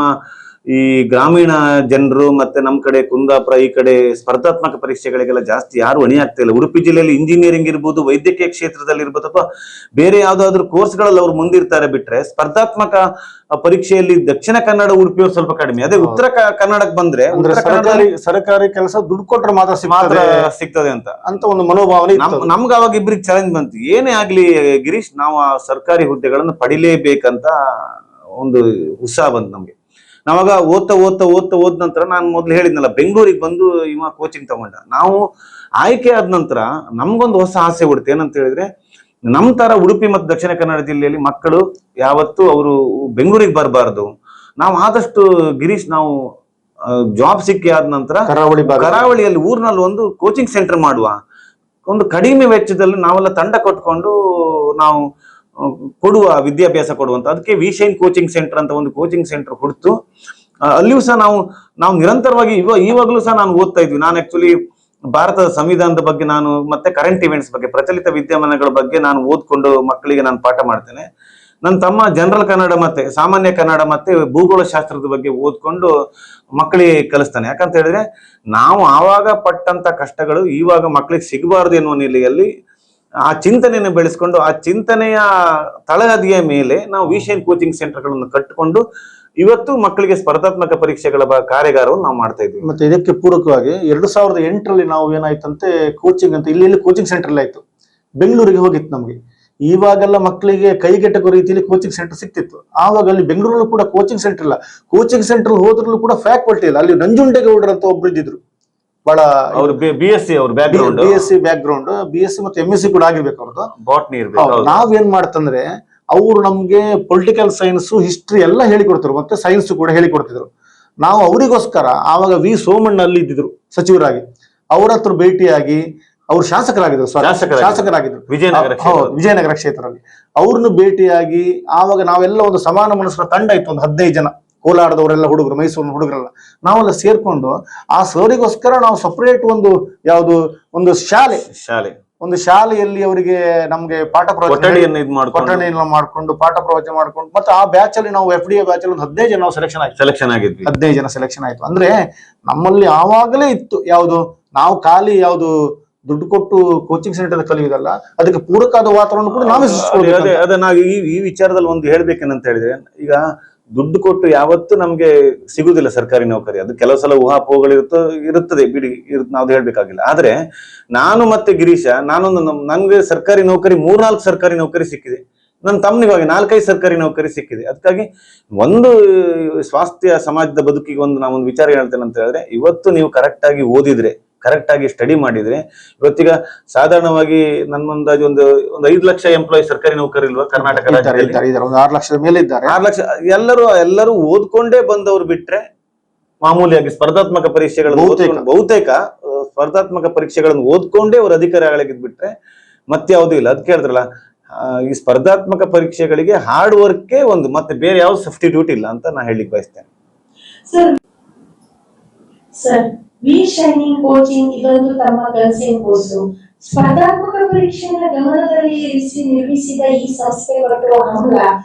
ಈ ಗ್ರಾಮೀಣ ಜನರು ಮತ್ತೆ ನಮ್ ಕಡೆ ಕುಂದಾಪುರ ಈ ಕಡೆ ಸ್ಪರ್ಧಾತ್ಮಕ ಪರೀಕ್ಷೆಗಳಿಗೆಲ್ಲ ಜಾಸ್ತಿ ಯಾರು ಹೊಣೆ ಆಗ್ತಾ ಇಲ್ಲ. ಉಡುಪಿ ಜಿಲ್ಲೆಯಲ್ಲಿ ಇಂಜಿನಿಯರಿಂಗ್ ಇರ್ಬೋದು, ವೈದ್ಯಕೀಯ ಕ್ಷೇತ್ರದಲ್ಲಿ ಇರ್ಬೋದು, ಅಥವಾ ಬೇರೆ ಯಾವ್ದಾದ್ರು ಕೋರ್ಸ್ಗಳಲ್ಲಿ ಅವ್ರು ಮುಂದಿರ್ತಾರೆ ಬಿಟ್ರೆ ಸ್ಪರ್ಧಾತ್ಮಕ ಪರೀಕ್ಷೆಯಲ್ಲಿ ದಕ್ಷಿಣ ಕನ್ನಡ ಉಡುಪಿಯವರು ಸ್ವಲ್ಪ ಕಡಿಮೆ. ಅದೇ ಉತ್ತರ ಕನ್ನಡಕ್ಕೆ ಬಂದ್ರೆ ಅಂದ್ರೆ ಸರ್ಕಾರಿ ಕೆಲಸ ದುಡ್ಡು ಕೊಟ್ರೆ ಮಾತ್ರ ಸಿಗ್ತದೆ ಅಂತ ಒಂದು ಮನೋಭಾವನೆ ನಮ್ಗೆ ಅವಾಗ ಇಬ್ಬರಿಗೆ ಚಾಲೆಂಜ್ ಬಂತು. ಏನೇ ಆಗ್ಲಿ ಗಿರೀಶ್, ನಾವು ಆ ಸರ್ಕಾರಿ ಹುದ್ದೆಗಳನ್ನು ಪಡಿಲೇಬೇಕಂತ ಒಂದು ಉತ್ಸಾಹ ಬಂತು ನಮ್ಗೆ. ನಾವಾಗ ಓದ್ ನಂತರ ನಾನು ಮೊದ್ಲು ಹೇಳಿದ್ನಲ್ಲ, ಬೆಂಗಳೂರಿಗೆ ಬಂದು ಇವ ಕೋಚಿಂಗ್ ತಗೊಂಡ. ನಾವು ಆಯ್ಕೆ ಆದ ನಂತರ ನಮ್ಗೊಂದು ಹೊಸ ಆಸೆ ಹುಡುತ್ತೆ. ಏನಂತ ಹೇಳಿದ್ರೆ, ನಮ್ ತರ ಉಡುಪಿ ಮತ್ತು ದಕ್ಷಿಣ ಕನ್ನಡ ಜಿಲ್ಲೆಯಲ್ಲಿ ಮಕ್ಕಳು ಯಾವತ್ತೂ ಅವರು ಬೆಂಗಳೂರಿಗೆ ಬರಬಾರ್ದು. ನಾವು ಆದಷ್ಟು ಗಿರೀಶ್, ನಾವು ಜಾಬ್ ಸಿಕ್ಕಿ ಆದ ನಂತರ ಕರಾವಳಿಯಲ್ಲಿ ಊರಿನಲ್ಲಿ ಒಂದು ಕೋಚಿಂಗ್ ಸೆಂಟರ್ ಮಾಡುವ, ಒಂದು ಕಡಿಮೆ ವೆಚ್ಚದಲ್ಲಿ ನಾವೆಲ್ಲ ತಂಡ ಕೊಟ್ಕೊಂಡು ನಾವು ಕೊಡುವ, ವಿದ್ಯಾಭ್ಯಾಸ ಕೊಡುವಂತ. ಅದಕ್ಕೆ ವಿಶೈನ್ ಕೋಚಿಂಗ್ ಸೆಂಟರ್ ಅಂತ ಒಂದು ಕೋಚಿಂಗ್ ಸೆಂಟರ್ ಹುಡ್ತು. ಅಲ್ಲಿಯೂ ಸಹ ನಾವು ನಿರಂತರವಾಗಿ ಇವಾಗಲೂ ಸಹ ನಾನು ಓದ್ತಾ ಇದ್ವಿ. ನಾನು ಆಕ್ಚುಲಿ ಭಾರತದ ಸಂವಿಧಾನದ ಬಗ್ಗೆ ನಾನು ಮತ್ತೆ ಕರೆಂಟ್ ಇವೆಂಟ್ಸ್ ಬಗ್ಗೆ, ಪ್ರಚಲಿತ ವಿದ್ಯಮಾನಗಳ ಬಗ್ಗೆ ನಾನು ಓದ್ಕೊಂಡು ಮಕ್ಕಳಿಗೆ ನಾನು ಪಾಠ ಮಾಡ್ತೇನೆ. ನನ್ನ ತಮ್ಮ ಜನರಲ್ ಕನ್ನಡ ಮತ್ತೆ ಸಾಮಾನ್ಯ ಕನ್ನಡ ಮತ್ತೆ ಭೂಗೋಳ ಶಾಸ್ತ್ರದ ಬಗ್ಗೆ ಓದ್ಕೊಂಡು ಮಕ್ಕಳಿಗೆ ಕಲಿಸ್ತಾನೆ. ಯಾಕಂತ ಹೇಳಿದ್ರೆ, ನಾವು ಆವಾಗ ಪಟ್ಟಂತ ಕಷ್ಟಗಳು ಇವಾಗ ಮಕ್ಕಳಿಗೆ ಸಿಗಬಾರ್ದು ಎನ್ನುವ ನೆಲೆಯಲ್ಲಿ ಆ ಚಿಂತನೆಯನ್ನು ಬೆಳೆಸ್ಕೊಂಡು, ಆ ಚಿಂತನೆಯ ತಳಹದಿಯ ಮೇಲೆ ನಾವು ವಿಷನ್ ಕೋಚಿಂಗ್ ಸೆಂಟರ್ಗಳನ್ನು ಕಟ್ಟಿಕೊಂಡು ಇವತ್ತು ಮಕ್ಕಳಿಗೆ ಸ್ಪರ್ಧಾತ್ಮಕ ಪರೀಕ್ಷೆಗಳ ಕಾರ್ಯಾಗಾರವನ್ನು ನಾವು ಮಾಡ್ತಾ ಇದ್ವಿ. ಮತ್ತೆ ಇದಕ್ಕೆ ಪೂರಕವಾಗಿ 2008ರಲ್ಲಿ ನಾವು ಏನಾಯ್ತಂತೆ, ಕೋಚಿಂಗ್ ಅಂತ ಇಲ್ಲಿ ಕೋಚಿಂಗ್ ಸೆಂಟರ್ ಆಯ್ತು. ಬೆಂಗಳೂರಿಗೆ ಹೋಗಿತ್ತು ನಮ್ಗೆ. ಇವಾಗೆಲ್ಲ ಮಕ್ಕಳಿಗೆ ಕೈಗೆಟಕೋ ರೀತಿಯಲ್ಲಿ ಕೋಚಿಂಗ್ ಸೆಂಟರ್ ಸಿಕ್ತಿತ್ತು. ಆವಾಗ ಅಲ್ಲಿ ಬೆಂಗಳೂರಲ್ಲೂ ಕೂಡ ಕೋಚಿಂಗ್ ಸೆಂಟರ್ ಇಲ್ಲ. ಕೋಚಿಂಗ್ ಸೆಂಟರ್ ಹೋದ್ರಲ್ಲೂ ಕೂಡ ಫ್ಯಾಕಲ್ಟಿ ಇಲ್ಲ. ಅಲ್ಲಿ ನಂಜುಂಡೇಗೌಡರು ಅಂತ ಒಬ್ರು ಇದ್ದಿದ್ರು, ಬಹಳ BSc ಬ್ಯಾಕ್ ಗ್ರೌಂಡ್, BSc ಮತ್ತೆ MSc ಕೂಡ ಆಗಿರ್ಬೇಕು ಅವ್ರದ್ದು. ಬಾಟ್ನಿ. ನಾವೇನ್ ಮಾಡ್ತಂದ್ರೆ, ಅವ್ರು ನಮ್ಗೆ ಪೊಲಿಟಿಕಲ್ ಸೈನ್ಸ್, ಹಿಸ್ಟ್ರಿ ಎಲ್ಲ ಹೇಳಿಕೊಡ್ತಿದ್ರು, ಮತ್ತೆ ಸೈನ್ಸ್ ಕೂಡ ಹೇಳಿಕೊಡ್ತಿದ್ರು. ನಾವು ಅವರಿಗೋಸ್ಕರ ಆವಾಗ ವಿ ಸೋಮಣ್ಣ ಅಲ್ಲಿ ಇದ್ದಿದ್ರು ಸಚಿವರಾಗಿ, ಅವ್ರ ಹತ್ರ ಭೇಟಿಯಾಗಿ, ಅವ್ರು ಶಾಸಕರಾಗಿದ್ರು ವಿಜಯನಗರ ಕ್ಷೇತ್ರದಲ್ಲಿ. ಅವ್ರನ್ನು ಭೇಟಿಯಾಗಿ ಆವಾಗ ನಾವೆಲ್ಲ ಒಂದು ಸಮಾನ ಮನಸ್ಸಿನ ತಂಡ ಇತ್ತು, ಒಂದು 15 ಜನ, ಕೋಲಾರದವರೆಲ್ಲ ಹುಡುಗರು, ಮೈಸೂರಿನ ಹುಡುಗರೆಲ್ಲ ನಾವೆಲ್ಲ ಸೇರ್ಕೊಂಡು ಆ ಸರಿಗೋಸ್ಕರ ನಾವು ಸಪರೇಟ್ ಒಂದು ಶಾಲೆಯಲ್ಲಿ ಅವರಿಗೆ ನಮ್ಗೆ ಪಾಠ ಪ್ರವಚನ ಮಾಡ್ಕೊಂಡು ಪಾಠ ಪ್ರವಚನ ಮಾಡ್ಕೊಂಡು, ಮತ್ತೆ ಆ ಬ್ಯಾಚ್ ಅಲ್ಲಿ ನಾವು FDA ಬ್ಯಾಚ್ ಅಲ್ಲಿ ಒಂದು 15 ಜನ ನಾವು ಸೆಲೆಕ್ಷನ್ ಆಗಿದ್ವಿ. 15 ಜನ ಸೆಲೆಕ್ಷನ್ ಆಯ್ತು. ಅಂದ್ರೆ ನಮ್ಮಲ್ಲಿ ಆವಾಗಲೇ ಇತ್ತು ನಾವು ಖಾಲಿ ದುಡ್ಡು ಕೊಟ್ಟು ಕೋಚಿಂಗ್ ಸೆಂಟರ್ ಕಲಿಯುವುದಲ್ಲ, ಅದಕ್ಕೆ ಪೂರಕವಾದ ವಾತಾವರಣ ಕೂಡ ನಾವೇ ನಾವು ಈ ವಿಚಾರದಲ್ಲಿ ಒಂದು ಹೇಳ್ಬೇಕೇನಂತ ಹೇಳಿದ್ರೆ, ಈಗ ದುಡ್ಡು ಕೊಟ್ಟು ಯಾವತ್ತೂ ನಮ್ಗೆ ಸಿಗುದಿಲ್ಲ ಸರ್ಕಾರಿ ನೌಕರಿ. ಅದು ಕೆಲವು ಸಲ ಊಹಾಪೋಹಗಳು ಇರುತ್ತದೆ ಬಿಡಿ, ನಾವ್ ಹೇಳ್ಬೇಕಾಗಿಲ್ಲ. ಆದ್ರೆ ನಾನು ಮತ್ತೆ ಗಿರೀಶ, ನನ್ಗೆ ಸರ್ಕಾರಿ ನೌಕರಿ 3-4 ಸರ್ಕಾರಿ ನೌಕರಿ ಸಿಕ್ಕಿದೆ. ನನ್ನ ತಮ್ಮನಿಗಾಗಿ 4-5 ಸರ್ಕಾರಿ ನೌಕರಿ ಸಿಕ್ಕಿದೆ. ಅದಕ್ಕಾಗಿ ಒಂದು ಸ್ವಾಸ್ಥ್ಯ ಸಮಾಜದ ಬದುಕಿಗೆ ನಾವೊಂದು ವಿಚಾರ ಹೇಳ್ತೇನೆ ಅಂತ ಹೇಳಿದ್ರೆ, ಇವತ್ತು ನೀವು ಕರೆಕ್ಟ್ ಆಗಿ ಓದಿದ್ರೆ, ಕರೆಕ್ಟ್ ಆಗಿ ಸ್ಟಡಿ ಮಾಡಿದ್ರೆ, ಇವತ್ತೀಗ ಸಾಧಾರಣವಾಗಿ ನನ್ನ ಅಂದಾಜು ಒಂದು 5 ಲಕ್ಷ ಎಂಪ್ಲಾಯ್ ಸರ್ಕಾರಿ ನೌಕರಿ ಇಲ್ವಾ ಕರ್ನಾಟಕ ರಾಜ್ಯದಲ್ಲಿ? 6 ಲಕ್ಷದ ಮೇಲೆ ಇದ್ದಾರೆ. 6 ಲಕ್ಷ ಎಲ್ಲರೂ ಓದ್ಕೊಂಡೇ ಬಂದವರು ಬಿಟ್ರೆ, ಮಾಮೂಲಿಯಾಗಿ ಸ್ಪರ್ಧಾತ್ಮಕ ಪರೀಕ್ಷೆಗಳನ್ನು ಬಹುತೇಕ ಸ್ಪರ್ಧಾತ್ಮಕ ಪರೀಕ್ಷೆಗಳನ್ನು ಓದ್ಕೊಂಡೇ ಅವ್ರ ಅಧಿಕಾರಿಗಳಾಗಿದ್ ಬಿಟ್ರೆ ಮತ್ತೆ ಯಾವುದೂ ಇಲ್ಲ. ಅದಕ್ಕೆ ಹೇಳಿದ್ರಲ್ಲ, ಈ ಸ್ಪರ್ಧಾತ್ಮಕ ಪರೀಕ್ಷೆಗಳಿಗೆ ಹಾರ್ಡ್ ವರ್ಕೇ ಮತ್ತೆ ಬೇರೆ ಯಾವ ಸಬ್ಸ್ಟಿಟ್ಯೂಟ್ ಇಲ್ಲ ಅಂತ ನಾ ಹೇಳಿಕ್ ಬಯಸ್ತೇನೆ. ಸರ್, ವಿ ಶೈನಿಂಗ್ ಕೋಚಿಂಗ್ ಇದೊಂದು ತಮ್ಮ ಕನಸಿನ ಕೋರ್ಸು. ಸ್ಪರ್ಧಾತ್ಮಕ ಪರೀಕ್ಷೆಯನ್ನು ಗಮನದಲ್ಲಿ ಇರಿಸಿ ನಿರ್ಮಿಸಿದ ಈ ಸಂಸ್ಥೆ ಪಟ್ಟಿರುವ ಹಂಬಲ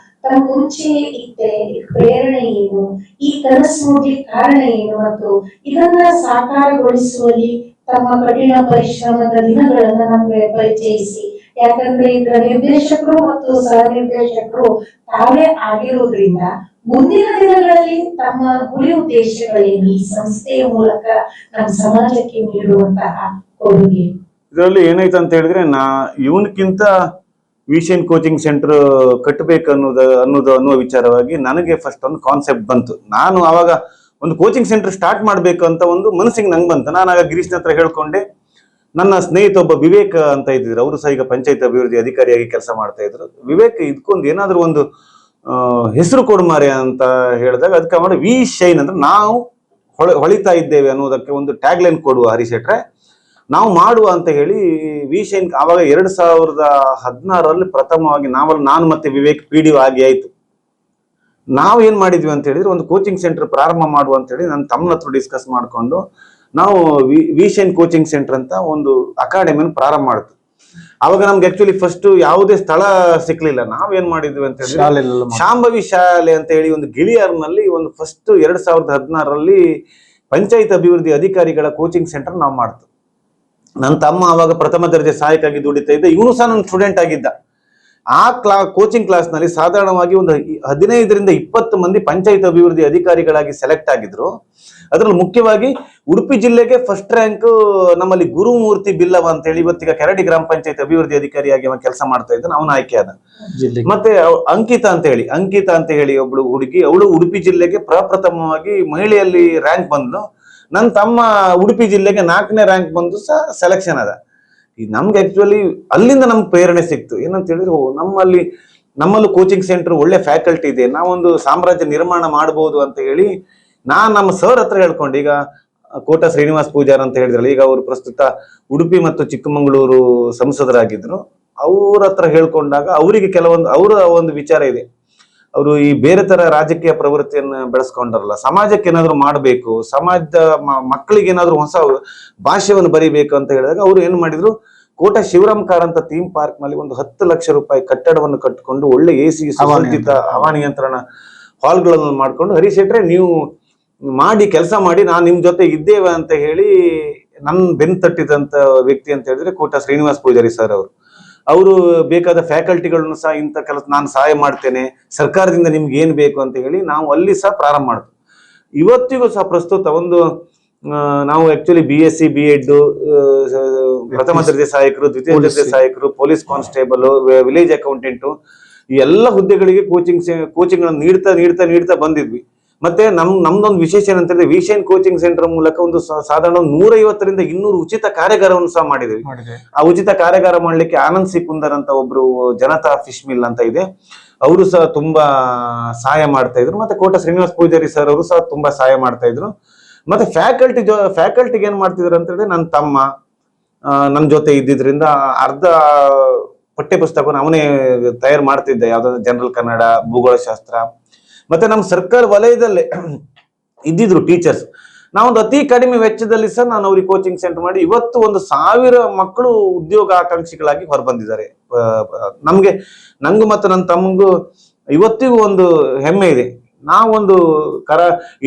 ತಮ್ಮ ಮುಂಚೆ ಇತ್ತೆ, ಪ್ರೇರಣೆ ಏನು, ಈ ಕನಸು ನೋಡ್ಲಿಕ್ಕೆ ಕಾರಣ ಏನು, ಮತ್ತು ಇದನ್ನ ಸಾಕಾರಗೊಳಿಸುವಲ್ಲಿ ತಮ್ಮ ಕಠಿಣ ಪರಿಶ್ರಮದ ದಿನಗಳನ್ನ ನಮ್ಗೆ ಪರಿಚಯಿಸಿ. ಯಾಕಂದ್ರೆ ಇದರ ನಿರ್ದೇಶಕರು ಮತ್ತು ಸಹ ನಿರ್ದೇಶಕರು ತಾವೇ ಆಗಿರುವುದರಿಂದ ಮುಂದಿನ ದಿನಗಳಲ್ಲಿ ತಮ್ಮ ಗುರಿ ಉದ್ದೇಶಗಳೇನು, ಈ ಸಂಸ್ಥೆಯ ಮೂಲಕ ನಮ್ಮ ಸಮಾಜಕ್ಕೆ ನೀಡುವಂತಹ ಕೊಡುಗೆ? ಇದರಲ್ಲಿ ಏನಾಯ್ತು ಅಂತ ಹೇಳಿದ್ರೆ, ಇವನಕ್ಕಿಂತ ವಿಷನ್ ಕೋಚಿಂಗ್ ಸೆಂಟರ್ ಕಟ್ಟಬೇಕು ಅನ್ನುವ ವಿಚಾರವಾಗಿ ನನಗೆ ಫಸ್ಟ್ ಒಂದು ಕಾನ್ಸೆಪ್ಟ್ ಬಂತು. ನಾನು ಆವಾಗ ಒಂದು ಕೋಚಿಂಗ್ ಸೆಂಟರ್ ಸ್ಟಾರ್ಟ್ ಮಾಡ್ಬೇಕು ಅಂತ ಒಂದು ಮನಸ್ಸಿಗೆ ನಂಗೆ ಬಂತು. ನಾನು ಆಗ ಗಿರೀಶ್ನ ಹತ್ರ ಹೇಳ್ಕೊಂಡೆ. ನನ್ನ ಸ್ನೇಹಿತ ಒಬ್ಬ ವಿವೇಕ್ ಅಂತ ಇದ್ದಿದ್ರು, ಅವರು ಸಹ ಈಗ ಪಂಚಾಯತ್ ಅಭಿವೃದ್ಧಿ ಅಧಿಕಾರಿಯಾಗಿ ಕೆಲಸ ಮಾಡ್ತಾ ಇದ್ರು. ವಿವೇಕ್, ಇದಕ್ಕೊಂದು ಏನಾದ್ರು ಒಂದು ಹೆಸರು ಕೊಡುಮಾರೆ ಅಂತ ಹೇಳಿದಾಗ, ಅದಕ್ಕೆ ಮಾಡಿ ವಿ ಶೈನ್ ಅಂದ್ರೆ ನಾವು ಹೊಳಿತಾ ಇದ್ದೇವೆ ಅನ್ನೋದಕ್ಕೆ ಒಂದು ಟ್ಯಾಗ್ ಲೈನ್ ಕೊಡುವ ಹರಿಶೆಟ್ರೆ, ನಾವು ಮಾಡುವ ಅಂತ ಹೇಳಿ ವಿ ಶೈನ್ ಆವಾಗ 2016ರಲ್ಲಿ ಪ್ರಥಮವಾಗಿ ನಾನು ಮತ್ತೆ ವಿವೇಕ್ PDO ಆಗಿ ಆಯ್ತು. ನಾವು ಏನ್ ಮಾಡಿದ್ವಿ ಅಂತ ಹೇಳಿದ್ರೆ, ಒಂದು ಕೋಚಿಂಗ್ ಸೆಂಟರ್ ಪ್ರಾರಂಭ ಮಾಡುವ ಅಂತ ಹೇಳಿ ನನ್ನ ತಮ್ಮನ ಹತ್ರ ಡಿಸ್ಕಸ್ ಮಾಡ್ಕೊಂಡು ನಾವು ವಿ ಶೈನ್ ಕೋಚಿಂಗ್ ಸೆಂಟರ್ ಅಂತ ಒಂದು ಅಕಾಡೆಮಿಯನ್ನು ಪ್ರಾರಂಭ ಮಾಡ್ತು. ಅವಾಗ ನಮ್ಗೆ ಆಕ್ಚುಲಿ ಫಸ್ಟ್ ಯಾವುದೇ ಸ್ಥಳ ಸಿಕ್ಲಿಲ್ಲ. ನಾವೇನ್ ಮಾಡಿದ್ವಿ ಅಂತ ಹೇಳಿದ್ರೆ ಶಾಲೆಲೆಲ್ಲ ಮಾಡಿ. ಶಾಂಭವಿ ಶಾಲೆ ಅಂತ ಹೇಳಿ ಒಂದು ಗಿಳಿಯಾರ್ನಲ್ಲಿ ಒಂದು ಫಸ್ಟ್ 2016ರಲ್ಲಿ ಪಂಚಾಯತ್ ಅಭಿವೃದ್ಧಿ ಅಧಿಕಾರಿಗಳ ಕೋಚಿಂಗ್ ಸೆಂಟರ್ ನಾವು ಮಾಡ್ತು. ನನ್ನ ತಮ್ಮ ಅವಾಗ ಪ್ರಥಮ ದರ್ಜೆ ಸಹಾಯಕಾಗಿ ದುಡಿತಾ ಇದ್ದ, ಇವನು ಸಹ ನನ್ನ ಸ್ಟೂಡೆಂಟ್ ಆಗಿದ್ದ. ಆ ಕೋಚಿಂಗ್ ಕ್ಲಾಸ್ ನಲ್ಲಿ ಸಾಧಾರಣವಾಗಿ ಒಂದು 15ರಿಂದ 20 ಮಂದಿ ಪಂಚಾಯತ್ ಅಭಿವೃದ್ಧಿ ಅಧಿಕಾರಿಗಳಾಗಿ ಸೆಲೆಕ್ಟ್ ಆಗಿದ್ರು. ಅದರಲ್ಲಿ ಮುಖ್ಯವಾಗಿ ಉಡುಪಿ ಜಿಲ್ಲೆಗೆ ಫಸ್ಟ್ ರ್ಯಾಂಕ್ ನಮ್ಮಲ್ಲಿ ಗುರುಮೂರ್ತಿ ಬಿಲ್ಲವ ಅಂತ ಹೇಳಿ ಇವತ್ತಿಗ ಕೆರಡಿ ಗ್ರಾಮ ಪಂಚಾಯತ್ ಅಭಿವೃದ್ಧಿ ಅಧಿಕಾರಿಯಾಗಿ ಅವನು ಕೆಲಸ ಮಾಡ್ತಾ ಇದ್ದಾನೆ, ಅವನ ಆಯ್ಕೆ ಆದ. ಮತ್ತೆ ಅಂಕಿತಾ ಅಂತ ಹೇಳಿ ಒಬ್ಳು ಹುಡುಗಿ, ಅವಳು ಉಡುಪಿ ಜಿಲ್ಲೆಗೆ ಪ್ರಪ್ರಥಮವಾಗಿ ಮಹಿಳೆಯಲ್ಲಿ ರ್ಯಾಂಕ್ ಬಂದು, ನನ್ನ ತಮ್ಮ ಉಡುಪಿ ಜಿಲ್ಲೆಗೆ 4ನೇ ರ್ಯಾಂಕ್ ಬಂದು ಸಹ ಸೆಲೆಕ್ಷನ್ ಅದ. ನಮ್ಗೆ ಆಕ್ಚುಲಿ ಅಲ್ಲಿಂದ ನಮ್ಗೆ ಪ್ರೇರಣೆ ಸಿಕ್ತು. ಏನಂತ ಹೇಳಿದ್ರೆ ನಮ್ಮಲ್ಲೂ ಕೋಚಿಂಗ್ ಸೆಂಟರ್ ಒಳ್ಳೆ ಫ್ಯಾಕಲ್ಟಿ ಇದೆ, ನಾವೊಂದು ಸಾಮ್ರಾಜ್ಯ ನಿರ್ಮಾಣ ಮಾಡಬಹುದು ಅಂತ ಹೇಳಿ ನಮ್ಮ ಸರ್ ಹತ್ರ ಹೇಳ್ಕೊಂಡು, ಈಗ ಕೋಟ ಶ್ರೀನಿವಾಸ್ ಪೂಜಾರ್ ಅಂತ ಹೇಳಿದ್ರಲ್ಲ, ಈಗ ಅವರು ಪ್ರಸ್ತುತ ಉಡುಪಿ ಮತ್ತು ಚಿಕ್ಕಮಗಳೂರು ಸಂಸದರಾಗಿದ್ರು. ಅವ್ರ ಹತ್ರ ಹೇಳ್ಕೊಂಡಾಗ ಅವರಿಗೆ ಅವರ ಒಂದು ವಿಚಾರ ಇದೆ. ಅವರು ಈ ಬೇರೆ ತರ ರಾಜಕೀಯ ಪ್ರವೃತ್ತಿಯನ್ನು ಬೆಳೆಸ್ಕೊಂಡರಲ್ಲ, ಸಮಾಜಕ್ಕೆ ಏನಾದ್ರು ಮಾಡಬೇಕು, ಸಮಾಜದ ಮಕ್ಕಳಿಗೆ ಏನಾದ್ರು ಹೊಸ ಭಾಷೆಯನ್ನು ಬರಿಬೇಕು ಅಂತ ಹೇಳಿದಾಗ ಅವರು ಏನ್ ಮಾಡಿದ್ರು, ಕೋಟ ಶಿವರಾಮ್ ಕಾರಂತ ಥೀಮ್ ಪಾರ್ಕ್ ನಲ್ಲಿ ಒಂದು 10 ಲಕ್ಷ ರೂಪಾಯಿ ಕಟ್ಟಡವನ್ನು ಕಟ್ಟಿಕೊಂಡು ಒಳ್ಳೆ AC ಸುಸಜ್ಜಿತ ಹವಾನಿಯಂತ್ರಣ ಹಾಲ್ಗಳನ್ನು ಮಾಡ್ಕೊಂಡು, ಹರೀಶ್ ಶೆಟ್ರೆ ನೀವು ಮಾಡಿ ಕೆಲಸ ಮಾಡಿ, ನಾನು ನಿಮ್ ಜೊತೆ ಇದ್ದೇವೆ ಅಂತ ಹೇಳಿ ನನ್ ಬೆನ್ ತಟ್ಟಿದಂತ ವ್ಯಕ್ತಿ ಅಂತ ಹೇಳಿದ್ರೆ ಕೋಟ ಶ್ರೀನಿವಾಸ್ ಪೂಜಾರಿ ಸರ್ ಅವರು ಬೇಕಾದ ಫ್ಯಾಕಲ್ಟಿಗಳನ್ನು ಸಹ ಇಂಥ ಕೆಲಸ ನಾನು ಸಹಾಯ ಮಾಡ್ತೇನೆ, ಸರ್ಕಾರದಿಂದ ನಿಮ್ಗೆ ಏನ್ ಬೇಕು ಅಂತ ಹೇಳಿ ನಾವು ಅಲ್ಲಿ ಸಹ ಪ್ರಾರಂಭ ಮಾಡ್ತೀವಿ. ಇವತ್ತಿಗೂ ಸಹ ಪ್ರಸ್ತುತ ನಾವು ಆಕ್ಚುಲಿ BSc B.Ed ಪ್ರಥಮ ದರ್ಜೆ ಸಹಾಯಕರು, ದ್ವಿತೀಯ ದರ್ಜೆ ಸಹಾಯಕರು, ಪೊಲೀಸ್ ಕಾನ್ಸ್ಟೇಬಲ್, ವಿಲೇಜ್ ಅಕೌಂಟೆಂಟ್, ಈ ಎಲ್ಲ ಹುದ್ದೆಗಳಿಗೆ ಕೋಚಿಂಗ್ ನೀಡ್ತಾ ಬಂದಿದ್ವಿ. ಮತ್ತೆ ನಮ್ದೊಂದು ವಿಶೇಷ ಏನಂತ ಹೇಳಿದ್ರೆ, ವಿಷನ್ ಕೋಚಿಂಗ್ ಸೆಂಟರ್ ಮೂಲಕ ಒಂದು ಸಾಧಾರಣ 150ರಿಂದ 200 ಉಚಿತ ಕಾರ್ಯಾಗಾರವನ್ನು ಸಹ ಮಾಡಿದ್ವಿ. ಆ ಉಚಿತ ಕಾರ್ಯಾಗಾರ ಮಾಡ್ಲಿಕ್ಕೆ ಆನಂದ್ ಸಿಕುಂದರ್ ಅಂತ ಒಬ್ರು ಜನತಾ ಫಿಶ್ ಮಿಲ್ ಅಂತ ಇದೆ, ಅವರು ಸಹ ತುಂಬಾ ಸಹಾಯ ಮಾಡ್ತಾ ಇದ್ರು. ಮತ್ತೆ ಕೋಟ ಶ್ರೀನಿವಾಸ್ ಪೂಜಾರಿ ಸರ್ ಅವರು ಸಹ ತುಂಬಾ ಸಹಾಯ ಮಾಡ್ತಾ ಇದ್ರು. ಮತ್ತೆ ಫ್ಯಾಕಲ್ಟಿಗೆ ಏನ್ ಮಾಡ್ತಿದ್ರು ಅಂತ ಹೇಳಿದ್ರೆ, ನನ್ನ ತಮ್ಮ ನನ್ನ ಜೊತೆ ಇದ್ದಿದ್ರಿಂದ ಅರ್ಧ ಪಠ್ಯ ಪುಸ್ತಕವನ್ನು ಅವನೇ ತಯಾರು ಮಾಡ್ತಿದ್ದ, ಯಾವ್ದಾದ್ರು ಜನರಲ್ ಕನ್ನಡ, ಭೂಗೋಳಶಾಸ್ತ್ರ. ಮತ್ತೆ ನಮ್ಮ ಸರ್ಕಾರ ವಲಯದಲ್ಲೇ ಇದ್ದಿದ್ರು ಟೀಚರ್ಸ್. ನಾವೊಂದು ಅತಿ ಕಡಿಮೆ ವೆಚ್ಚದಲ್ಲಿ ಸಹ ನಾನು ಅವ್ರಿಗೆ ಕೋಚಿಂಗ್ ಸೆಂಟರ್ ಮಾಡಿ ಇವತ್ತು 1000 ಮಕ್ಕಳು ಉದ್ಯೋಗ ಆಕಾಂಕ್ಷಿಗಳಾಗಿ ಹೊರಬಂದಿದ್ದಾರೆ. ನಂಗೂ ಮತ್ತು ನನ್ನ ತಮ್ಮಂಗೂ ಇವತ್ತಿಗೂ ಒಂದು ಹೆಮ್ಮೆ ಇದೆ. ನಾವೊಂದು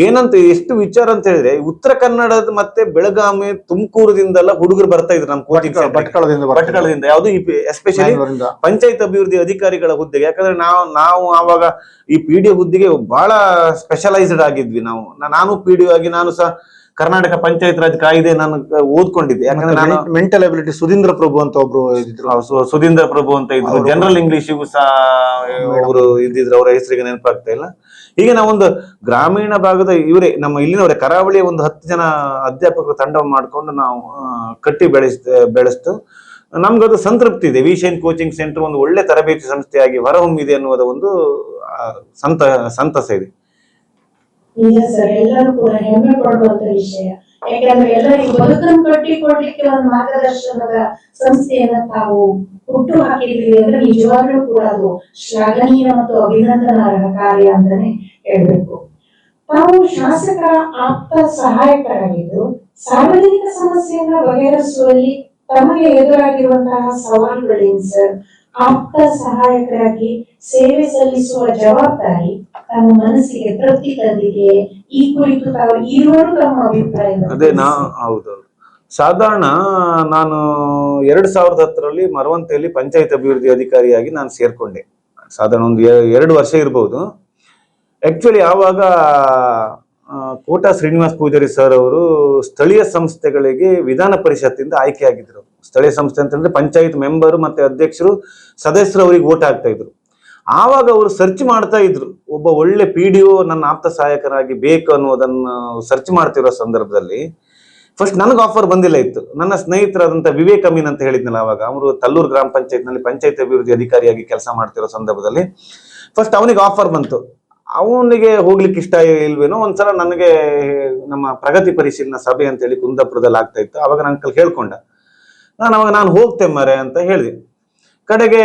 ಏನಂತ ಎಷ್ಟು ವಿಚಾರ ಅಂತ ಹೇಳಿದ್ರೆ, ಉತ್ತರ ಕನ್ನಡದ ಮತ್ತೆ ಬೆಳಗಾವಿ, ತುಮಕೂರದಿಂದೆಲ್ಲ ಹುಡುಗರು ಬರ್ತಾ ಇದ್ರು ನಮ್ಮ ಕೋಚಿಂಗ್ ಭಟ್ಕಳದಿಂದ, ಯಾವುದು ಎಸ್ಪೆಷಲಿ ಪಂಚಾಯತ್ ಅಭಿವೃದ್ಧಿ ಅಧಿಕಾರಿಗಳ ಹುದ್ದೆಗೆ. ಯಾಕಂದ್ರೆ ನಾವು ಆವಾಗ ಈ PDO ಹುದ್ದೆಗೆ ಬಹಳ ಸ್ಪೆಷಲೈಸ್ಡ್ ಆಗಿದ್ವಿ. ನಾನು PDO ಆಗಿ ನಾನು ಸಹ ಕರ್ನಾಟಕ ಪಂಚಾಯತ್ ರಾಜ್ ಕಾಯ್ದೆ ನಾನು ಓದ್ಕೊಂಡಿದ್ದೆ. ಯಾಕಂದ್ರೆ ನಾನು ಮೆಂಟಲ್ ಅಬಿಲಿಟಿ ಸುಧೀಂದ್ರ ಪ್ರಭು ಅಂತ ಒಬ್ರು ಸುಧೀಂದ್ರ ಪ್ರಭು ಅಂತ ಇದ್ರು, ಜನರಲ್ ಇಂಗ್ಲಿಷಿಗೂ ಸಹ ಅವರು ಇದ್ದಿದ್ರು, ಅವರ ಹೆಸರಿಗೆ ನೆನಪಾಗ್ತಾ ಇಲ್ಲ. ಹೀಗೆ ನಾವೊಂದು ಗ್ರಾಮೀಣ ಭಾಗದ ಇಲ್ಲಿನವರೇ ಕರಾವಳಿಯ ಒಂದು 10 ಜನ ಅಧ್ಯಾಪಕರು ತಂಡ ಮಾಡ್ಕೊಂಡು ನಾವು ಕಟ್ಟಿ ಬೆಳೆಸ್ತು. ನಮ್ಗದು ಸಂತೃಪ್ತಿ ಇದೆ. ವಿಷನ್ ಕೋಚಿಂಗ್ ಸೆಂಟರ್ ಒಂದು ಒಳ್ಳೆ ತರಬೇತಿ ಸಂಸ್ಥೆಯಾಗಿ ಹೊರಹೊಮ್ಮಿದೆ ಅನ್ನುವುದ ಒಂದು ಸಂತಸ ಇದೆ. ನಿಜ ಸರ್, ಎಲ್ಲರೂ ಕೂಡ ಹೆಮ್ಮೆ ಪಡುವಂತ ವಿಷಯ. ಯಾಕಂದ್ರೆ ಎಲ್ಲರಿಗೂ ಬದುಕನ್ನು ಕಟ್ಟಿಕೊಡ್ಲಿಕ್ಕೆ ಒಂದು ಮಾರ್ಗದರ್ಶನದ ಸಂಸ್ಥೆಯನ್ನ ತಾವು ಹುಟ್ಟು ಹಾಕಿದ್ದೀವಿ ಅಂದ್ರೆ ನಿಜವಾಗ್ಲೂ ಕೂಡ ಅದು ಶ್ಲಾಘನೀಯ ಮತ್ತು ಅಭಿನಂದನಾರ್ಹ ಕಾರ್ಯ ಅಂತಾನೆ ಹೇಳ್ಬೇಕು. ತಾವು ಶಾಸಕರ ಆಪ್ತ ಸಹಾಯಕರಾಗಿದ್ದು ಸಾರ್ವಜನಿಕ ಸಮಸ್ಯೆಯನ್ನ ಬಗೆಹರಿಸುವಲ್ಲಿ ತಮಗೆ ಎದುರಾಗಿರುವಂತಹ ಸವಾಲುಗಳೇನು ಸರ್? ಆಪ್ತ ಸಹಾಯಕರಾಗಿ ಸೇವೆ ಸಲ್ಲಿಸುವ ಜವಾಬ್ದಾರಿ ತಮ್ಮ ಮನಸ್ಸಿಗೆ ತೃಪ್ತಿ ತಂದಿದೆ? ಈ ಕುರಿತು ತಾವು ಈರೋರು ತಮ್ಮ ಅಭಿಪ್ರಾಯ? ಹೌದೌದು. ಸಾಧಾರಣ ನಾನು 2010ರಲ್ಲಿ ಮರವಂತೆಯಲ್ಲಿ ಪಂಚಾಯತ್ ಅಭಿವೃದ್ಧಿ ಅಧಿಕಾರಿಯಾಗಿ ನಾನು ಸೇರ್ಕೊಂಡೆ. ಸಾಧಾರಣ ಒಂದು 2 ವರ್ಷ ಇರಬಹುದು. ಆಕ್ಚುಲಿ ಆವಾಗ ಕೋಟ ಶ್ರೀನಿವಾಸ್ ಪೂಜಾರಿ ಸರ್ ಅವರು ಸ್ಥಳೀಯ ಸಂಸ್ಥೆಗಳಿಗೆ ವಿಧಾನ ಪರಿಷತ್ತಿಂದ ಆಯ್ಕೆ ಆಗಿದ್ರು. ಸ್ಥಳೀಯ ಸಂಸ್ಥೆ ಅಂತಂದ್ರೆ ಪಂಚಾಯತ್ ಮೆಂಬರ್ ಮತ್ತೆ ಅಧ್ಯಕ್ಷರು, ಸದಸ್ಯರು ಅವರಿಗೆ ವೋಟ್ ಆಗ್ತಾ ಇದ್ರು. ಆವಾಗ ಅವರು ಸರ್ಚ್ ಮಾಡ್ತಾ ಇದ್ರು, ಒಬ್ಬ ಒಳ್ಳೆ PDO ನನ್ನ ಆಪ್ತ ಸಹಾಯಕರಾಗಿ ಬೇಕು ಅನ್ನೋದನ್ನು ಸರ್ಚ್ ಮಾಡ್ತಿರೋ ಸಂದರ್ಭದಲ್ಲಿ ಫಸ್ಟ್ ನನಗೆ ಆಫರ್ ಬಂದಿಲ್ಲ ಇತ್ತು. ನನ್ನ ಸ್ನೇಹಿತರಾದಂತ ವಿವೇಕ್ ಅಮೀನ್ ಅಂತ ಹೇಳಿದ್ನಲ್ಲ, ಅವಾಗ ಅವರು ತಲ್ಲೂರು ಗ್ರಾಮ ಪಂಚಾಯತ್ ನಲ್ಲಿ ಪಂಚಾಯತ್ ಅಭಿವೃದ್ಧಿ ಅಧಿಕಾರಿಯಾಗಿ ಕೆಲಸ ಮಾಡ್ತಿರೋ ಸಂದರ್ಭದಲ್ಲಿ ಫಸ್ಟ್ ಅವನಿಗೆ ಆಫರ್ ಬಂತು. ಅವನಿಗೆ ಹೋಗ್ಲಿಕ್ಕೆ ಇಷ್ಟ ಇಲ್ವೇನೋ. ಒಂದ್ಸಲ ನನಗೆ ನಮ್ಮ ಪ್ರಗತಿ ಪರಿಶೀಲನಾ ಸಭೆ ಅಂತ ಹೇಳಿ ಕುಂದಾಪುರದಲ್ಲಿ ಆಗ್ತಾ ಇತ್ತು. ಅವಾಗ ನನ್ನ ಹೇಳ್ಕೊಂಡ, ನಾನು ಹೋಗ್ತೇನೆ ಮರೆ ಅಂತ ಹೇಳಿದೆ. ಕಡೆಗೆ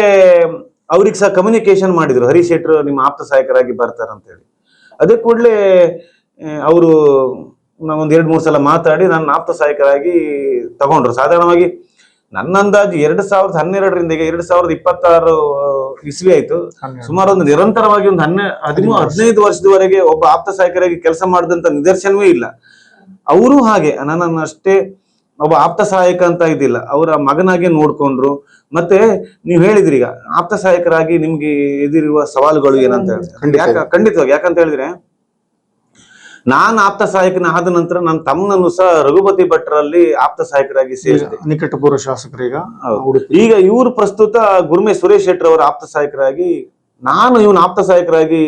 ಅವ್ರಿಗೆ ಸಹ ಕಮ್ಯುನಿಕೇಶನ್ ಮಾಡಿದ್ರು, ಹರೀಶ್ ಶೆಟ್ರು ನಿಮ್ಮ ಆಪ್ತ ಸಹಾಯಕರಾಗಿ ಬರ್ತಾರ ಅಂತ ಹೇಳಿ. ಅದೇ ಕೂಡಲೇ ಅವರು ಒಂದ್ 2-3 ಸಲ ಮಾತಾಡಿ ನನ್ನ ಆಪ್ತ ಸಹಾಯಕರಾಗಿ ತಗೊಂಡ್ರು. ಸಾಧಾರಣವಾಗಿ ನನ್ನ ಅಂದಾಜು 2012ರಿಂದ ಈಗ 2026 ಇಸ್ವಿ ಆಯ್ತು. ಸುಮಾರು ಒಂದು ನಿರಂತರವಾಗಿ ಒಂದು 15 ವರ್ಷದವರೆಗೆ ಒಬ್ಬ ಆಪ್ತ ಸಹಾಯಕರಾಗಿ ಕೆಲಸ ಮಾಡಿದಂತ ನಿದರ್ಶನವೇ ಇಲ್ಲ. ಅವರು ಹಾಗೆ ನನ್ನನ್ನು ಅಷ್ಟೇ ಒಬ್ಬ ಆಪ್ತ ಸಹಾಯಕ ಅಂತ ಇದ್ದಿಲ್ಲ, ಅವರ ಮಗನಾಗೆ ನೋಡ್ಕೊಂಡ್ರು. ಮತ್ತೆ ನೀವು ಹೇಳಿದ್ರಿ ಈಗ ಆಪ್ತ ಸಹಾಯಕರಾಗಿ ನಿಮ್ಗೆ ಎದುರಿರುವ ಸವಾಲುಗಳು ಏನಂತ ಹೇಳಿದ್ರೆ, ಖಂಡಿತವಾಗಿ ಯಾಕಂತ ಹೇಳಿದ್ರೆ ನಾನು ಆಪ್ತ ಸಹಾಯಕನ ಆದ ನಂತರ ನನ್ನ ತಮ್ಮನನ್ನು ಸಹ ರಘುಪತಿ ಭಟ್ರಲ್ಲಿ ಆಪ್ತ ಸಹಾಯಕರಾಗಿ ಸೇರಿಸಿದೆ, ನಿಕಟಪೂರ್ವ ಶಾಸಕರೀಗ. ಈಗ ಇವರು ಪ್ರಸ್ತುತ ಗುರುಮೆ ಸುರೇಶ್ ಶೆಟ್ಟರ್ ಅವರ ಆಪ್ತ ಸಹಾಯಕರಾಗಿ, ನಾನು ಇವನು ಆಪ್ತ ಸಹಾಯಕರಾಗಿ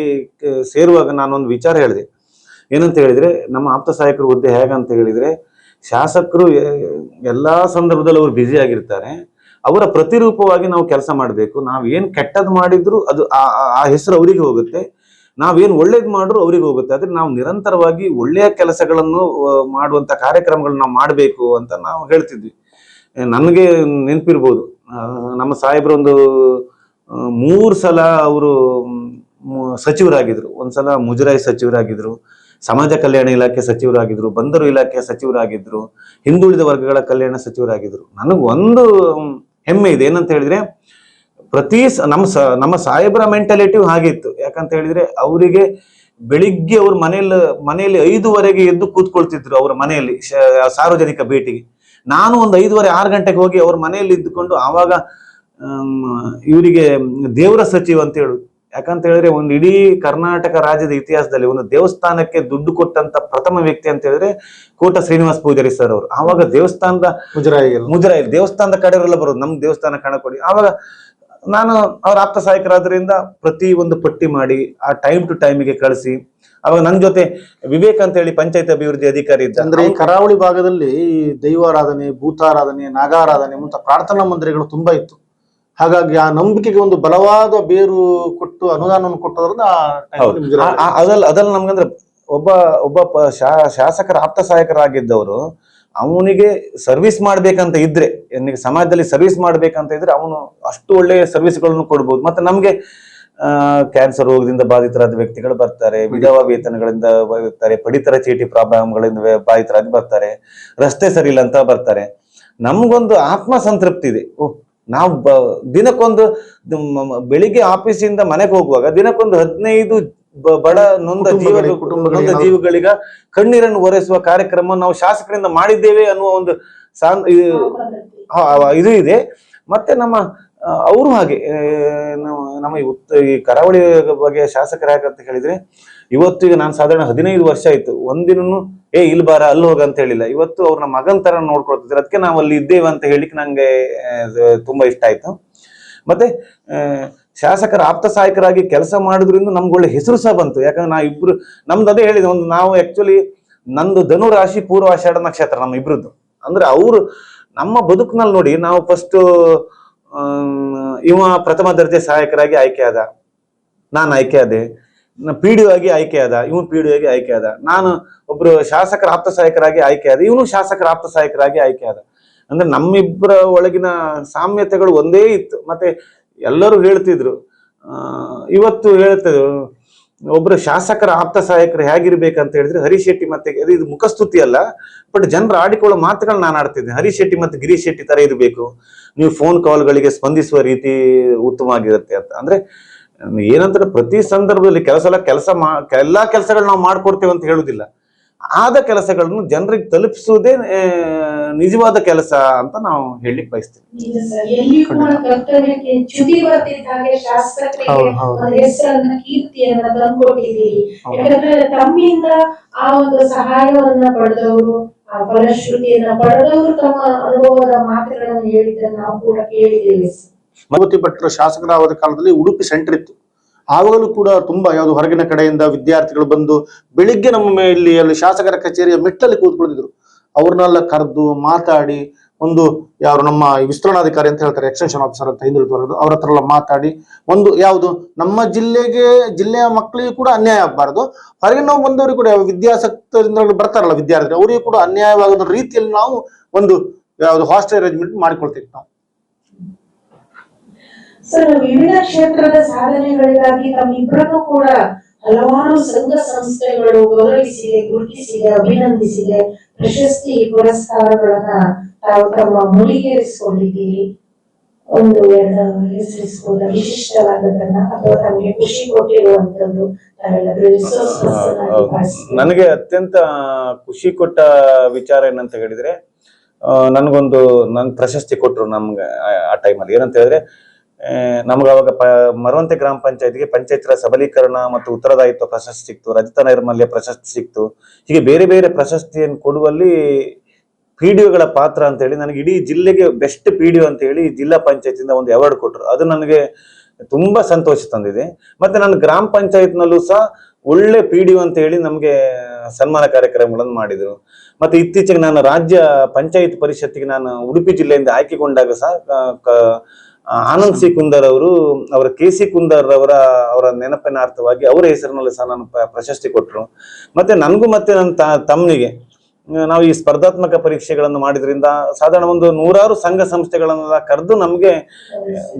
ಸೇರುವಾಗ ನಾನೊಂದು ವಿಚಾರ ಹೇಳಿದೆ. ಏನಂತ ಹೇಳಿದ್ರೆ, ನಮ್ಮ ಆಪ್ತ ಸಹಾಯಕರ ಹುದ್ದೆ ಹೇಗಂತ ಹೇಳಿದ್ರೆ, ಶಾಸಕರು ಎಲ್ಲಾ ಸಂದರ್ಭದಲ್ಲಿ ಅವರು ಬ್ಯುಸಿ ಆಗಿರ್ತಾರೆ, ಅವರ ಪ್ರತಿರೂಪವಾಗಿ ನಾವು ಕೆಲಸ ಮಾಡಬೇಕು. ನಾವೇನ್ ಕೆಟ್ಟದ್ ಮಾಡಿದ್ರು ಅದು ಆ ಹೆಸರು ಅವರಿಗೆ ಹೋಗುತ್ತೆ, ನಾವೇನು ಒಳ್ಳೇದ್ ಮಾಡ್ರು ಅವ್ರಿಗೆ ಹೋಗುತ್ತೆ. ಆದ್ರೆ ನಾವು ನಿರಂತರವಾಗಿ ಒಳ್ಳೆಯ ಕೆಲಸಗಳನ್ನು ಮಾಡುವಂತ ಕಾರ್ಯಕ್ರಮಗಳನ್ನ ನಾವು ಮಾಡಬೇಕು ಅಂತ ನಾವು ಹೇಳ್ತಿದ್ವಿ. ನನಗೆ ನೆನಪಿರ್ಬೋದು, ನಮ್ಮ ಸಾಹೇಬ್ರೊಂದು 3 ಸಲ ಅವರು ಸಚಿವರಾಗಿದ್ರು. ಒಂದ್ಸಲ ಮುಜರಾಯಿ ಸಚಿವರಾಗಿದ್ರು, ಸಮಾಜ ಕಲ್ಯಾಣ ಇಲಾಖೆ ಸಚಿವರಾಗಿದ್ರು, ಬಂದರು ಇಲಾಖೆ ಸಚಿವರಾಗಿದ್ರು, ಹಿಂದುಳಿದ ವರ್ಗಗಳ ಕಲ್ಯಾಣ ಸಚಿವರಾಗಿದ್ರು. ನನಗೊಂದು ಹೆಮ್ಮೆ ಇದೆ, ಏನಂತ ಹೇಳಿದ್ರೆ ನಮ್ಮ ಸಾಹೇಬರ ಮೆಂಟಾಲಿಟಿ ಹಾಗೆ ಇತ್ತು. ಯಾಕಂತ ಹೇಳಿದ್ರೆ ಅವರಿಗೆ ಬೆಳಿಗ್ಗೆ ಅವ್ರ ಮನೆಯಲ್ಲಿ 5ವರೆಗೆ ಎದ್ದು ಕೂತ್ಕೊಳ್ತಿದ್ರು ಅವ್ರ ಮನೆಯಲ್ಲಿ ಸಾರ್ವಜನಿಕ ಭೇಟಿಗೆ. ನಾನು ಒಂದು 5:30 6 ಗಂಟೆಗೆ ಹೋಗಿ ಅವ್ರ ಮನೆಯಲ್ಲಿ ಇದ್ದುಕೊಂಡು ಆವಾಗ ಇವರಿಗೆ ದೇವರ ಸಚಿವ ಅಂತ ಹೇಳುದು. ಯಾಕಂತ ಹೇಳಿದ್ರೆ ಒಂದು ಇಡೀ ಕರ್ನಾಟಕ ರಾಜ್ಯದ ಇತಿಹಾಸದಲ್ಲಿ ಒಂದು ದೇವಸ್ಥಾನಕ್ಕೆ ದುಡ್ಡು ಕೊಟ್ಟಂತ ಪ್ರಥಮ ವ್ಯಕ್ತಿ ಅಂತ ಹೇಳಿದ್ರೆ ಕೋಟ ಶ್ರೀನಿವಾಸ ಪೂಜಾರಿ ಸರ್ ಅವರು. ಆವಾಗ ದೇವಸ್ಥಾನದ ಮುಜರಾಯಿ ದೇವಸ್ಥಾನದ ಕಡೆಯವರೆಲ್ಲ ಬರೋದು, ನಮ್ ದೇವಸ್ಥಾನ ಹಣ ಕೊಡಿ. ಆವಾಗ ನಾನು ಅವ್ರ ಆಪ್ತ ಸಹಾಯಕರಾದ್ರಿಂದ ಪ್ರತಿ ಒಂದು ಪಟ್ಟಿ ಮಾಡಿ ಆ ಟೈಮ್ ಟು ಟೈಮಿಗೆ ಕಳಿಸಿ. ಅವಾಗ ನನ್ನ ಜೊತೆ ವಿವೇಕ್ ಅಂತ ಹೇಳಿ ಪಂಚಾಯತ್ ಅಭಿವೃದ್ಧಿ ಅಧಿಕಾರಿ ಇದ್ದ. ಅಂದ್ರೆ ಈ ಕರಾವಳಿ ಭಾಗದಲ್ಲಿ ದೈವಾರಾಧನೆ, ಭೂತಾರಾಧನೆ, ನಾಗಾರಾಧನೆ ಮುಂತ ಪ್ರಾರ್ಥನಾ ಮಂದಿರಗಳು ತುಂಬಾ ಇತ್ತು. ಹಾಗಾಗಿ ಆ ನಂಬಿಕೆಗೆ ಒಂದು ಬಲವಾದ ಬೇರು ಕೊಟ್ಟು ಅನುದಾನವನ್ನು ಕೊಟ್ಟದ್ರಿಂದ ಅದಲ್ಲ ನಮ್ಗಂದ್ರೆ ಒಬ್ಬ ಶಾಸಕರ ಆಪ್ತ ಸಹಾಯಕರಾಗಿದ್ದವರು ಅವನಿಗೆ ಸರ್ವಿಸ್ ಮಾಡ್ಬೇಕಂತ ಇದ್ರೆ, ನನಗೆ ಸಮಾಜದಲ್ಲಿ ಸರ್ವಿಸ್ ಮಾಡ್ಬೇಕಂತ ಇದ್ರೆ ಅವನು ಅಷ್ಟು ಒಳ್ಳೆಯ ಸರ್ವಿಸ್ಗಳನ್ನು ಕೊಡ್ಬೋದು. ಮತ್ತೆ ನಮ್ಗೆ ಕ್ಯಾನ್ಸರ್ ರೋಗದಿಂದ ಬಾಧಿತರಾದ ವ್ಯಕ್ತಿಗಳು ಬರ್ತಾರೆ, ವಿಧವಾ ವೇತನಗಳಿಂದ ಬರ್ತಾರೆ, ಪಡಿತರ ಚೀಟಿ ಪ್ರಾಬ್ಲಮ್ಗಳಿಂದ ಬಾಧಿತರಾಗಿ ಬರ್ತಾರೆ, ರಸ್ತೆ ಸರಿ ಇಲ್ಲ ಅಂತ ಬರ್ತಾರೆ. ನಮ್ಗೊಂದು ಆತ್ಮ ಸಂತೃಪ್ತಿ ಇದೆ. ನಾವು ದಿನಕ್ಕೊಂದು ಬೆಳಿಗ್ಗೆ ಆಫೀಸಿಂದ ಮನೆಗೆ ಹೋಗುವಾಗ ದಿನಕ್ಕೊಂದು 15 ಬಡ ನೊಂದ ಜೀವಗಳಿಗ ಕಣ್ಣೀರನ್ನು ಒರೆಸುವ ಕಾರ್ಯಕ್ರಮ ನಾವು ಶಾಸಕರಿಂದ ಮಾಡಿದ್ದೇವೆ ಅನ್ನುವ ಒಂದು ಇದು ಇದೆ. ಮತ್ತೆ ಅವರು ಹಾಗೆ ನಮ್ಮ ಈ ಕರಾವಳಿ ಬಗ್ಗೆ ಶಾಸಕರು ಯಾಕಂತ ಹೇಳಿದ್ರೆ, ಇವತ್ತು ಈಗ ನಾನು ಸಾಧಾರಣ 15 ವರ್ಷ ಆಯ್ತು, ಒಂದಿನೂ ಇಲ್ಲಿ ಬಾರ ಅಲ್ಲಿ ಹೋಗ ಅಂತ ಹೇಳಿಲ್ಲ. ಇವತ್ತು ಅವ್ರ ನಮ್ಮ ಮಗನ್ ತರ ನೋಡ್ಕೊಳ್ತಿದ್ರು. ಅದಕ್ಕೆ ನಾವು ಅಲ್ಲಿ ಇದ್ದೇವೆ ಅಂತ ಹೇಳಿಕ್ಕೆ ನಂಗೆ ತುಂಬಾ ಇಷ್ಟ ಆಯ್ತು. ಮತ್ತೆ ಶಾಸಕರ ಆಪ್ತ ಸಹಾಯಕರಾಗಿ ಕೆಲಸ ಮಾಡೋದ್ರಿಂದ ನಮ್ಗೊಳ್ಳೆ ಹೆಸರು ಸಹ ಬಂತು. ಯಾಕಂದ್ರೆ ನಮ್ದು ಅದೇ ಹೇಳಿದೆ, ನಾವು ಆಕ್ಚುಲಿ ನಂದು ಧನು ರಾಶಿ ಪೂರ್ವ ಆಷಾಢ ನಕ್ಷತ್ರ ನಮ್ಮ ಇಬ್ರದ್ದು. ಅಂದ್ರೆ ಅವರು ನಮ್ಮ ಬದುಕಿನಲ್ಲಿ ನೋಡಿ, ನಾವು ಫಸ್ಟ್ ಇವ ಪ್ರಥಮ ದರ್ಜೆ ಸಹಾಯಕರಾಗಿ ಆಯ್ಕೆ ಆದ, ನಾನು ಆಯ್ಕೆ ಆದೆ. PDO ಆಗಿ ಆಯ್ಕೆ ಆದ, ಇವನು PDO ಆಗಿ ಆಯ್ಕೆ ಆದ. ನಾನು ಒಬ್ರು ಶಾಸಕರ ಆಪ್ತ ಸಹಾಯಕರಾಗಿ ಆಯ್ಕೆ ಆದ, ಇವನು ಶಾಸಕರ ಆಪ್ತ ಸಹಾಯಕರಾಗಿ ಆಯ್ಕೆ ಆದ. ಅಂದ್ರೆ ನಮ್ಮಿಬ್ಬರ ಒಳಗಿನ ಸಾಮ್ಯತೆಗಳು ಒಂದೇ ಇತ್ತು. ಮತ್ತೆ ಎಲ್ಲರೂ ಹೇಳ್ತಿದ್ರು, ಇವತ್ತು ಹೇಳ್ತಿದ್ರು, ಒಬ್ರು ಶಾಸಕರ ಆಪ್ತ ಸಹಾಯಕರು ಹೇಗಿರ್ಬೇಕಂತ ಹೇಳಿದ್ರೆ ಹರೀಶ್ ಶೆಟ್ಟಿ ಮತ್ತೆ ಇದು ಮುಖಸ್ತುತಿ ಅಲ್ಲ, ಬಟ್ ಜನರು ಆಡಿಕೊಳ್ಳೋ ಮಾತುಗಳು ನಾನು ಆಡ್ತಿದ್ದೆ. ಹರೀಶ್ ಶೆಟ್ಟಿ ಮತ್ತೆ ಗಿರೀಶ್ ಶೆಟ್ಟಿ ತರ ಇರಬೇಕು, ನೀವು ಫೋನ್ ಕಾಲ್ಗಳಿಗೆ ಸ್ಪಂದಿಸುವ ರೀತಿ ಉತ್ತಮವಾಗಿರುತ್ತೆ ಅಂತ. ಅಂದ್ರೆ ಏನಂತಾರೆ, ಪ್ರತಿ ಸಂದರ್ಭದಲ್ಲಿ ಎಲ್ಲಾ ಕೆಲಸಗಳು ನಾವು ಮಾಡ್ಕೊಡ್ತೇವೆ ಅಂತ ಹೇಳುದಿಲ್ಲ, ಆದ ಕೆಲಸಗಳನ್ನು ಜನರಿಗೆ ತಲುಪಿಸುವುದೇ ನಿಜವಾದ ಕೆಲಸ ಅಂತ ನಾವು ಹೇಳಲಿಕ್ಕೆ ಬಯಸ್ತೀವಿ. ಕರ್ತವ್ಯಕ್ಕೆ ಚ್ಯುತಿ ಬರ್ತಿದ್ದ ಶಾಸಕರಿಗೆ ಹೆಸರನ್ನ ಕೀರ್ತಿಯನ್ನ ತಂದ್ಕೊಟ್ಟಿದ್ದೀರಿ. ಯಾಕಂದ್ರೆ ತಮ್ಮಿಂದ ಆ ಒಂದು ಸಹಾಯವನ್ನ ಪಡೆದವರು, ಆ ಫಲಶ್ರುತಿಯನ್ನ ಪಡೆದವರು ತಮ್ಮ ಅನುಭವದ ಮಾತುಗಳನ್ನು ಹೇಳಿದ್ದನ್ನು ನಾವು ಕೂಡ ಕೇಳಿದ್ದೇವೆ. ರಘುಪತಿ ಭಟ್ರ ಶಾಸಕರಾದ ಕಾಲದಲ್ಲಿ ಉಡುಪಿ ಸೆಂಟರ್ ಇತ್ತು. ಆವಾಗಲೂ ಕೂಡ ತುಂಬಾ ಯಾವ್ದು ಹೊರಗಿನ ಕಡೆಯಿಂದ ವಿದ್ಯಾರ್ಥಿಗಳು ಬಂದು ಬೆಳಿಗ್ಗೆ ನಮ್ಮ ಅಲ್ಲಿ ಶಾಸಕರ ಕಚೇರಿಯ ಮೆಟ್ಟಲ್ಲಿ ಕೂತ್ಕೊಳ್ತಿದ್ರು. ಅವ್ರನ್ನೆಲ್ಲ ಕರೆದು ಮಾತಾಡಿ, ಒಂದು ಯಾರು ನಮ್ಮ ವಿಸ್ತರಣಾಧಿಕಾರಿ ಅಂತ ಹೇಳ್ತಾರೆ, ಎಕ್ಸ್ಟೆನ್ಷನ್ ಆಫೀಸರ್ ಅಂತ ಹಿಂದುಳಿದ ವರ್ಗದ, ಅವ್ರ ಹತ್ರ ಎಲ್ಲ ಮಾತಾಡಿ ಒಂದು ಯಾವುದು ನಮ್ಮ ಜಿಲ್ಲೆಯ ಮಕ್ಕಳಿಗೂ ಕೂಡ ಅನ್ಯಾಯ ಆಗಬಾರದು, ಹೊರಗಿನ ನಾವು ಬಂದವರಿಗೂ ಕೂಡ ವಿದ್ಯಾಸಕ್ತರಿಂದ ಬರ್ತಾರಲ್ಲ ವಿದ್ಯಾರ್ಥಿ, ಅವರಿಗೂ ಕೂಡ ಅನ್ಯಾಯವಾಗದ ರೀತಿಯಲ್ಲಿ ನಾವು ಒಂದು ಯಾವ್ದು ಹಾಸ್ಟೆಲ್ ಅರೇಂಜ್ಮೆಂಟ್ ಮಾಡಿಕೊಳ್ತೀವಿ ನಾವು. ಸರ್, ವಿವಿಧ ಕ್ಷೇತ್ರದ ಸಾಧನೆಗಳಿಗಾಗಿ ತಮ್ಮಿಬ್ಬರನ್ನು ಕೂಡ ಹಲವಾರು ಸಂಘ ಸಂಸ್ಥೆಗಳು ಗೌರವಿಸಿದೆ, ಗುರುತಿಸಿದೆ, ಅಭಿನಂದಿಸಿದೆ, ಪ್ರಶಸ್ತಿ ಪುರಸ್ಕಾರಗಳನ್ನ ತಾವು ತಮ್ಮ ಮುಡಿಗೇರಿಸಿಕೊಂಡಿದ್ದೀರಿ. ಒಂದು ಎರಡು ಹೆಸರಿಸಬಹುದ ವಿಶಿಷ್ಟವಾದದನ್ನ ಅಥವಾ ತಮಗೆ ಖುಷಿ ಕೊಟ್ಟಿರುವಂತದ್ದು ತಾವೆಲ್ಲರೂ ರಿಸೋರ್ಸ್ ಪರ್ಸನ್ ಆಗಿ ಭಾವಿಸ್ತೀರಿ? ನನಗೆ ಅತ್ಯಂತ ಖುಷಿ ಕೊಟ್ಟ ವಿಚಾರ ಏನಂತ ಹೇಳಿದ್ರೆ, ನನಗೊಂದು ಪ್ರಶಸ್ತಿ ಕೊಟ್ರು ನಮ್ಗೆ ಆ ಟೈಮಲ್ಲಿ. ಏನಂತ ಹೇಳಿದ್ರೆ, ನಮ್ಗೆ ಅವಾಗ ಮರವಂತೆ ಗ್ರಾಮ ಪಂಚಾಯತ್ಗೆ ಪಂಚಾಯತ್ ರಾಜ್ ಸಬಲೀಕರಣ ಮತ್ತು ಉತ್ತರದಾಯಿತ್ವ ಪ್ರಶಸ್ತಿ ಸಿಕ್ತು, ರಜತ ನೈರ್ಮಲ್ಯ ಪ್ರಶಸ್ತಿ ಸಿಕ್ತು. ಹೀಗೆ ಬೇರೆ ಬೇರೆ ಪ್ರಶಸ್ತಿಯನ್ನು ಕೊಡುವಲ್ಲಿ ಪಿಡಿಒಗಳ ಪಾತ್ರ ಅಂತ ಹೇಳಿ ನನಗೆ ಇಡೀ ಜಿಲ್ಲೆಗೆ ಬೆಸ್ಟ್ ಪಿಡಿಒ ಅಂತ ಹೇಳಿ ಜಿಲ್ಲಾ ಪಂಚಾಯತಿಂದ ಒಂದು ಅವಾರ್ಡ್ ಕೊಟ್ಟರು. ಅದು ನನಗೆ ತುಂಬಾ ಸಂತೋಷ ತಂದಿದೆ. ಮತ್ತೆ ನನ್ನ ಗ್ರಾಮ ಪಂಚಾಯತ್ನಲ್ಲೂ ಸಹ ಒಳ್ಳೆ ಪಿಡಿಒ ಅಂತ ಹೇಳಿ ನಮಗೆ ಸನ್ಮಾನ ಕಾರ್ಯಕ್ರಮಗಳನ್ನು ಮಾಡಿದ್ರು. ಮತ್ತೆ ಇತ್ತೀಚೆಗೆ ನಾನು ರಾಜ್ಯ ಪಂಚಾಯತ್ ಪರಿಷತ್ತಿಗೆ ನಾನು ಉಡುಪಿ ಜಿಲ್ಲೆಯಿಂದ ಆಯ್ಕೆಗೊಂಡಾಗ ಸಹ ಆನಂದ್ ಸಿ ಕುಂದರ್ ಅವರು, ಅವರ KC ಕುಂದರ್ ಅವರ ನೆನಪಿನಾರ್ಥವಾಗಿ ಅವರ ಹೆಸರಿನಲ್ಲಿ ಸಹ ನಾನು ಪ್ರಶಸ್ತಿ ಕೊಟ್ಟರು. ಮತ್ತೆ ನನಗೂ ಮತ್ತೆ ನನ್ನ ತಮ್ಮನಿಗೆ ನಾವು ಈ ಸ್ಪರ್ಧಾತ್ಮಕ ಪರೀಕ್ಷೆಗಳನ್ನು ಮಾಡಿದ್ರಿಂದ ಸಾಧಾರಣ ಒಂದು 100 ಸಂಘ ಸಂಸ್ಥೆಗಳನ್ನೆಲ್ಲ ಕರೆದು ನಮ್ಗೆ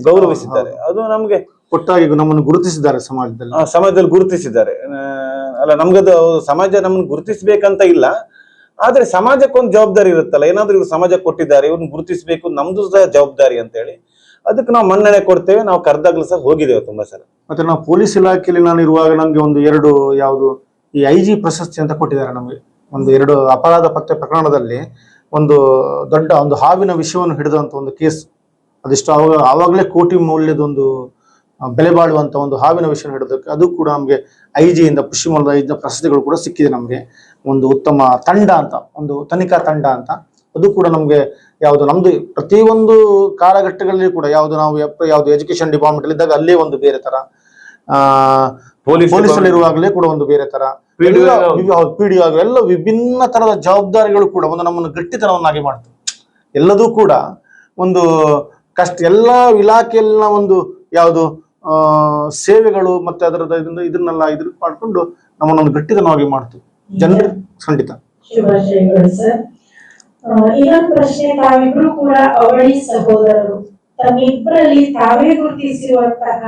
ಗೌರವಿಸಿದ್ದಾರೆ. ಅದು ನಮ್ಗೆ ಒಟ್ಟಾಗಿ ನಮ್ಮನ್ನು ಗುರುತಿಸಿದ್ದಾರೆ ಸಮಾಜದಲ್ಲಿ ಗುರುತಿಸಿದ್ದಾರೆ. ಅಲ್ಲ, ನಮ್ಗದು ಸಮಾಜ ನಮ್ಮನ್ನು ಗುರುತಿಸ್ಬೇಕಂತ ಇಲ್ಲ, ಆದ್ರೆ ಸಮಾಜಕ್ಕೊಂದು ಜವಾಬ್ದಾರಿ ಇರುತ್ತಲ್ಲ. ಏನಾದ್ರೂ ಇವ್ರು ಸಮಾಜಕ್ಕೆ ಕೊಟ್ಟಿದ್ದಾರೆ, ಇವ್ರನ್ನ ಗುರುತಿಸ್ಬೇಕು, ನಮ್ದು ಸಹ ಜವಾಬ್ದಾರಿ ಅಂತ ಹೇಳಿ ಅದಕ್ಕೆ ನಾವು ಮನ್ನಣೆ ಕೊಡ್ತೇವೆ. ನಾವು ಕರೆದಾಗ್ಲೂ ಸಹ ಹೋಗಿದ್ದೇವೆ ತುಂಬಾ ಸಲ. ಮತ್ತೆ ನಾವು ಪೊಲೀಸ್ ಇಲಾಖೆಯಲ್ಲಿ ನಾನು ಇರುವಾಗ ನಮ್ಗೆ ಒಂದು 2 ಯಾವುದು ಈ IG ಪ್ರಶಸ್ತಿ ಅಂತ ಕೊಟ್ಟಿದ್ದಾರೆ ನಮಗೆ. ಒಂದು 2 ಅಪರಾಧ ಪತ್ತೆ ಪ್ರಕರಣದಲ್ಲಿ ಒಂದು ದೊಡ್ಡ ಒಂದು ಹಾವಿನ ವಿಷಯವನ್ನು ಹಿಡಿದಂತ ಒಂದು ಕೇಸ್, ಅದಿಷ್ಟು ಆವಾಗಲೇ ಕೋಟಿ ಮೌಲ್ಯದೊಂದು ಬೆಲೆ ಬಾಳುವಂತ ಒಂದು ಹಾವಿನ ವಿಷಯ ಹಿಡಿದಕ್ಕೆ ಅದು ಕೂಡ ನಮಗೆ IG ಇಂದ ಪಶ್ಚಿಮ ವಲಯದ IG ಪ್ರಶಸ್ತಿಗಳು ಕೂಡ ಸಿಕ್ಕಿದೆ ನಮಗೆ. ಒಂದು ಉತ್ತಮ ತಂಡ ಅಂತ, ಒಂದು ತನಿಖಾ ತಂಡ ಅಂತ, ಅದು ಕೂಡ ನಮ್ಗೆ ಯಾವುದು ನಮ್ದು ಪ್ರತಿಯೊಂದು ಕಾಲಘಟ್ಟಗಳಲ್ಲಿ ಕೂಡ ಯಾವುದು ನಾವು ಯಾವುದು ಎಜುಕೇಶನ್ ಡಿಪಾರ್ಟ್ಮೆಂಟ್ ಅಲ್ಲಿ ಇದ್ದಾಗ ಅಲ್ಲೇ ಒಂದು ಬೇರೆ ತರ, ಪೊಲೀಸಲ್ಲಿ ಇರುವಾಗಲೇ ಕೂಡ ಒಂದು ಬೇರೆ ತರ, PDO ಎಲ್ಲ ವಿಭಿನ್ನ ತರದ ಜವಾಬ್ದಾರಿಗಳು ಕೂಡ ಒಂದು ನಮ್ಮನ್ನು ಗಟ್ಟಿತನವನ್ನಾಗಿ ಮಾಡ್ತವೆ. ಎಲ್ಲದೂ ಕೂಡ ಒಂದು ಕಷ್ಟ, ಎಲ್ಲಾ ಇಲಾಖೆಯಲ್ಲಿನ ಒಂದು ಯಾವುದು ಸೇವೆಗಳು ಮತ್ತೆ ಇದನ್ನೆಲ್ಲ ಮಾಡ್ಕೊಂಡು ನಮ್ಮನ್ನೊಂದು ಗಟ್ಟಿತನವಾಗಿ ಮಾಡ್ತವೆ ಜನರು. ಖಂಡಿತ. ಶುಭಾಶಯಗಳು ಸರ್. ಇನ್ನೊಂದು ಪ್ರಶ್ನೆ, ತಾವಿಬ್ರು ಕೂಡ ಅವಳಿ ಸಹೋದರರು, ತಮ್ಮಿಬ್ಬರಲ್ಲಿ ತಾವೇ ಗುರುತಿಸಿರುವಂತಹ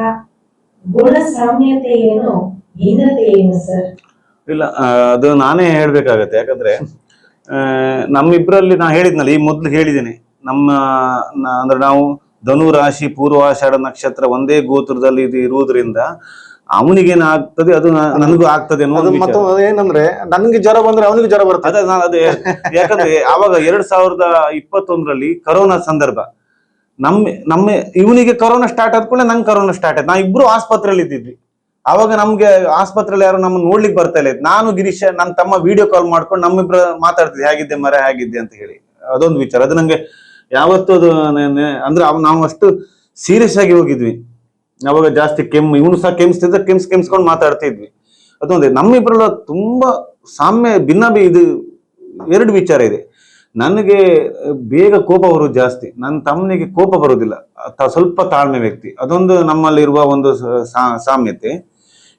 ಗುಣ ಸಾಮ್ಯತೆ ಏನು, ಭಿನ್ನತೆ ಏನು ಸರ್? ಇಲ್ಲ, ಅದು ನಾನೇ ಹೇಳ್ಬೇಕಾಗತ್ತೆ. ಯಾಕಂದ್ರೆ ನಮ್ಮಿಬ್ರಲ್ಲಿ ನಾ ಹೇಳಿದ್ನಲ್ಲ, ಈ ಮೊದ್ಲು ಹೇಳಿದ್ದೇನೆ, ಅಂದ್ರೆ ನಾವು ಧನು ರಾಶಿ ಪೂರ್ವಾಷಾಢ ನಕ್ಷತ್ರ ಒಂದೇ ಗೋತ್ರದಲ್ಲಿ ಇದು ಇರುವುದರಿಂದ ಅವನಿಗೇನ ಆಗ್ತದೆ ಅದು ನನಗೂ ಆಗ್ತದೆ ಮತ್ತು ಏನಂದ್ರೆ ನನ್ಗೆ ಜ್ವರ ಬಂದ್ರೆ ಅವನಿಗೆ ಜ್ವರ ಬರ್ತದೆ. ಅದೇ ಯಾಕಂದ್ರೆ ಆವಾಗ 2021ರಲ್ಲಿ ಕರೋನಾ ಸಂದರ್ಭ, ನಮ್ಮ ಇವನಿಗೆ ಕರೋನಾ ಸ್ಟಾರ್ಟ್ ಆದ್ಕೊಳ್ಳೆ ನಂಗೆ ಕರೋನಾ ಸ್ಟಾರ್ಟ್ ಆಯ್ತು. ನಾವು ಇಬ್ರು ಆಸ್ಪತ್ರೆಯಲ್ಲಿ ಇದ್ದಿದ್ವಿ. ಅವಾಗ ನಮ್ಗೆ ಆಸ್ಪತ್ರೆಯಲ್ಲಿ ಯಾರು ನಮ್ಮನ್ನ ನೋಡ್ಲಿಕ್ಕೆ ಬರ್ತಾ ಇಲ್ಲ. ನಾನು ಗಿರೀಶ್ ನನ್ನ ತಮ್ಮ ವಿಡಿಯೋ ಕಾಲ್ ಮಾಡ್ಕೊಂಡು ನಮ್ಮಿಬ್ರ ಮಾತಾಡ್ತಿದ್ವಿ, ಹೇಗಿದ್ದೆ ಮರ ಹೇಗಿದ್ದೆ ಅಂತ ಹೇಳಿ. ಅದೊಂದು ವಿಚಾರ, ಅದು ನಂಗೆ ಯಾವತ್ತೂ ಅದು ಅಂದ್ರೆ ನಾವು ಅಷ್ಟು ಸೀರಿಯಸ್ ಆಗಿ ಹೋಗಿದ್ವಿ. ಅವಾಗ ಜಾಸ್ತಿ ಕೆಮ್ಮು, ಇವನು ಸಹ ಕೆಮ್ಸ್ತಿದ್ದ, ಕೆಮ್ಸ್ಕೊಂಡು ಮಾತಾಡ್ತಿದ್ವಿ. ಅದೊಂದೇ. ನಮ್ಮಿಬ್ರಲ್ಲ ತುಂಬಾ ಸಾಮ್ಯ ಇದು 2 ವಿಚಾರ ಇದೆ. ನನಗೆ ಬೇಗ ಕೋಪ ಬರೋದು ಜಾಸ್ತಿ, ನನ್ನ ತಮ್ಮನಿಗೆ ಕೋಪ ಬರೋದಿಲ್ಲ, ಸ್ವಲ್ಪ ತಾಳ್ಮೆ ವ್ಯಕ್ತಿ. ಅದೊಂದು ನಮ್ಮಲ್ಲಿರುವ ಒಂದು ಸಾಮ್ಯತೆ.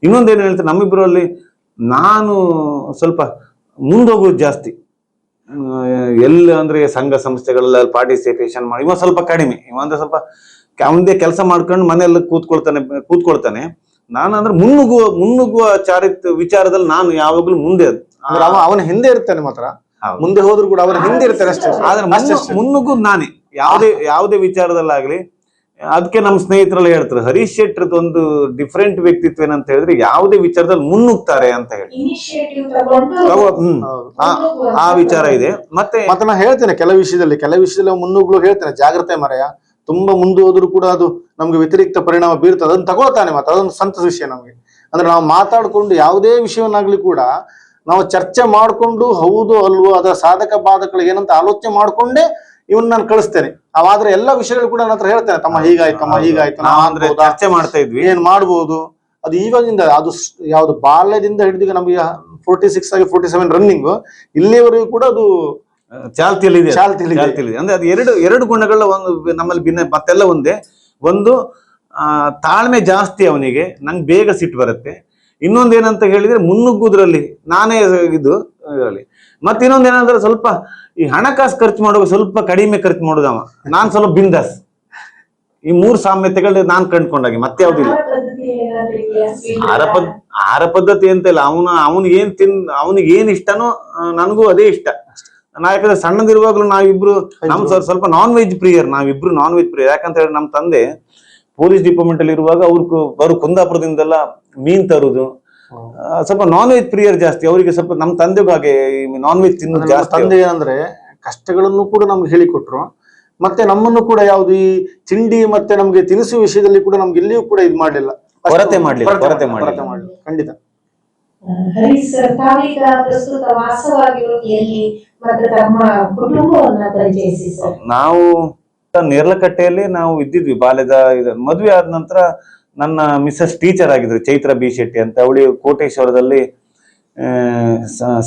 ಇನ್ನೊಂದೇನು ಹೇಳ್ತಾರೆ, ನಮ್ಮಿಬ್ಬರಲ್ಲಿ ನಾನು ಸ್ವಲ್ಪ ಮುಂದೋಗೋದು ಜಾಸ್ತಿ. ಅಂದ್ರೆ ಸಂಘ ಸಂಸ್ಥೆಗಳೆಲ್ಲ ಪಾರ್ಟಿಸಿಪೇಷನ್ ಮಾಡಿ, ಇವ ಸ್ವಲ್ಪ ಕಡಿಮೆ. ಇವ ಅಂದ್ರೆ ಸ್ವಲ್ಪ ಅವನದೇ ಕೆಲಸ ಮಾಡ್ಕೊಂಡು ಮನೆಯಲ್ಲಿ ಕೂತ್ಕೊಳ್ತಾನೆ. ನಾನು ಅಂದ್ರೆ ಮುನ್ನುಗ್ಗುವ ವಿಚಾರದಲ್ಲಿ ನಾನು ಯಾವಾಗ್ಲೂ ಮುಂದೆ. ಅವನ ಹಿಂದೆ ಇರ್ತಾನೆ, ಮಾತ್ರ ಮುಂದೆ ಹೋದ್ರು ಕೂಡ ಅವನ ಹಿಂದೆ ಇರ್ತಾನೆ ಅಷ್ಟೇ. ಆದ್ರೆ ಮುನ್ನುಗ್ಗುದು ನಾನೇ ಯಾವುದೇ ವಿಚಾರದಲ್ಲಾಗ್ಲಿ. ಅದಕ್ಕೆ ನಮ್ಮ ಸ್ನೇಹಿತರೆಲ್ಲ ಹೇಳ್ತಾರೆ, ಹರೀಶ್ ಶೆಟ್ಟರ್ದು ಒಂದು ಡಿಫ್ರೆಂಟ್ ವ್ಯಕ್ತಿತ್ವ ಏನಂತ ಹೇಳಿದ್ರೆ ಯಾವುದೇ ವಿಚಾರದಲ್ಲಿ ಮುನ್ನುಗ್ತಾರೆ ಅಂತ ಹೇಳಿ. ಆ ವಿಚಾರ ಇದೆ. ಮತ್ತೆ ನಾ ಹೇಳ್ತೇನೆ, ಕೆಲವು ವಿಷಯದಲ್ಲಿ ಮುನ್ನುಗ್ಗಲು ಹೇಳ್ತೇನೆ, ಜಾಗ್ರತೆ ಮರೆಯ. ತುಂಬಾ ಮುಂದೆ ಹೋದ್ರು ಕೂಡ ಅದು ನಮ್ಗೆ ವ್ಯತಿರಿಕ್ತ ಪರಿಣಾಮ ಬೀರ್ತದೆ, ಅದನ್ನ ತಗೊಳ್ತಾನೆ. ಮಾತ್ರ ಅದೊಂದು ಸಂತಸ ವಿಷಯ ನಮ್ಗೆ. ಅಂದ್ರೆ ನಾವು ಮಾತಾಡ್ಕೊಂಡು ಯಾವುದೇ ವಿಷಯವನ್ನಾಗ್ಲಿ ಕೂಡ ನಾವು ಚರ್ಚೆ ಮಾಡ್ಕೊಂಡು ಹೌದು ಅಲ್ವೋ ಅದರ ಸಾಧಕ ಬಾಧಕಗಳು ಏನಂತ ಆಲೋಚನೆ ಮಾಡ್ಕೊಂಡೇ ಇವನ್ ನಾನು ಕಳಿಸ್ತೇನೆ. ಆದ್ರೆ ಎಲ್ಲ ವಿಷಯಗಳು ಕೂಡ ನನ್ನ ಹತ್ರ ಹೇಳ್ತೇನೆ, ತಮ್ಮ ಹೀಗಾಯ್ತು ಅಂದ್ರೆ ಚರ್ಚೆ ಮಾಡ್ತಾ ಇದ್ವಿ, ಏನ್ ಮಾಡ್ಬೋದು. ಅದು ಇವಾಗಿಂದ, ಅದು ಯಾವ್ದು ಬಾಲ್ಯದಿಂದ ಹಿಡಿದು ನಮಗೆ 46 ಆಗಿ 47 ರನ್ನಿಂಗ್ ಇಲ್ಲಿವರೆಗೂ ಕೂಡ ಅದು ಚಾಲ್ತಿಯಲ್ಲಿ ಅಂದ್ರೆ ಅದು ಎರಡು ಗುಣಗಳ ಒಂದು ನಮ್ಮಲ್ಲಿ ಭಿನ್ನ. ಮತ್ತೆಲ್ಲ ಒಂದೇ. ಒಂದು ತಾಳ್ಮೆ ಜಾಸ್ತಿ ಅವನಿಗೆ, ನಂಗೆ ಬೇಗ ಸಿಟ್ಟು ಬರುತ್ತೆ. ಇನ್ನೊಂದೇನಂತ ಹೇಳಿದ್ರೆ ಮುನ್ನುಗ್ಗುದ್ರಲ್ಲಿ ನಾನೇ ಇದು ಇದರಲ್ಲಿ. ಮತ್ತೆ ಇನ್ನೊಂದೇನಂದ್ರೆ ಸ್ವಲ್ಪ ಈ ಹಣಕಾಸು ಖರ್ಚು ಮಾಡುವಾಗ ಸ್ವಲ್ಪ ಕಡಿಮೆ ಖರ್ಚು ಮಾಡುದವ, ನಾನ್ ಸ್ವಲ್ಪ ಬಿಂದಾಸ್. ಈ 3 ಸಾಮ್ಯತೆಗಳು ನಾನ್ ಕಂಡ್ಕೊಂಡಾಗೆ ಮತ್ತೆ ಯಾವ್ದಿಲ್ಲ. ಆಹಾರ ಪದ್ಧತಿ ಅಂತ ಇಲ್ಲ, ಅವನಿಗೆ ಏನ್ ಇಷ್ಟನೋ ನನಗೂ ಅದೇ ಇಷ್ಟ. ಯಾಕಂದ್ರೆ ಸಣ್ಣದಿರುವಾಗ್ಲೂ ನಾವಿಬ್ರು ನಮ್ ಸ್ವಲ್ಪ ನಾನ್ ವೆಜ್ ಪ್ರಿಯರ್, ನಾವಿಬ್ರು ನಾನ್ ವೆಜ್ ಪ್ರಿಯರ್. ಯಾಕಂತ ಹೇಳಿ ನಮ್ಮ ತಂದೆ ಪೊಲೀಸ್ ಡಿಪಾರ್ಟ್ಮೆಂಟ್ ಅಲ್ಲಿ ಇರುವಾಗ ಅವರು ಕುಂದಾಪುರದಿಂದೆಲ್ಲ ಮೀನ್ ತರುದು, ಸ್ವಲ್ಪ ನಾನ್ ವೆಜ್ ಪ್ರಿಯರ್ ಜಾಸ್ತಿ ಅವರಿಗೆ. ಸ್ವಲ್ಪ ನಮ್ಮ ತಂದೆಗೂ ಹಾಗೆ ನಾನ್ ವೆಜ್ ತಿನ್ನೋದು ಜಾಸ್ತಿ. ತಂದೆ ಏನಂದ್ರೆ ಕಷ್ಟಗಳನ್ನು ಕೂಡ ನಮ್ಗೆ ಹೇಳಿಕೊಟ್ರು, ಮತ್ತೆ ನಮ್ಮನ್ನು ಕೂಡ ಯಾವ್ದು ಈ ತಿಂಡಿ ಮತ್ತೆ ನಮ್ಗೆ ತಿನಿಸು ವಿಷಯದಲ್ಲಿ ಕೂಡ ನಮ್ಗೆ ಎಲ್ಲಿಯೂ ಕೂಡ ಇದು ಮಾಡ್ಲಿಲ್ಲ, ಕೊರತೆ ಮಾಡ್ಲಿಲ್ಲ. ಖಂಡಿತ. ಹರೀಶ್ ಸರ್, ತಾವೀಗ ಪ್ರಸ್ತುತ ವಾಸವಾಗಿರೋದು ಎಲ್ಲಿ ಮತ್ತೆ ತಮ್ಮ ಕುಟುಂಬವನ್ನ ಪರಿಚಯಿಸಿ ಸರ್. ನಾವು ನೇರ್ಲಕಟ್ಟೆಯಲ್ಲಿ ನಾವು ಇದ್ದಿದ್ವಿ ಬಾಲ್ಯದ. ಮದುವೆ ಆದ ನಂತರ ನನ್ನ ಮಿಸಸ್ ಟೀಚರ್ ಆಗಿದ್ರು, ಚೈತ್ರ ಬಿ ಶೆಟ್ಟಿ ಅಂತ. ಅವಳಿ ಕೋಟೇಶ್ವರದಲ್ಲಿ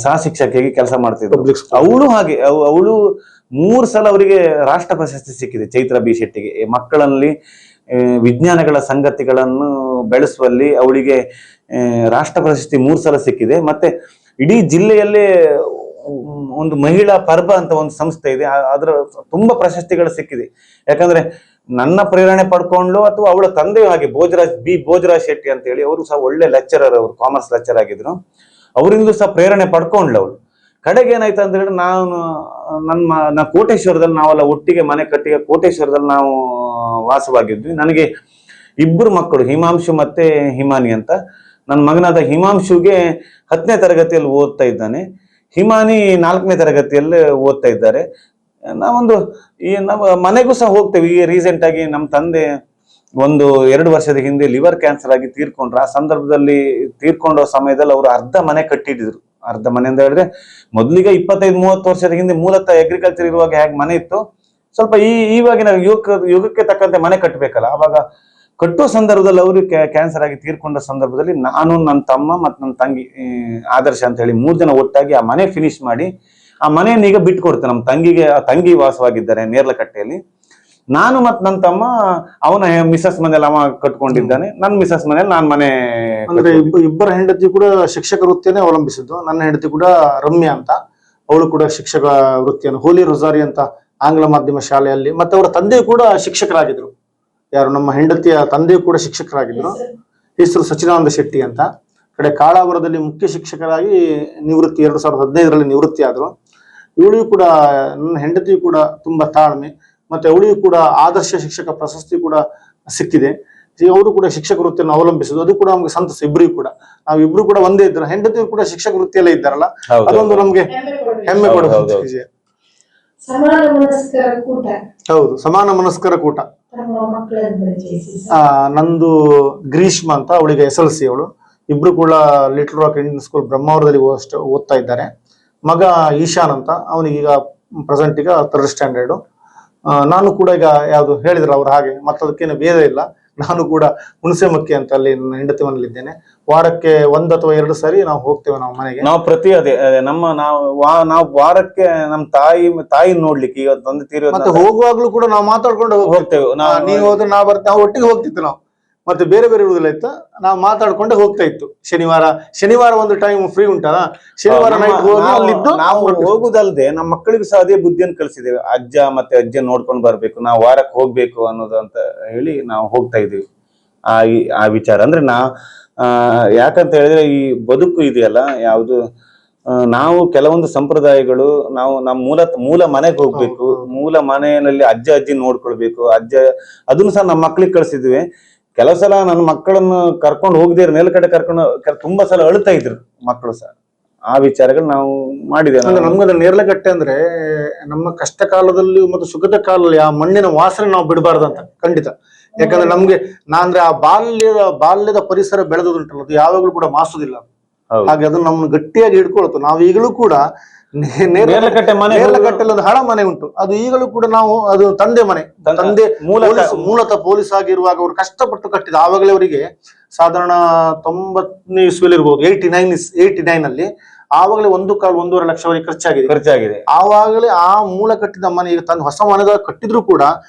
ಸಹ ಶಿಕ್ಷಕಿಯಾಗಿ ಕೆಲಸ ಮಾಡ್ತಿದ್ರು. ಅವಳು ಹಾಗೆ ಅವಳು 3 ಸಲ ಅವರಿಗೆ ರಾಷ್ಟ್ರ ಪ್ರಶಸ್ತಿ ಸಿಕ್ಕಿದೆ, ಚೈತ್ರ ಬಿ ಶೆಟ್ಟಿಗೆ. ಮಕ್ಕಳಲ್ಲಿ ವಿಜ್ಞಾನಗಳ ಸಂಗತಿಗಳನ್ನು ಬೆಳೆಸುವಲ್ಲಿ ಅವಳಿಗೆ ರಾಷ್ಟ್ರ ಪ್ರಶಸ್ತಿ 3 ಸಲ ಸಿಕ್ಕಿದೆ. ಮತ್ತೆ ಇಡೀ ಜಿಲ್ಲೆಯಲ್ಲೇ ಒಂದು ಮಹಿಳಾ ಪರ್ಬ ಅಂತ ಒಂದು ಸಂಸ್ಥೆ ಇದೆ, ಅದರ ತುಂಬಾ ಪ್ರಶಸ್ತಿಗಳು ಸಿಕ್ಕಿದೆ. ಯಾಕಂದ್ರೆ ನನ್ನ ಪ್ರೇರಣೆ ಪಡ್ಕೊಂಡು ಅಥವಾ ಅವಳ ತಂದೆಯೂ ಹಾಗೆ ಭೋಜರಾಜ್ ಶೆಟ್ಟಿ ಅಂತ ಹೇಳಿ, ಅವರು ಸಹ ಒಳ್ಳೆ ಲೆಕ್ಚರರ್, ಅವರು ಕಾಮರ್ಸ್ ಲೆಕ್ಚರ್ ಆಗಿದ್ರು. ಅವರಿಂದಲೂ ಸಹ ಪ್ರೇರಣೆ ಪಡ್ಕೊಂಡ್ಲು ಅವಳು. ಕಡೆಗೆ ಏನಾಯ್ತು ಅಂತ ಹೇಳಿದ್ರೆ ನಾ ಕೋಟೇಶ್ವರದಲ್ಲಿ ನಾವೆಲ್ಲ ಒಟ್ಟಿಗೆ ಮನೆ ಕಟ್ಟಿಗೆ ಕೋಟೇಶ್ವರದಲ್ಲಿ ನಾವು ವಾಸವಾಗಿದ್ವಿ. ನನಗೆ 2 ಮಕ್ಕಳು, ಹಿಮಾಂಶು ಮತ್ತೆ ಹಿಮಾನಿ ಅಂತ. ನನ್ನ ಮಗನಾದ ಹಿಮಾಂಶುಗೆ 10ನೇ ತರಗತಿಯಲ್ಲಿ ಓದ್ತಾ ಇದ್ದಾನೆ, ಹಿಮಾನಿ 4ನೇ ತರಗತಿಯಲ್ಲಿ ಓದ್ತಾ ಇದ್ದಾರೆ. ನಾವು ಮನೆಗೂ ಸಹ ಹೋಗ್ತೇವೆ. ಈ ರೀಸೆಂಟ್ ಆಗಿ ನಮ್ಮ ತಂದೆ 2 ವರ್ಷದ ಹಿಂದೆ ಲಿವರ್ ಕ್ಯಾನ್ಸರ್ ಆಗಿ ತೀರ್ಕೊಂಡ್ರು. ಆ ಸಂದರ್ಭದಲ್ಲಿ ತೀರ್ಕೊಂಡ ಸಮಯದಲ್ಲಿ ಅವರು ಅರ್ಧ ಮನೆ ಕಟ್ಟಿದ್ರು. ಅರ್ಧ ಮನೆ ಅಂತ ಹೇಳಿದ್ರೆ ಮೊದಲಿಗೆ 25-30 ವರ್ಷದ ಹಿಂದೆ ಮೂಲತಃ ಅಗ್ರಿಕಲ್ಚರ್ ಇರುವಾಗ ಹೇಗೆ ಮನೆ ಇತ್ತು, ಸ್ವಲ್ಪ ಇವಾಗಿನ ಯುಗಕ್ಕೆ ತಕ್ಕಂತೆ ಮನೆ ಕಟ್ಟಬೇಕಲ್ಲ. ಅವಾಗ ಕಟ್ಟುವ ಸಂದರ್ಭದಲ್ಲಿ ಅವರು ಕ್ಯಾನ್ಸರ್ ಆಗಿ ತೀರ್ಕೊಂಡ ಸಂದರ್ಭದಲ್ಲಿ ನಾನು, ನನ್ನ ತಮ್ಮ ಮತ್ತು ನನ್ನ ತಂಗಿ ಆದರ್ಶ ಅಂತ ಹೇಳಿ 3 ಜನ ಒಟ್ಟಾಗಿ ಆ ಮನೆ ಫಿನಿಶ್ ಮಾಡಿ ಆ ಮನೆಯನ್ನು ಈಗ ಬಿಟ್ಕೊಡ್ತೇನೆ. ನಮ್ಮ ತಂಗಿ ವಾಸವಾಗಿದ್ದಾರೆ ನೇರ್ಲಕಟ್ಟೆಯಲ್ಲಿ. ನಾನು ಮತ್ತು ನನ್ನ ತಮ್ಮ ಅವನ ಮಿಸಸ್ ಮನೇಲಿ ಅವ ಕಟ್ಕೊಂಡಿದ್ದಾನೆ, ನನ್ನ ಮಿಸಸ್ ಮನೇಲಿ ನಾನು ಮನೆ. ಅಂದ್ರೆ ಇಬ್ಬರ ಹೆಂಡತಿ ಕೂಡ ಶಿಕ್ಷಕ ವೃತ್ತಿಯನ್ನೇ ಅವಲಂಬಿಸಿದ್ದು. ನನ್ನ ಹೆಂಡತಿ ಕೂಡ ರಮ್ಯಾ ಅಂತ, ಅವಳು ಕೂಡ ಶಿಕ್ಷಕ ವೃತ್ತಿಯನ್ನು ಹೋಲಿ ರೊಸಾರಿ ಅಂತ ಆಂಗ್ಲ ಮಾಧ್ಯಮ ಶಾಲೆಯಲ್ಲಿ, ಮತ್ತೆ ಅವರ ತಂದೆಯು ಕೂಡ ಶಿಕ್ಷಕರಾಗಿದ್ರು. ಯಾರು ನಮ್ಮ ಹೆಂಡತಿಯ ತಂದೆಯು ಕೂಡ ಶಿಕ್ಷಕರಾಗಿದ್ರು. ಹೆಸರು ಸಚಿದಾನಂದ ಶೆಟ್ಟಿ ಅಂತ. ಕಡೆ ಕಾಳಾವರದಲ್ಲಿ ಮುಖ್ಯ ಶಿಕ್ಷಕರಾಗಿ ನಿವೃತ್ತಿ 2015ರಲ್ಲಿ ನಿವೃತ್ತಿ ಆದ್ರು. ಇವಳಿಗೂ ಕೂಡ, ನನ್ನ ಹೆಂಡತಿಯು ಕೂಡ ತುಂಬಾ ತಾಳ್ಮೆ, ಮತ್ತೆ ಅವಳಿಗೂ ಕೂಡ ಆದರ್ಶ ಶಿಕ್ಷಕ ಪ್ರಶಸ್ತಿ ಕೂಡ ಸಿಕ್ಕಿದೆ. ಅವರು ಕೂಡ ಶಿಕ್ಷಕ ವೃತ್ತಿಯನ್ನು ಅವಲಂಬಿಸುದು, ಅದು ಕೂಡ ನಮ್ಗೆ ಸಂತಸ. ಇಬ್ಬರಿಗೂ ಕೂಡ ನಾವಿಬ್ರು ಕೂಡ ಒಂದೇ ಇದ್ರು, ಹೆಂಡತಿಯರು ಕೂಡ ಶಿಕ್ಷಕ ವೃತ್ತಿಯಲ್ಲೇ ಇದ್ದಾರಲ್ಲ, ಅದೊಂದು ನಮ್ಗೆ ಹೆಮ್ಮೆ ಕೊಡುವಂತ ವಿಷಯ. ಸಮಾನ ಮನಸ್ಕರ ಕೂಟ. ಹೌದು, ಸಮಾನ ಮನಸ್ಕರ ಕೂಟ. ನಂದು ಗ್ರೀಷ್ಮ ಅಂತ, ಅವಳಿಗೆ SLC ಅವಳು. ಇಬ್ರು ಕೂಡ ಲಿಟಲ್ ರಾಕ್ ಇಂಡಿಯನ್ ಸ್ಕೂಲ್ ಬ್ರಹ್ಮಾವರದಲ್ಲಿ ಓದ್ತಾ ಇದ್ದಾರೆ. ಮಗ ಈಶಾನ್ ಅಂತ, ಅವನಿಗೀಗ ಪ್ರೆಸೆಂಟ್ ಈಗ 3rd ಸ್ಟ್ಯಾಂಡರ್ಡ್. ನಾನು ಕೂಡ ಈಗ ಯಾವ್ದು ಹೇಳಿದ್ರಲ್ಲ ಅವ್ರು ಹಾಗೆ, ಮತ್ತದಕ್ಕೇನು ಭೇದ ಇಲ್ಲ. ನಾನು ಕೂಡ ಹುಣಸೆಮಕ್ಕಿ ಅಂತ ಅಲ್ಲಿ ನನ್ನ ಹೆಂಡತಿ ಮನೇಲಿ ಇದ್ದೇನೆ. ವಾರಕ್ಕೆ 1 ಅಥವಾ 2 ಸಾರಿ ನಾವು ಹೋಗ್ತೇವೆ ನಾವು ಮನೆಗೆ. ನಾವು ನಾವು ವಾರಕ್ಕೆ ನಮ್ಮ ತಾಯಿ ನೋಡ್ಲಿಕ್ಕೆ, ಈಗ ತಂದೆ ತೀರಿ ಮತ್ತೆ ಹೋಗುವಾಗ್ಲೂ ಕೂಡ ನಾವು ಮಾತಾಡ್ಕೊಂಡು ಹೋಗ್ತೇವೆ. ನೀವು ಹೋದ್ರೆ ನಾವು ಬರ್ತೇವೆ, ಒಟ್ಟಿಗೆ ಹೋಗ್ತಿತ್ತು ನಾವು. ಮತ್ತೆ ಬೇರೆ ಇರುವುದಿಲ್ಲ ಇತ್ತು, ನಾವು ಮಾತಾಡ್ಕೊಂಡೆ ಹೋಗ್ತಾ ಇತ್ತು. ಶನಿವಾರ ಒಂದು ಟೈಮ್ ಫ್ರೀ ಉಂಟಲ್ಲ, ಶನಿವಾರ ನೈಟ್ ಹೋಗಿ ಅಲ್ಲಿದ್ದು ನಾವು ಹೋಗುದಲ್ದೆ ನಮ್ಮ ಮಕ್ಕಳಿಗೂ ಸಹ ಅದೇ ಬುದ್ಧಿಯನ್ನು ಕಲಿಸಿದ್ದೇವೆ. ಅಜ್ಜ ಮತ್ತೆ ಅಜ್ಜ ನೋಡ್ಕೊಂಡು ಬರ್ಬೇಕು, ನಾವು ವಾರಕ್ಕೆ ಹೋಗ್ಬೇಕು ಅನ್ನೋದು ಅಂತ ಹೇಳಿ ನಾವು ಹೋಗ್ತಾ ಇದೀವಿ. ಆ ವಿಚಾರ ಅಂದ್ರೆ ಯಾಕಂತ ಹೇಳಿದ್ರೆ ಈ ಬದುಕು ಇದೆಯಲ್ಲ ಯಾವುದು, ನಾವು ಕೆಲವೊಂದು ಸಂಪ್ರದಾಯಗಳು, ನಾವು ನಮ್ಮ ಮೂಲ ಮನೆಗೆ ಹೋಗ್ಬೇಕು, ಮೂಲ ಮನೆಯಲ್ಲಿ ಅಜ್ಜ ಅಜ್ಜಿ ನೋಡ್ಕೊಳ್ಬೇಕು. ಅದನ್ನು ಸಹ ನಮ್ಮ ಮಕ್ಳಿಗೆ ಕಳ್ಸಿದ್ವಿ. ಕೆಲವು ಸಲ ನನ್ನ ಮಕ್ಕಳನ್ನು ಕರ್ಕೊಂಡು ಹೋಗದೆ ಮೇಲ್ಗಡೆ ಕರ್ಕೊಂಡು ತುಂಬಾ ಸಲ ಅಳ್ತಾ ಇದ್ರು ಮಕ್ಕಳು ಸಹ. ಆ ವಿಚಾರಗಳು ನಾವು ಮಾಡಿದ್ದೇವೆ. ನಮ್ಗದ ನೇರ್ಲಗಟ್ಟೆ ಅಂದ್ರೆ ನಮ್ಮ ಕಷ್ಟ ಕಾಲದಲ್ಲಿ ಮತ್ತು ಸುಖದ ಕಾಲದಲ್ಲಿ ಆ ಮಣ್ಣಿನ ವಾಸನೆ ನಾವು ಬಿಡಬಾರ್ದಂತ ಖಂಡಿತ. ಯಾಕಂದ್ರೆ ನಮ್ಗೆ ಅಂದ್ರೆ ಆ ಬಾಲ್ಯದ ಪರಿಸರ ಬೆಳೆದುಂಟಲ್ಲ, ಅದು ಯಾವಾಗ್ಲೂ ಕೂಡ ಮಾಸುದಿಲ್ಲ. ಹಾಗೆ ಅದನ್ನ ನಮ್ಮನ್ನು ಗಟ್ಟಿಯಾಗಿ ಹಿಡ್ಕೊಳ್ತು. ನಾವು ಈಗಲೂ ಕೂಡ ನೇರ್ಲಗಟ್ಟೆಯಲ್ಲಿ ಒಂದು ಹಳ ಮನೆ ಉಂಟು, ಅದು ಈಗಲೂ ಕೂಡ ನಾವು, ಅದು ತಂದೆ ಮನೆ. ತಂದೆ ಮೂಲತಃ ಪೊಲೀಸ್ ಆಗಿರುವಾಗ ಅವರು ಕಷ್ಟಪಟ್ಟು ಕಟ್ಟಿದ. ಆವಾಗಲೇ ಅವರಿಗೆ ಸಾಧಾರಣ 90ನೇ ಇಸ್ವಿಯಲ್ಲಿ ಇರ್ಬೋದು, 89 ಅಲ್ಲಿ ಆವಾಗಲೇ 1.5-1.5 ಲಕ್ಷ ಅವರಿಗೆ ಖರ್ಚಾಗಿದೆ. ಆವಾಗಲೇ ಆ ಮೂಲ ಕಟ್ಟಿದ ಮನೆ ಈಗ ತನ್ನ ಹೊಸ ಮನೆದಾಗ ಕಟ್ಟಿದ್ರು ಕೂಡ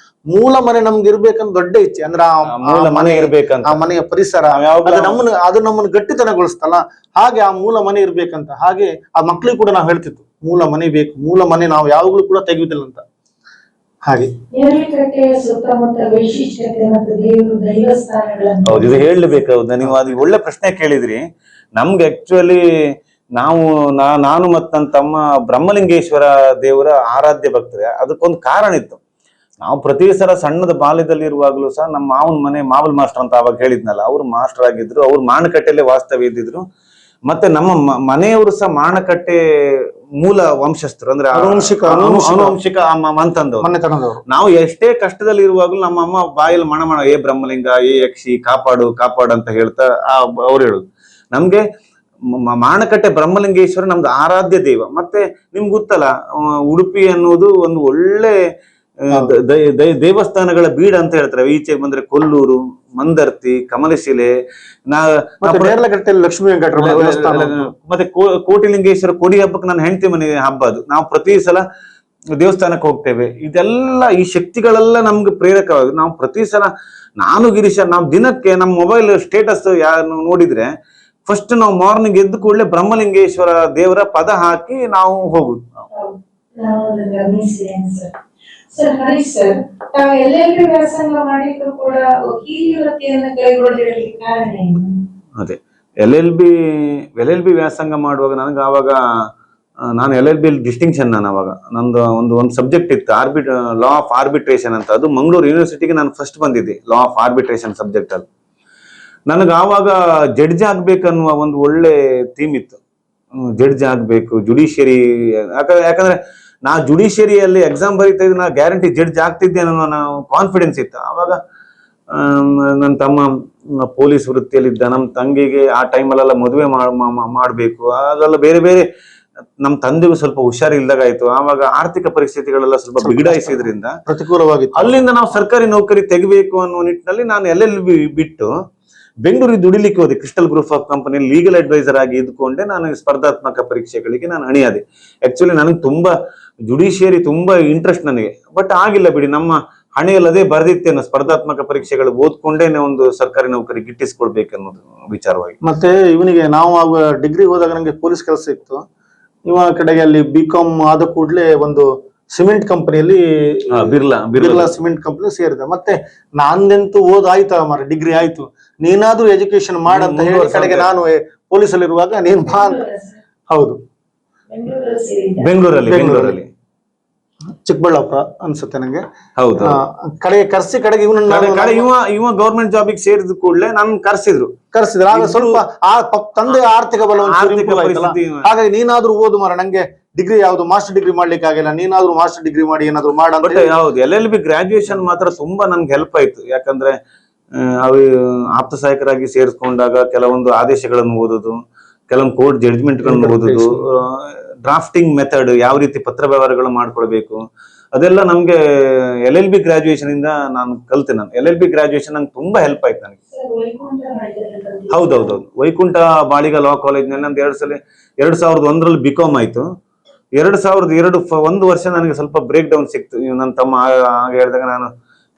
ಮೂಲ ಮನೆ ನಮ್ಗೆ ಇರ್ಬೇಕಂತ ದೊಡ್ಡ ಇಚ್ಛೆ. ಅಂದ್ರೆ ಆ ಮೂಲ ಮನೆ ಇರ್ಬೇಕಂತ, ಆ ಮನೆಯ ಪರಿಸರ ಅದು ನಮ್ಮನ್ನು ಗಟ್ಟಿತನಗೊಳಿಸ್ತಲ್ಲ, ಹಾಗೆ ಆ ಮೂಲ ಮನೆ ಇರ್ಬೇಕಂತ. ಹಾಗೆ ಆ ಮಕ್ಳಿಗೆ ಕೂಡ ನಾವು ಹೇಳ್ತಿತ್ತು, ಮೂಲ ಮನೆ ಬೇಕು, ಮೂಲ ಮನೆ ನಾವು ಯಾವಾಗ್ಲೂ ಕೂಡ ತೆಗೆಯುವುದಿಲ್ಲ ಅಂತ. ಹಾಗೆ ಸುತ್ತಮುತ್ತ ವೈಶಿಷ್ಟ್ಯತೆ ಮತ್ತು ದೈವಸ್ಥಾನಗಳನ್ನು ಹೌದು, ಇದು ಹೇಳಬೇಕು. ಹೌದು, ನೀವು ಅದು ಒಳ್ಳೆ ಪ್ರಶ್ನೆ ಕೇಳಿದ್ರಿ. ನಮ್ಗೆ ಆಕ್ಚುಲಿ ನಾವು ನಾನು ಮತ್ತು ನನ್ನ ತಮ್ಮ ಬ್ರಹ್ಮಲಿಂಗೇಶ್ವರ ದೇವರ ಆರಾಧ್ಯ ಭಕ್ತರೆ. ಅದಕ್ಕೊಂದು ಕಾರಣ ಇತ್ತು. ನಾವು ಪ್ರತಿ ಸಲ ಸಣ್ಣದ ಬಾಲ್ಯದಲ್ಲಿ ಇರುವಾಗಲೂ ಸಹ ನಮ್ಮ ಮಾವನ ಮನೆ ಮಾವಲ್ ಮಾಸ್ಟರ್ ಅಂತ ಅವಾಗ ಹೇಳಿದ್ನಲ್ಲ, ಅವ್ರು ಮಾಸ್ಟರ್ ಆಗಿದ್ರು. ಅವ್ರು ಮಾಣಕಟ್ಟೆಯಲ್ಲೇ ವಾಸ್ತವ್ಯ ಇದ್ದಿದ್ರು. ಮತ್ತೆ ನಮ್ಮ ಮನೆಯವರು ಸಹ ಮಾಣಕಟ್ಟೆ ಮೂಲ ವಂಶಸ್ಥರು, ಅಂದ್ರೆ ಅನುವಂಶಿಕ ಮಂತಂದವರು. ನಾವು ಎಷ್ಟೇ ಕಷ್ಟದಲ್ಲಿ ಇರುವಾಗಲೂ ನಮ್ಮ ಅಮ್ಮ ಬಾಯಲ್ಲಿ ಮಣ ಏ ಬ್ರಹ್ಮಲಿಂಗ, ಏ ಯಕ್ಷಿ, ಕಾಪಾಡು ಕಾಪಾಡು ಅಂತ ಹೇಳ್ತಾ ಅವ್ರು ಹೇಳುದು. ನಮ್ಗೆ ಮಾಣಕಟ್ಟೆ ಬ್ರಹ್ಮಲಿಂಗೇಶ್ವರ ನಮ್ದು ಆರಾಧ್ಯ ದೇವ. ಮತ್ತೆ ನಿಮ್ಗೆ ಗೊತ್ತಲ್ಲ, ಉಡುಪಿ ಅನ್ನೋದು ಒಂದು ಒಳ್ಳೆ ದೇವಸ್ಥಾನಗಳ ಬೀಡ ಅಂತ ಹೇಳ್ತಾರೆ. ಈಚೆ ಬಂದ್ರೆ ಕೊಲ್ಲೂರು, ಮಂದರ್ತಿ, ಕಮಲಶಿಲೆ, ಲಕ್ಷ್ಮೀ ಮತ್ತೆ ಕೋಟಿಲಿಂಗೇಶ್ವರ ಕೊಡಿ ಹಬ್ಬಕ್ಕೆ ನನ್ನ ಹೆಂಡತಿ ಮನೆ ಹಬ್ಬ ಅದು. ನಾವು ಪ್ರತಿ ಸಲ ದೇವಸ್ಥಾನಕ್ಕೆ ಹೋಗ್ತೇವೆ. ಇದೆಲ್ಲ ಈ ಶಕ್ತಿಗಳೆಲ್ಲ ನಮ್ಗೆ ಪ್ರೇರಕವಾಗಿ ನಾವು ಪ್ರತಿ ಸಲ ನಾನು ಗಿರೀಶ ನಾವು ದಿನಕ್ಕೆ ನಮ್ಮ ಮೊಬೈಲ್ ಸ್ಟೇಟಸ್ ಯಾರು ನೋಡಿದ್ರೆ ಫಸ್ಟ್ ನಾವು ಮಾರ್ನಿಂಗ್ ಎದ್ದು ಕೂಡಲೇ ಬ್ರಹ್ಮಲಿಂಗೇಶ್ವರ ದೇವರ ಪದ ಹಾಕಿ ನಾವು ಹೋಗುದು. ಸರ್ ಹರೀಶ್ ಸರ್, ತಾವು ಎಲ್ಲೆಲ್ಲಿ ವ್ಯಾಸಂಗ ಮಾಡಿದ್ರು ಕೂಡ ವಕೀಲಿ ವೃತ್ತಿಯನ್ನು ಕೈಗೊಳ್ಳಿರಲಿಕ್ಕೆ ಕಾರಣ ಏನು? ಅದೇ ಎಲ್ ಎಲ್ ಬಿ ವ್ಯಾಸಂಗ ಮಾಡುವಾಗ ನನಗೆ ಆವಾಗ ನಾನು LLB ಡಿಸ್ಟಿಂಕ್ಷನ್, ನಾನು ಅವಾಗ ನಂದು ಒಂದು ಸಬ್ಜೆಕ್ಟ್ ಇತ್ತು, ಲಾ ಆಫ್ ಆರ್ಬಿಟ್ರೇಷನ್ ಅಂತ. ಅದು ಮಂಗಳೂರು ಯೂನಿವರ್ಸಿಟಿಗೆ ನಾನು ಫಸ್ಟ್ ಬಂದಿದ್ದೆ ಲಾ ಆಫ್ ಆರ್ಬಿಟ್ರೇಷನ್ ಸಬ್ಜೆಕ್ಟ್ ಅಲ್ಲಿ. ನನಗೆ ಆವಾಗ ಜಡ್ಜ್ ಆಗ್ಬೇಕನ್ನುವ ಒಂದು ಒಳ್ಳೆ ಥೀಮ್ ಇತ್ತು. ಜಡ್ಜ್ ಆಗ್ಬೇಕು, ಜುಡಿಷಿಯರಿ. ಯಾಕಂದ್ರೆ ನಾ ಜುಡಿಷಿಯರಿಯಲ್ಲಿ ಎಕ್ಸಾಮ್ ಬರೀತಾ ಇದ್ದು ನಾ ಗ್ಯಾರಂಟಿ ಜಡ್ಜ್ ಆಗ್ತಿದ್ದೆ ಅನ್ನೋ ಕಾನ್ಫಿಡೆನ್ಸ್ ಇತ್ತು. ಆವಾಗ ನನ್ನ ತಮ್ಮ ಪೊಲೀಸ್ ವೃತ್ತಿಯಲ್ಲಿದ್ದ. ನಮ್ಮ ತಂಗಿಗೆ ಆ ಟೈಮಲ್ಲೆಲ್ಲ ಮದುವೆ ಮಾಡಬೇಕು, ಅದೆಲ್ಲ ಬೇರೆ ಬೇರೆ. ನಮ್ಮ ತಂದೆಗೂ ಸ್ವಲ್ಪ ಹುಷಾರಿಲ್ದಾಗಾಯ್ತು. ಆವಾಗ ಆರ್ಥಿಕ ಪರಿಸ್ಥಿತಿಗಳೆಲ್ಲ ಸ್ವಲ್ಪ ಬಿಗಡಾಯಿಸಿದ್ರಿಂದ ಪ್ರತಿಕೂಲವಾಗಿತ್ತು. ಅಲ್ಲಿಂದ ನಾವು ಸರ್ಕಾರಿ ನೌಕರಿ ತೆಗಿಬೇಕು ಅನ್ನೋ ನಿಟ್ಟಿನಲ್ಲಿ ನಾನು LLB ಬಿಟ್ಟು ಬೆಂಗಳೂರಿಗೆ ದುಡಿಲಿಕ್ಕೆ ಹೋದೆ. Crystal Group of company legal adviser ಆಗಿ ಇದ್ಕೊಂಡೆ ನಾನು ಸ್ಪರ್ಧಾತ್ಮಕ ಪರೀಕ್ಷೆಗಳಿಗೆ ನಾನು ಅಣಿಯಾದೆ. ಆಕ್ಚುಲಿ ನನಗೆ ತುಂಬಾ ಜುಡಿಷಿಯರಿ ತುಂಬಾ ಇಂಟ್ರೆಸ್ಟ್ ನನಗೆ, ಬಟ್ ಆಗಿಲ್ಲ ಬಿಡಿ. ನಮ್ಮ ಹಣೆಯಲ್ಲದೆ ಬರೆದಿತ್ತೇನೋ ಸ್ಪರ್ಧಾತ್ಮಕ ಪರೀಕ್ಷೆಗಳು ಓದ್ಕೊಂಡೇನೆ ಒಂದು ಸರ್ಕಾರಿ ನೌಕರಿ ಗಿಟ್ಟಿಸ್ಕೊಳ್ಬೇಕನ್ನೋದು ವಿಚಾರವಾಗಿ. ಮತ್ತೆ ಇವನಿಗೆ ನಾವು ಆಗ ಡಿಗ್ರಿ ಹೋದಾಗ ನಂಗೆ ಪೊಲೀಸ್ ಕೆಲಸ ಇತ್ತು. ಇವ ಕಡೆಗೆ ಅಲ್ಲಿ BCom ಆದ ಕೂಡಲೇ ಒಂದು ಸಿಮೆಂಟ್ ಕಂಪನಿಯಲ್ಲಿ ಬಿರ್ಲಾ ಸಿಮೆಂಟ್ ಕಂಪನಿ ಸೇರಿದೆ. ಮತ್ತೆ ನಾನಂತೂ ಓದಾಯ್ತಾ ಮಾರ, ಡಿಗ್ರಿ ಆಯ್ತು, ನೀನಾದ್ರೂ ಎಜುಕೇಶನ್ ಮಾಡಂತ ಹೇಳಿ ಕಡೆಗೆ ನಾನು ಪೊಲೀಸಲ್ಲಿರುವಾಗ ನೀನ್ ಬಾ ಅಂತ. ಹೌದು, ಬೆಂಗಳೂರಲ್ಲಿ ಚಿಕ್ಕಬಳ್ಳಾಪುರ ಅನ್ಸುತ್ತೆ ನಂಗೆ. ಹೌದು, ಕಡೆಗೆ ಕರ್ಸಿ ಕಡೆಗೆ ಇವ ಗೌರ್ಮೆಂಟ್ ಜಾಬಿಗೆ ಸೇರಿದ ಕೂಡಲೇ ನಾನು ಕರ್ಸಿದ್ರು. ಆಗ ಸ್ವಲ್ಪ ತಂದೆ ಆರ್ಥಿಕ ಬಲ ಹಾಗಾಗಿ ನೀನಾದ್ರೂ ಓದು ಮಾರ, ನಂಗೆ ಡಿಗ್ರಿ ಯಾವ್ದು ಮಾಸ್ಟರ್ ಡಿಗ್ರಿ ಮಾಡ್ಲಿಕ್ಕೆ ಆಗಿಲ್ಲ, ನೀನಾದ್ರೂ ಮಾಸ್ಟರ್ ಡಿಗ್ರಿ ಮಾಡಿ ಏನಾದ್ರು ಮಾಡ. ಹೌದು, LLB ಗ್ರಾಜುಯೇಷನ್ ಮಾತ್ರ ತುಂಬಾ ನನ್ಗೆ ಹೆಲ್ಪ್ ಆಯ್ತು. ಯಾಕಂದ್ರೆ ಅವು ಆಪ್ತ ಸಹಾಯಕರಾಗಿ ಸೇರಿಸ್ಕೊಂಡಾಗ ಕೆಲವೊಂದು ಆದೇಶಗಳನ್ನು ಓದೋದು, ಕೆಲವೊಂದು ಕೋರ್ಟ್ ಜಡ್ಜ್ಮೆಂಟ್ ಗಳನ್ನು ಓದೋದು, ಡ್ರಾಫ್ಟಿಂಗ್ ಮೆಥಡ್ ಯಾವ ರೀತಿ ಪತ್ರ ವ್ಯವಹಾರಗಳು ಮಾಡ್ಕೊಳ್ಬೇಕು, ಅದೆಲ್ಲ ನಮ್ಗೆ LLB ಗ್ರಾಜುಯೇಷನ್ ಇಂದ ನಾನು ಕಲ್ತೆ. ನಾನು LLB ಗ್ರಾಜುಯೇಷನ್ ನಂಗೆ ತುಂಬಾ ಹೆಲ್ಪ್ ಆಯ್ತು ನನಗೆ. ಹೌದೌದೌದು, ವೈಕುಂಠ ಬಾಳಿಗ ಲಾ ಕಾಲೇಜ್ ನಲ್ಲಿ ನಮ್ದು 2001ರಲ್ಲಿ BCom ಆಯ್ತು. 2002 ಒಂದು ವರ್ಷ ನನಗೆ ಸ್ವಲ್ಪ ಬ್ರೇಕ್ ಡೌನ್ ಸಿಕ್ತು. ನನ್ನ ತಮ್ಮ ಆಗ ಹೇಳಿದಾಗ ನಾನು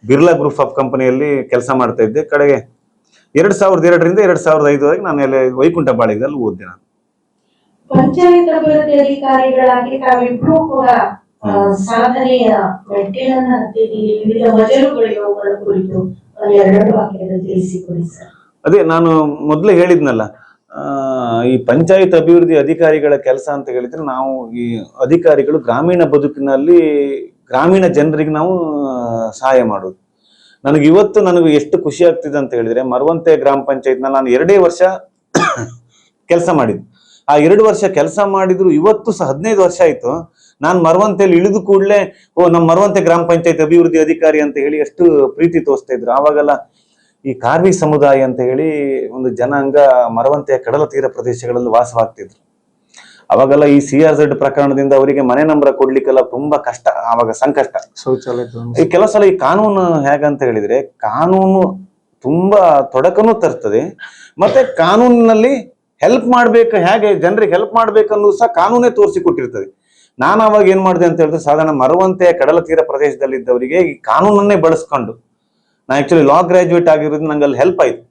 ಬಿರ್ಲಾ ಗ್ರೂಪ್ ಆಫ್ ಕಂಪನಿಯಲ್ಲಿ ಕೆಲಸ ಮಾಡ್ತಾ ಇದ್ದೆ. ಕಡೆಗೆ 2002ರಿಂದ 2005ವರೆಗೆ ನಾನು ವೈಕುಂಠ ಬಾಳಿಗದಲ್ಲಿ ಓದಿದೆ. ನಾನು ಪಂಚಾಯತ್ ಅಭಿವೃದ್ಧಿ ಅಧಿಕಾರಿಗಳಾಗಿ ತಾವಿಬ್ರು ಕೂಡ ಸಾಧನೆಯ ಮೆಟ್ಟಿಲನ್ನು ಹತ್ತಿದ್ದೀರಿ. ವಿವಿಧ ಮಜಲುಗಳ ಕುರಿತು ಎರಡು ವಾಕ್ಯದಲ್ಲಿ ತಿಳಿಸಿಕೊಡಿ ಸರ್. ಅದೇ ನಾನು ಮೊದಲೇ ಹೇಳಿದ್ನಲ್ಲ, ಈ ಪಂಚಾಯತ್ ಅಭಿವೃದ್ಧಿ ಅಧಿಕಾರಿಗಳ ಕೆಲಸ ಅಂತ ಹೇಳಿದ್ರೆ, ನಾವು ಈ ಅಧಿಕಾರಿಗಳು ಗ್ರಾಮೀಣ ಬದುಕಿನಲ್ಲಿ ಗ್ರಾಮೀಣ ಜನರಿಗೆ ನಾವು ಸಹಾಯ ಮಾಡೋದು. ನನಗೆ ಎಷ್ಟು ಖುಷಿ ಆಗ್ತಿದೆ ಅಂತ ಹೇಳಿದ್ರೆ, ಮರವಂತೆ ಗ್ರಾಮ ಪಂಚಾಯತ್ನಲ್ಲಿ ನಾನು 2 ವರ್ಷ ಕೆಲಸ ಮಾಡಿದ್ದು. ಆ 2 ವರ್ಷ ಕೆಲಸ ಮಾಡಿದ್ರು ಇವತ್ತು ಸಹ 15 ವರ್ಷ ಆಯ್ತು. ನಾನು ಮರವಂತೆಯಲ್ಲಿ ಇಳಿದು ಕೂಡಲೇ ನಮ್ಮ ಮರವಂತೆ ಗ್ರಾಮ ಪಂಚಾಯತ್ ಅಭಿವೃದ್ಧಿ ಅಧಿಕಾರಿ ಅಂತ ಹೇಳಿ ಎಷ್ಟು ಪ್ರೀತಿ ತೋರಿಸ್ತಾ ಇದ್ರು. ಆವಾಗೆಲ್ಲ ಈ ಕಾರ್ವಿ ಸಮುದಾಯ ಅಂತ ಹೇಳಿ ಒಂದು ಜನಾಂಗ ಮರವಂತೆಯ ಕಡಲ ತೀರ ಪ್ರದೇಶಗಳಲ್ಲಿ ವಾಸವಾಗ್ತಿದ್ರು. ಅವಾಗೆಲ್ಲ ಈ CRZ ಪ್ರಕರಣದಿಂದ ಅವರಿಗೆ ಮನೆ ನಂಬರ ಕೊಡ್ಲಿಕ್ಕೆಲ್ಲ ತುಂಬಾ ಕಷ್ಟ, ಆವಾಗ ಸಂಕಷ್ಟ. ಈ ಕೆಲವು ಸಲ ಈ ಕಾನೂನು ಹೇಗಂತ ಹೇಳಿದ್ರೆ, ಕಾನೂನು ತುಂಬಾ ತೊಡಕನ್ನು ತರ್ತದೆ. ಮತ್ತೆ ಕಾನೂನಿನಲ್ಲಿ ಹೆಲ್ಪ್ ಮಾಡ್ಬೇಕು, ಹೇಗೆ ಜನರಿಗೆ ಹೆಲ್ಪ್ ಮಾಡ್ಬೇಕನ್ನೂ ಸಹ ಕಾನೂನೇ ತೋರಿಸಿಕೊಟ್ಟಿರ್ತದೆ. ನಾನು ಅವಾಗ ಏನ್ ಮಾಡಿದೆ ಅಂತ ಹೇಳಿದ್ರೆ, ಸಾಧಾರಣ ಮರವಂತೆಯ ಕಡಲ ತೀರ ಪ್ರದೇಶದಲ್ಲಿದ್ದವರಿಗೆ ಈ ಕಾನೂನನ್ನೇ ಬಳಸ್ಕೊಂಡು, ನಾ ಆಕ್ಚುಲಿ ಲಾ ಗ್ರಾಜುಯೇಟ್ ಆಗಿರೋದು, ನಂಗೆ ಅಲ್ಲಿ ಹೆಲ್ಪ್ ಆಯ್ತು.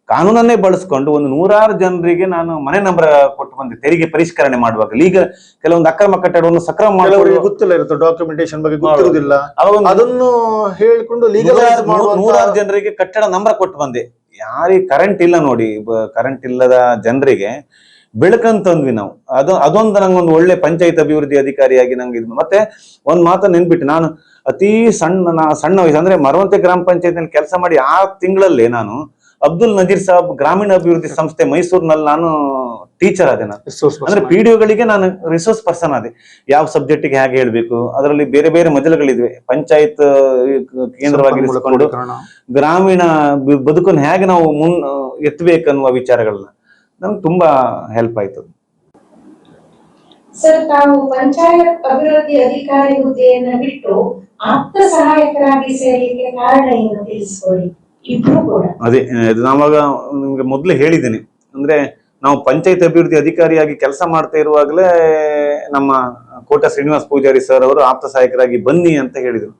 ಕಾನೂನನ್ನೇ ಬಳಸ್ಕೊಂಡು ಒಂದು 100 ಜನರಿಗೆ ನಾನು ಮನೆ ನಂಬರ್ ಕೊಟ್ಟು ಬಂದೆ ತೆರಿಗೆ ಪರಿಷ್ಕರಣೆ ಮಾಡುವಾಗ. ಈಗ ಕೆಲವೊಂದು ಅಕ್ರಮ ಕಟ್ಟಡವನ್ನು ಸಕ್ರಮ ಮಾಡೋರಿಗೆ ಗೊತ್ತಿಲ್ಲ ಇರುತ್ತೆ, ಡಾಕ್ಯುಮೆಂಟೇಶನ್ ಬಗ್ಗೆ ಗೊತ್ತಿರುವುದಿಲ್ಲ, ಅದನ್ನು ಹೇಳಿಕೊಂಡು 100 ಜನರಿಗೆ ಕಟ್ಟಡ ನಂಬರ್ ಕೊಟ್ಟು ಬಂದೆ. ಯಾರಿಗೆ ಕರೆಂಟ್ ಇಲ್ಲ ನೋಡಿ, ಕರೆಂಟ್ ಇಲ್ಲದ ಜನರಿಗೆ ಬೆಳಕಂತಂದ್ವಿ ನಾವು. ಅದೊಂದು ನಂಗೊಂದು ಒಳ್ಳೆ ಪಂಚಾಯತ್ ಅಭಿವೃದ್ಧಿ ಅಧಿಕಾರಿಯಾಗಿ ನಂಗೆ ಇದು. ಮತ್ತೆ ಒಂದ್ ಮಾತ ನೆನ್ಬಿಟ್ಟು, ನಾನು ಅತಿ ಸಣ್ಣ ವಯಸ್ಸು ಅಂದ್ರೆ ಮರವಂತೆ ಗ್ರಾಮ ಪಂಚಾಯತ್ ನಲ್ಲಿ ಕೆಲಸ ಮಾಡಿ 6 ತಿಂಗಳಲ್ಲಿ ನಾನು ಅಬ್ದುಲ್ ನಜೀರ್ ಸಾಬ್ ಗ್ರಾಮೀಣ ಅಭಿವೃದ್ಧಿ ಸಂಸ್ಥೆ ಮೈಸೂರಿನಲ್ಲಿ ನಾನು ಟೀಚರ್ ಆದೆ. ನಾನು ಅಂದ್ರೆ ಪಿಡಿಒಗಳಿಗೆ ನಾನು ರಿಸೋರ್ಸ್ ಪರ್ಸನ್ ಆದೆ. ಯಾವ ಸಬ್ಜೆಕ್ಟಿಗೆ ಹೇಗೆ ಹೇಳ್ಬೇಕು, ಅದರಲ್ಲಿ ಬೇರೆ ಬೇರೆ ಮಜಲುಗಳಿದ್ವಿ. ಪಂಚಾಯತ್ ಕೇಂದ್ರವಾಗಿರಿಸಿಕೊಂಡು ಗ್ರಾಮೀಣ ಬದುಕನ್ನು ಹೇಗೆ ನಾವು ಎತ್ತಬೇಕನ್ನುವ ವಿಚಾರಗಳನ್ನ ನಮ್ಗೆ ತುಂಬಾ ಹೆಲ್ಪ್ ಆಯ್ತು. ಸರ್, ತಾವು ಪಂಚಾಯತ್ ಅಭಿವೃದ್ಧಿ ಅಧಿಕಾರಿ ಹುದ್ದೆಯನ್ನ ಬಿಟ್ಟು ಆಪ್ತ ಸಹಾಯಕರಾಗಿ ಸೇರಲಿಕ್ಕೆ ಕಾರಣ ಏನು ತಿಳಿಸ್ಕೊಡಿ, ಇಬ್ರು ಕೂಡ. ಅದೇ ನಾವಾಗ ನಿಮ್ಗೆ ಮೊದ್ಲು ಹೇಳಿದ್ದೇನೆ, ಅಂದ್ರೆ ನಾವು ಪಂಚಾಯತ್ ಅಭಿವೃದ್ಧಿ ಅಧಿಕಾರಿಯಾಗಿ ಕೆಲಸ ಮಾಡ್ತಾ ಇರುವಾಗಲೇ ನಮ್ಮ ಕೋಟ ಶ್ರೀನಿವಾಸ್ ಪೂಜಾರಿ ಸರ್ ಅವರು ಆಪ್ತ ಸಹಾಯಕರಾಗಿ ಬನ್ನಿ ಅಂತ ಹೇಳಿದ್ರು.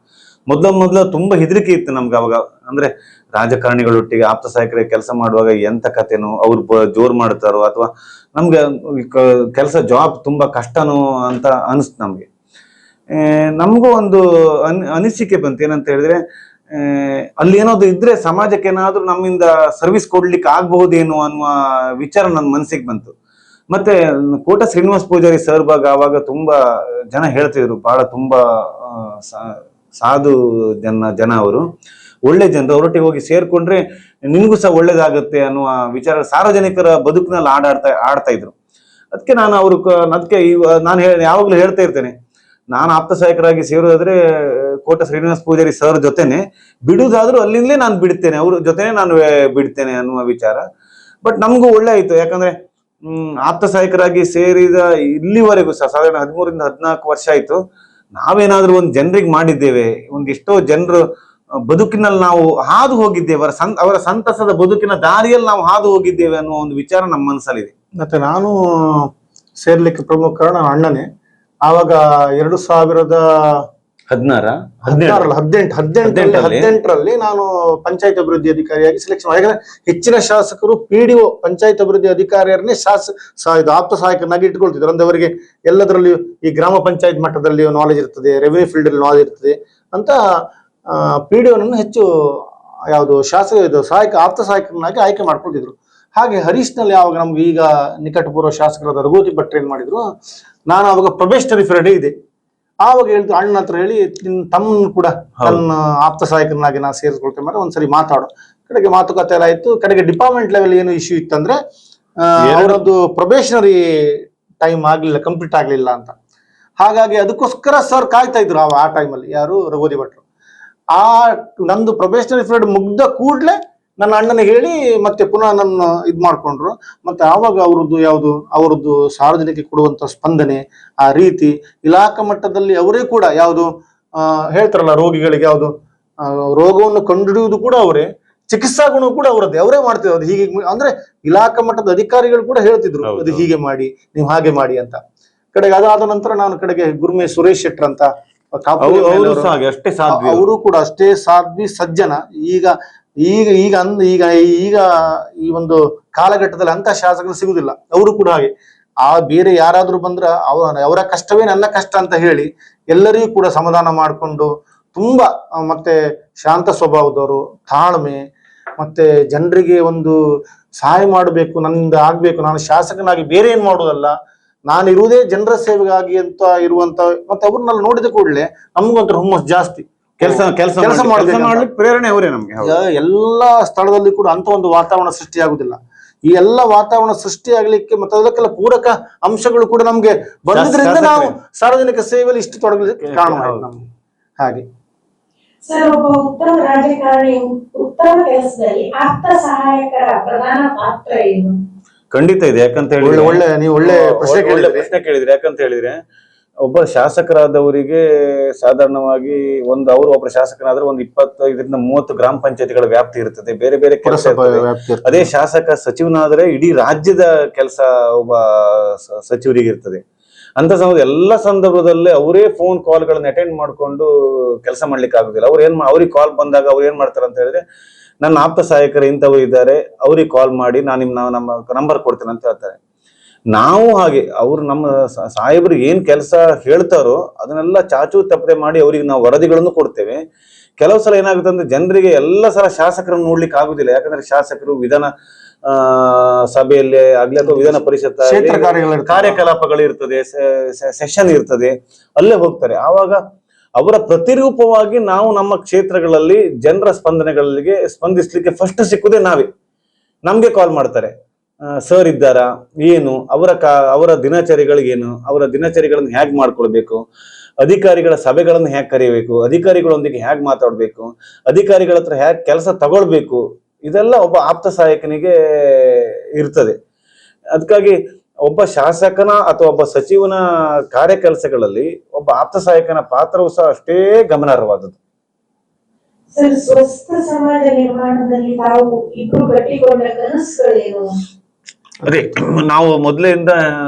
ಮೊದ್ಲು ತುಂಬಾ ಹೆದರಿಕೆ ಇತ್ತು ನಮ್ಗೆ ಅವಾಗ. ಅಂದ್ರೆ ರಾಜಕಾರಣಿಗಳೊಟ್ಟಿಗೆ ಆಪ್ತ ಸಹಾಯಕರಾಗಿ ಕೆಲಸ ಮಾಡುವಾಗ ಎಂತ ಕಥೆನೋ, ಅವ್ರು ಜೋರ್ ಮಾಡ್ತಾರೋ ಅಥವಾ ನಮ್ಗೆ ಕೆಲಸ ಜಾಬ್ ತುಂಬಾ ಕಷ್ಟನೋ ಅಂತ ಅನಿಸ್ತು ನಮ್ಗೆ. ನಮಗೂ ಒಂದು ಅನಿಸಿಕೆ ಬಂತು, ಏನಂತ ಹೇಳಿದ್ರೆ ಅಲ್ಲಿ ಏನಾದ್ರು ಇದ್ರೆ ಸಮಾಜಕ್ಕೆ ಏನಾದ್ರು ನಮ್ಮಿಂದ ಸರ್ವಿಸ್ ಕೊಡ್ಲಿಕ್ಕೆ ಆಗ್ಬಹುದೇನೋ ಅನ್ನುವ ವಿಚಾರ ನನ್ನ ಮನಸ್ಸಿಗೆ ಬಂತು. ಮತ್ತೆ ಕೋಟ ಶ್ರೀನಿವಾಸ್ ಪೂಜಾರಿ ಸರ್ ಬಗ್ಗೆ ಆವಾಗ ತುಂಬಾ ಜನ ಹೇಳ್ತಿದ್ರು, ಬಹಳ ತುಂಬಾ ಸಾಧು ಜನ ಅವರು, ಒಳ್ಳೆ ಜನರು, ಅವರೊಟ್ಟಿಗೆ ಹೋಗಿ ಸೇರ್ಕೊಂಡ್ರೆ ನಿನ್ಗೂ ಸಹ ಒಳ್ಳೇದಾಗುತ್ತೆ ಅನ್ನುವ ವಿಚಾರ ಸಾರ್ವಜನಿಕರ ಬದುಕಿನಲ್ಲಿ ಆಡ್ತಾ ಇದ್ರು. ಅದಕ್ಕೆ ನಾನು ನಾನು ಯಾವಾಗ್ಲೂ ಹೇಳ್ತಾ ಇರ್ತೇನೆ, ನಾನು ಆಪ್ತ ಸಹಾಯಕರಾಗಿ ಸೇರೋದಾದ್ರೆ ಕೋಟ ಶ್ರೀನಿವಾಸ್ ಪೂಜಾರಿ ಸರ್ ಜೊತೆನೆ, ಬಿಡುವುದಾದ್ರೂ ಅಲ್ಲಿಂದಲೇ ನಾನು ಬಿಡ್ತೇನೆ, ಅವ್ರ ಜೊತೆನೆ ನಾನು ಬಿಡ್ತೇನೆ ಅನ್ನುವ ವಿಚಾರ. ಬಟ್ ನಮಗೂ ಒಳ್ಳೆ ಆಯ್ತು. ಯಾಕಂದ್ರೆ ಆಪ್ತ ಸಹಾಯಕರಾಗಿ ಸೇರಿದ ಇಲ್ಲಿವರೆಗೂ ಸಹ ಸಾಧಾರಣ 13ರಿಂದ 14 ವರ್ಷ ಆಯ್ತು. ನಾವೇನಾದ್ರೂ ಒಂದು ಜನರಿಗೆ ಮಾಡಿದ್ದೇವೆ, ಒಂದಿಷ್ಟೋ ಜನರು ಬದುಕಿನಲ್ಲಿ ನಾವು ಹಾದು ಹೋಗಿದ್ದೇವೆ, ಅವರ ಸಂತಸದ ಬದುಕಿನ ದಾರಿಯಲ್ಲಿ ನಾವು ಹಾದು ಹೋಗಿದ್ದೇವೆ ಅನ್ನುವ ಒಂದು ವಿಚಾರ ನಮ್ಮ ಮನಸ್ಸಲ್ಲಿದೆ. ಮತ್ತೆ ನಾನು ಸೇರ್ಲಿಕ್ಕೆ ಪ್ರಮುಖ ಕಾರಣ ಅಣ್ಣನೇ. ಆವಾಗ 2018ರಲ್ಲಿ ನಾನು ಪಂಚಾಯತ್ ಅಭಿವೃದ್ಧಿ ಅಧಿಕಾರಿಯಾಗಿ ಸೆಲೆಕ್ಷನ್. ಯಾಕಂದ್ರೆ ಹೆಚ್ಚಿನ ಶಾಸಕರು PDO ಪಂಚಾಯತ್ ಅಭಿವೃದ್ಧಿ ಅಧಿಕಾರಿಯರನ್ನೇ ಆಪ್ತ ಸಹಾಯಕನಾಗಿ ಇಟ್ಕೊಳ್ತಿದ್ರು. ಅಂದ್ರೆ ಅವರಿಗೆ ಎಲ್ಲದರಲ್ಲಿ ಈ ಗ್ರಾಮ ಪಂಚಾಯತ್ ಮಟ್ಟದಲ್ಲಿ ನಾಲೆಜ್ ಇರ್ತದೆ, ರೆವಿನ್ಯೂ ಫೀಲ್ಡ್ ಅಲ್ಲಿ ನಾಲೆಜ್ ಇರ್ತದೆ ಅಂತ PDOನನ್ನು ಹೆಚ್ಚು ಆಪ್ತ ಸಹಾಯಕನಾಗಿ ಆಯ್ಕೆ ಮಾಡ್ಕೊಳ್ತಿದ್ರು. ಹಾಗೆ ಹರೀಶ್ನಲ್ಲಿ ಯಾವಾಗ ನಮ್ಗೆ ಈಗ ನಿಕಟಪೂರ್ವ ಶಾಸಕರಾದ ರಘುಪತಿ ಭಟ್ರು ಏನ್ ಮಾಡಿದ್ರು, ನಾನು ಅವಾಗ ಪ್ರೊಬೇಷನರಿ ಪೀರಿಯಡ್ ಇದೆ, ಆವಾಗ ಹೇಳ್ತು ಅಣ್ಣ ಹತ್ರ ಹೇಳಿ ತಮ್ಮನ್ನು ಕೂಡ ತನ್ನ ಆಪ್ತ ಸಹಾಯಕನಾಗಿ ನಾನು ಸೇರಿಸ್ಕೊಳ್ತೇನೆ ಅಂದ್ರೆ ಒಂದ್ಸರಿ ಮಾತಾಡೋ ಕಡೆಗೆ ಮಾತುಕತೆ ಎಲ್ಲ ಆಯ್ತು. ಕಡೆಗೆ ಡಿಪಾರ್ಟ್ಮೆಂಟ್ ಲೆವೆಲ್ ಏನು ಇಶ್ಯೂ ಇತ್ತಂದ್ರೆ ಅವರದ್ದು ಪ್ರೊಬೇಷನರಿ ಟೈಮ್ ಆಗ್ಲಿಲ್ಲ, ಕಂಪ್ಲೀಟ್ ಆಗ್ಲಿಲ್ಲ ಅಂತ. ಹಾಗಾಗಿ ಅದಕ್ಕೋಸ್ಕರ ಸರ್ ಕಾಯ್ತಾ ಇದ್ರು ಆ ಟೈಮಲ್ಲಿ, ಯಾರು ರಘುಪತಿ ಭಟ್ರು. ನಂದು ಪ್ರೊಬೇಷನರಿ ಪೀರಿಯಡ್ ಮುಗ್ದ ಕೂಡ್ಲೆ ನನ್ನ ಅಣ್ಣನಿಗೆ ಹೇಳಿ ಮತ್ತೆ ಪುನಃ ನನ್ನ ಮಾಡ್ಕೊಂಡ್ರು. ಮತ್ತೆ ಆವಾಗ ಅವರದ್ದು ಸಾರ್ವಜನಿಕ ಕೊಡುವಂತ ಸ್ಪಂದನೆ, ಆ ರೀತಿ ಇಲಾಖಾ ಮಟ್ಟದಲ್ಲಿ ಅವರೇ ಕೂಡ ಹೇಳ್ತಾರಲ್ಲ ರೋಗಿಗಳಿಗೆ ರೋಗವನ್ನು ಕಂಡುಹಿಡಿಯುವುದು ಕೂಡ ಅವರೇ, ಚಿಕಿತ್ಸಾ ಗುಣ ಕೂಡ ಅವರೇ ಮಾಡ್ತಿದ್ರು. ಅದು ಹೀಗೆ ಅಂದ್ರೆ ಇಲಾಖಾ ಮಟ್ಟದ ಅಧಿಕಾರಿಗಳು ಕೂಡ ಹೇಳ್ತಿದ್ರು, ಅದು ಹೀಗೆ ಮಾಡಿ, ನೀವು ಹಾಗೆ ಮಾಡಿ ಅಂತ. ಕಡೆಗೆ ಅದಾದ ನಂತರ ನಾನು ಕಡೆಗೆ ಗುರುಮೆ ಸುರೇಶ್ ಶೆಟ್ರ್ ಅಂತ ಅವರು ಕೂಡ ಅಷ್ಟೇ ಸಾಧ್ವಿ ಸಜ್ಜನ. ಈಗ ಈ ಒಂದು ಕಾಲಘಟ್ಟದಲ್ಲಿ ಅಂತ ಶಾಸಕರು ಸಿಗುದಿಲ್ಲ. ಅವರು ಕೂಡ ಹಾಗೆ ಬೇರೆ ಯಾರಾದ್ರೂ ಬಂದ್ರ ಅವರ ಕಷ್ಟವೇ ನನ್ನ ಕಷ್ಟ ಅಂತ ಹೇಳಿ ಎಲ್ಲರಿಗೂ ಕೂಡ ಸಮಾಧಾನ ಮಾಡಿಕೊಂಡು ತುಂಬಾ ಮತ್ತೆ ಶಾಂತ ಸ್ವಭಾವದವರು, ತಾಳ್ಮೆ, ಮತ್ತೆ ಜನರಿಗೆ ಒಂದು ಸಹಾಯ ಮಾಡಬೇಕು, ನನ್ನಿಂದ ಆಗ್ಬೇಕು, ನಾನು ಶಾಸಕನಾಗಿ ಬೇರೆ ಏನ್ ಮಾಡೋದಲ್ಲ, ನಾನು ಇರುವುದೇ ಜನರ ಸೇವೆಗಾಗಿ ಅಂತ ಇರುವಂತ. ಮತ್ತೆ ಅವ್ರನ್ನೆಲ್ಲ ನೋಡಿದ ಕೂಡಲೇ ನಮ್ಗೊಂಥರ ಹುಮ್ಮಸ್ ಜಾಸ್ತಿ, ಕೆಲಸ ಮಾಡ್ಲಿಕ್ಕೆ ಪ್ರೇರಣೆ ಅವರೇ ನಮ್ಗೆ. ಎಲ್ಲಾ ಸ್ಥಳದಲ್ಲಿ ಕೂಡ ಅಂತ ಒಂದು ವಾತಾವರಣ ಸೃಷ್ಟಿ ಆಗುದಿಲ್ಲ. ಈ ಎಲ್ಲ ವಾತಾವರಣ ಸೃಷ್ಟಿ ಆಗ್ಲಿಕ್ಕೆ ಮತ್ತೆ ಅದಕ್ಕೆಲ್ಲ ಪೂರಕ ಅಂಶಗಳು ಕೂಡ ನಮ್ಗೆ ಬಂದಿದ್ರಿಂದ ನಾವು ಸಾರ್ವಜನಿಕ ಸೇವೆಯಲ್ಲಿ ಇಷ್ಟು ತೊಡಗಲಿಕ್ಕೆ ಕಾರಣ ನಮ್ಗೆ. ಹಾಗೆ ಸರ್, ಒಬ್ಬ ಉತ್ತಮ ರಾಜಕಾರಣಿ ಉತ್ತಮ ಕೆಲಸದಲ್ಲಿ ಆಪ್ತ ಸಹಾಯಕರ ಪ್ರಧಾನ ಪಾತ್ರ ಏನು? ಖಂಡಿತ ಇದೆ. ಯಾಕಂತ ಹೇಳಿದ್ರೆ ಒಳ್ಳೆ ಪ್ರಶ್ನೆ ಕೇಳಿದ್ರಿ. ಯಾಕಂತ ಹೇಳಿದ್ರೆ ಒಬ್ಬ ಶಾಸಕರಾದವರಿಗೆ ಸಾಧಾರಣವಾಗಿ ಒಬ್ಬ ಶಾಸಕರಾದ್ರೆ 25ರಿಂದ 30 ಗ್ರಾಮ ಪಂಚಾಯತಿಗಳ ವ್ಯಾಪ್ತಿ ಇರ್ತದೆ, ಬೇರೆ ಬೇರೆ ಕೆಲಸ. ಅದೇ ಶಾಸಕ ಸಚಿವನಾದ್ರೆ ಇಡೀ ರಾಜ್ಯದ ಕೆಲಸ ಒಬ್ಬ ಸಚಿವರಿಗೆ ಇರ್ತದೆ. ಅಂತ ಎಲ್ಲ ಸಂದರ್ಭದಲ್ಲಿ ಅವರೇ ಫೋನ್ ಕಾಲ್ಗಳನ್ನ ಅಟೆಂಡ್ ಮಾಡ್ಕೊಂಡು ಕೆಲಸ ಮಾಡ್ಲಿಕ್ಕೆ ಆಗುದಿಲ್ಲ. ಅವ್ರಿಗೆ ಕಾಲ್ ಬಂದಾಗ ಅವ್ರು ಏನ್ ಮಾಡ್ತಾರೆ ಅಂತ ಹೇಳಿದ್ರೆ, ನನ್ನ ಆಪ್ತ ಸಹಾಯಕರು ಇಂಥವ್ರು ಇದ್ದಾರೆ, ಅವ್ರಿಗೆ ಕಾಲ್ ಮಾಡಿ ನಾನು ನಮ್ಮ ನಂಬರ್ ಕೊಡ್ತೇನೆ ಅಂತ ಹೇಳ್ತಾರೆ. ನಾವು ಹಾಗೆ ನಮ್ಮ ಸಾಹೇಬರು ಏನ್ ಕೆಲಸ ಹೇಳ್ತಾರೋ ಅದನ್ನೆಲ್ಲ ಚಾಚು ತಪ್ಪದೆ ಮಾಡಿ ಅವ್ರಿಗೆ ನಾವು ವರದಿಗಳನ್ನು ಕೊಡ್ತೇವೆ. ಕೆಲವು ಸಲ ಏನಾಗುತ್ತೆ ಅಂದ್ರೆ ಜನರಿಗೆ ಎಲ್ಲ ಸಲ ಶಾಸಕರನ್ನು ನೋಡ್ಲಿಕ್ಕೆ ಆಗುದಿಲ್ಲ. ಯಾಕಂದ್ರೆ ಶಾಸಕರು ಸಭೆಯಲ್ಲಿ ಆಗ್ಲಿ ಅಥವಾ ವಿಧಾನ ಪರಿಷತ್ ಕ್ಷೇತ್ರ ಕಾರ್ಯಗಳು ಕಾರ್ಯಕಲಾಪಗಳು ಇರ್ತದೆ, ಸೆಷನ್ ಇರ್ತದೆ, ಅಲ್ಲೇ ಹೋಗ್ತಾರೆ. ಆವಾಗ ಅವರ ಪ್ರತಿರೂಪವಾಗಿ ನಾವು ನಮ್ಮ ಕ್ಷೇತ್ರಗಳಲ್ಲಿ ಜನರ ಸ್ಪಂದನೆಗಳಿಗೆ ಸ್ಪಂದಿಸ್ಲಿಕ್ಕೆ ಫಸ್ಟ್ ಸಿಕ್ಕುದೇ ನಾವೇ. ನಮ್ಗೆ ಕಾಲ್ ಮಾಡ್ತಾರೆ, ಸರ್ ಇದ್ದಾರಾ, ಏನು ಅವರ ದಿನಚರಿಗಳಿಗೇನು, ಅವರ ದಿನಚರಿಗಳನ್ನು ಹೇಗ್ ಮಾಡ್ಕೊಳ್ಬೇಕು, ಅಧಿಕಾರಿಗಳ ಸಭೆಗಳನ್ನು ಹೇಗೆ ಕರೆಯಬೇಕು, ಅಧಿಕಾರಿಗಳೊಂದಿಗೆ ಹೇಗೆ ಮಾತಾಡ್ಬೇಕು, ಅಧಿಕಾರಿಗಳ ಹತ್ರ ಹೇಗೆ ಕೆಲಸ ತಗೊಳ್ಬೇಕು, ಇದೆಲ್ಲ ಒಬ್ಬ ಆಪ್ತ ಸಹಾಯಕನಿಗೆ ಇರ್ತದೆ. ಅದಕ್ಕಾಗಿ ಒಬ್ಬ ಶಾಸಕನ ಅಥವಾ ಒಬ್ಬ ಸಚಿವನ ಕಾರ್ಯಕೆಲಸಗಳಲ್ಲಿ ಒಬ್ಬ ಆಪ್ತ ಸಹಾಯಕನ ಪಾತ್ರವು ಸಹ ಅಷ್ಟೇ ಗಮನಾರ್ಹವಾದದ್ದು. ಸರ್, ಸ್ವಸ್ಥ ಸಮಾಜ ನಿರ್ಮಾಣದಲ್ಲಿ ತಾವು ಇಬ್ರು ಕಟ್ಟಿಕೊಂಡ ಕನಸುಗಳೇನು? ಅದೇ ನಾವು ಮೊದಲಿಂದ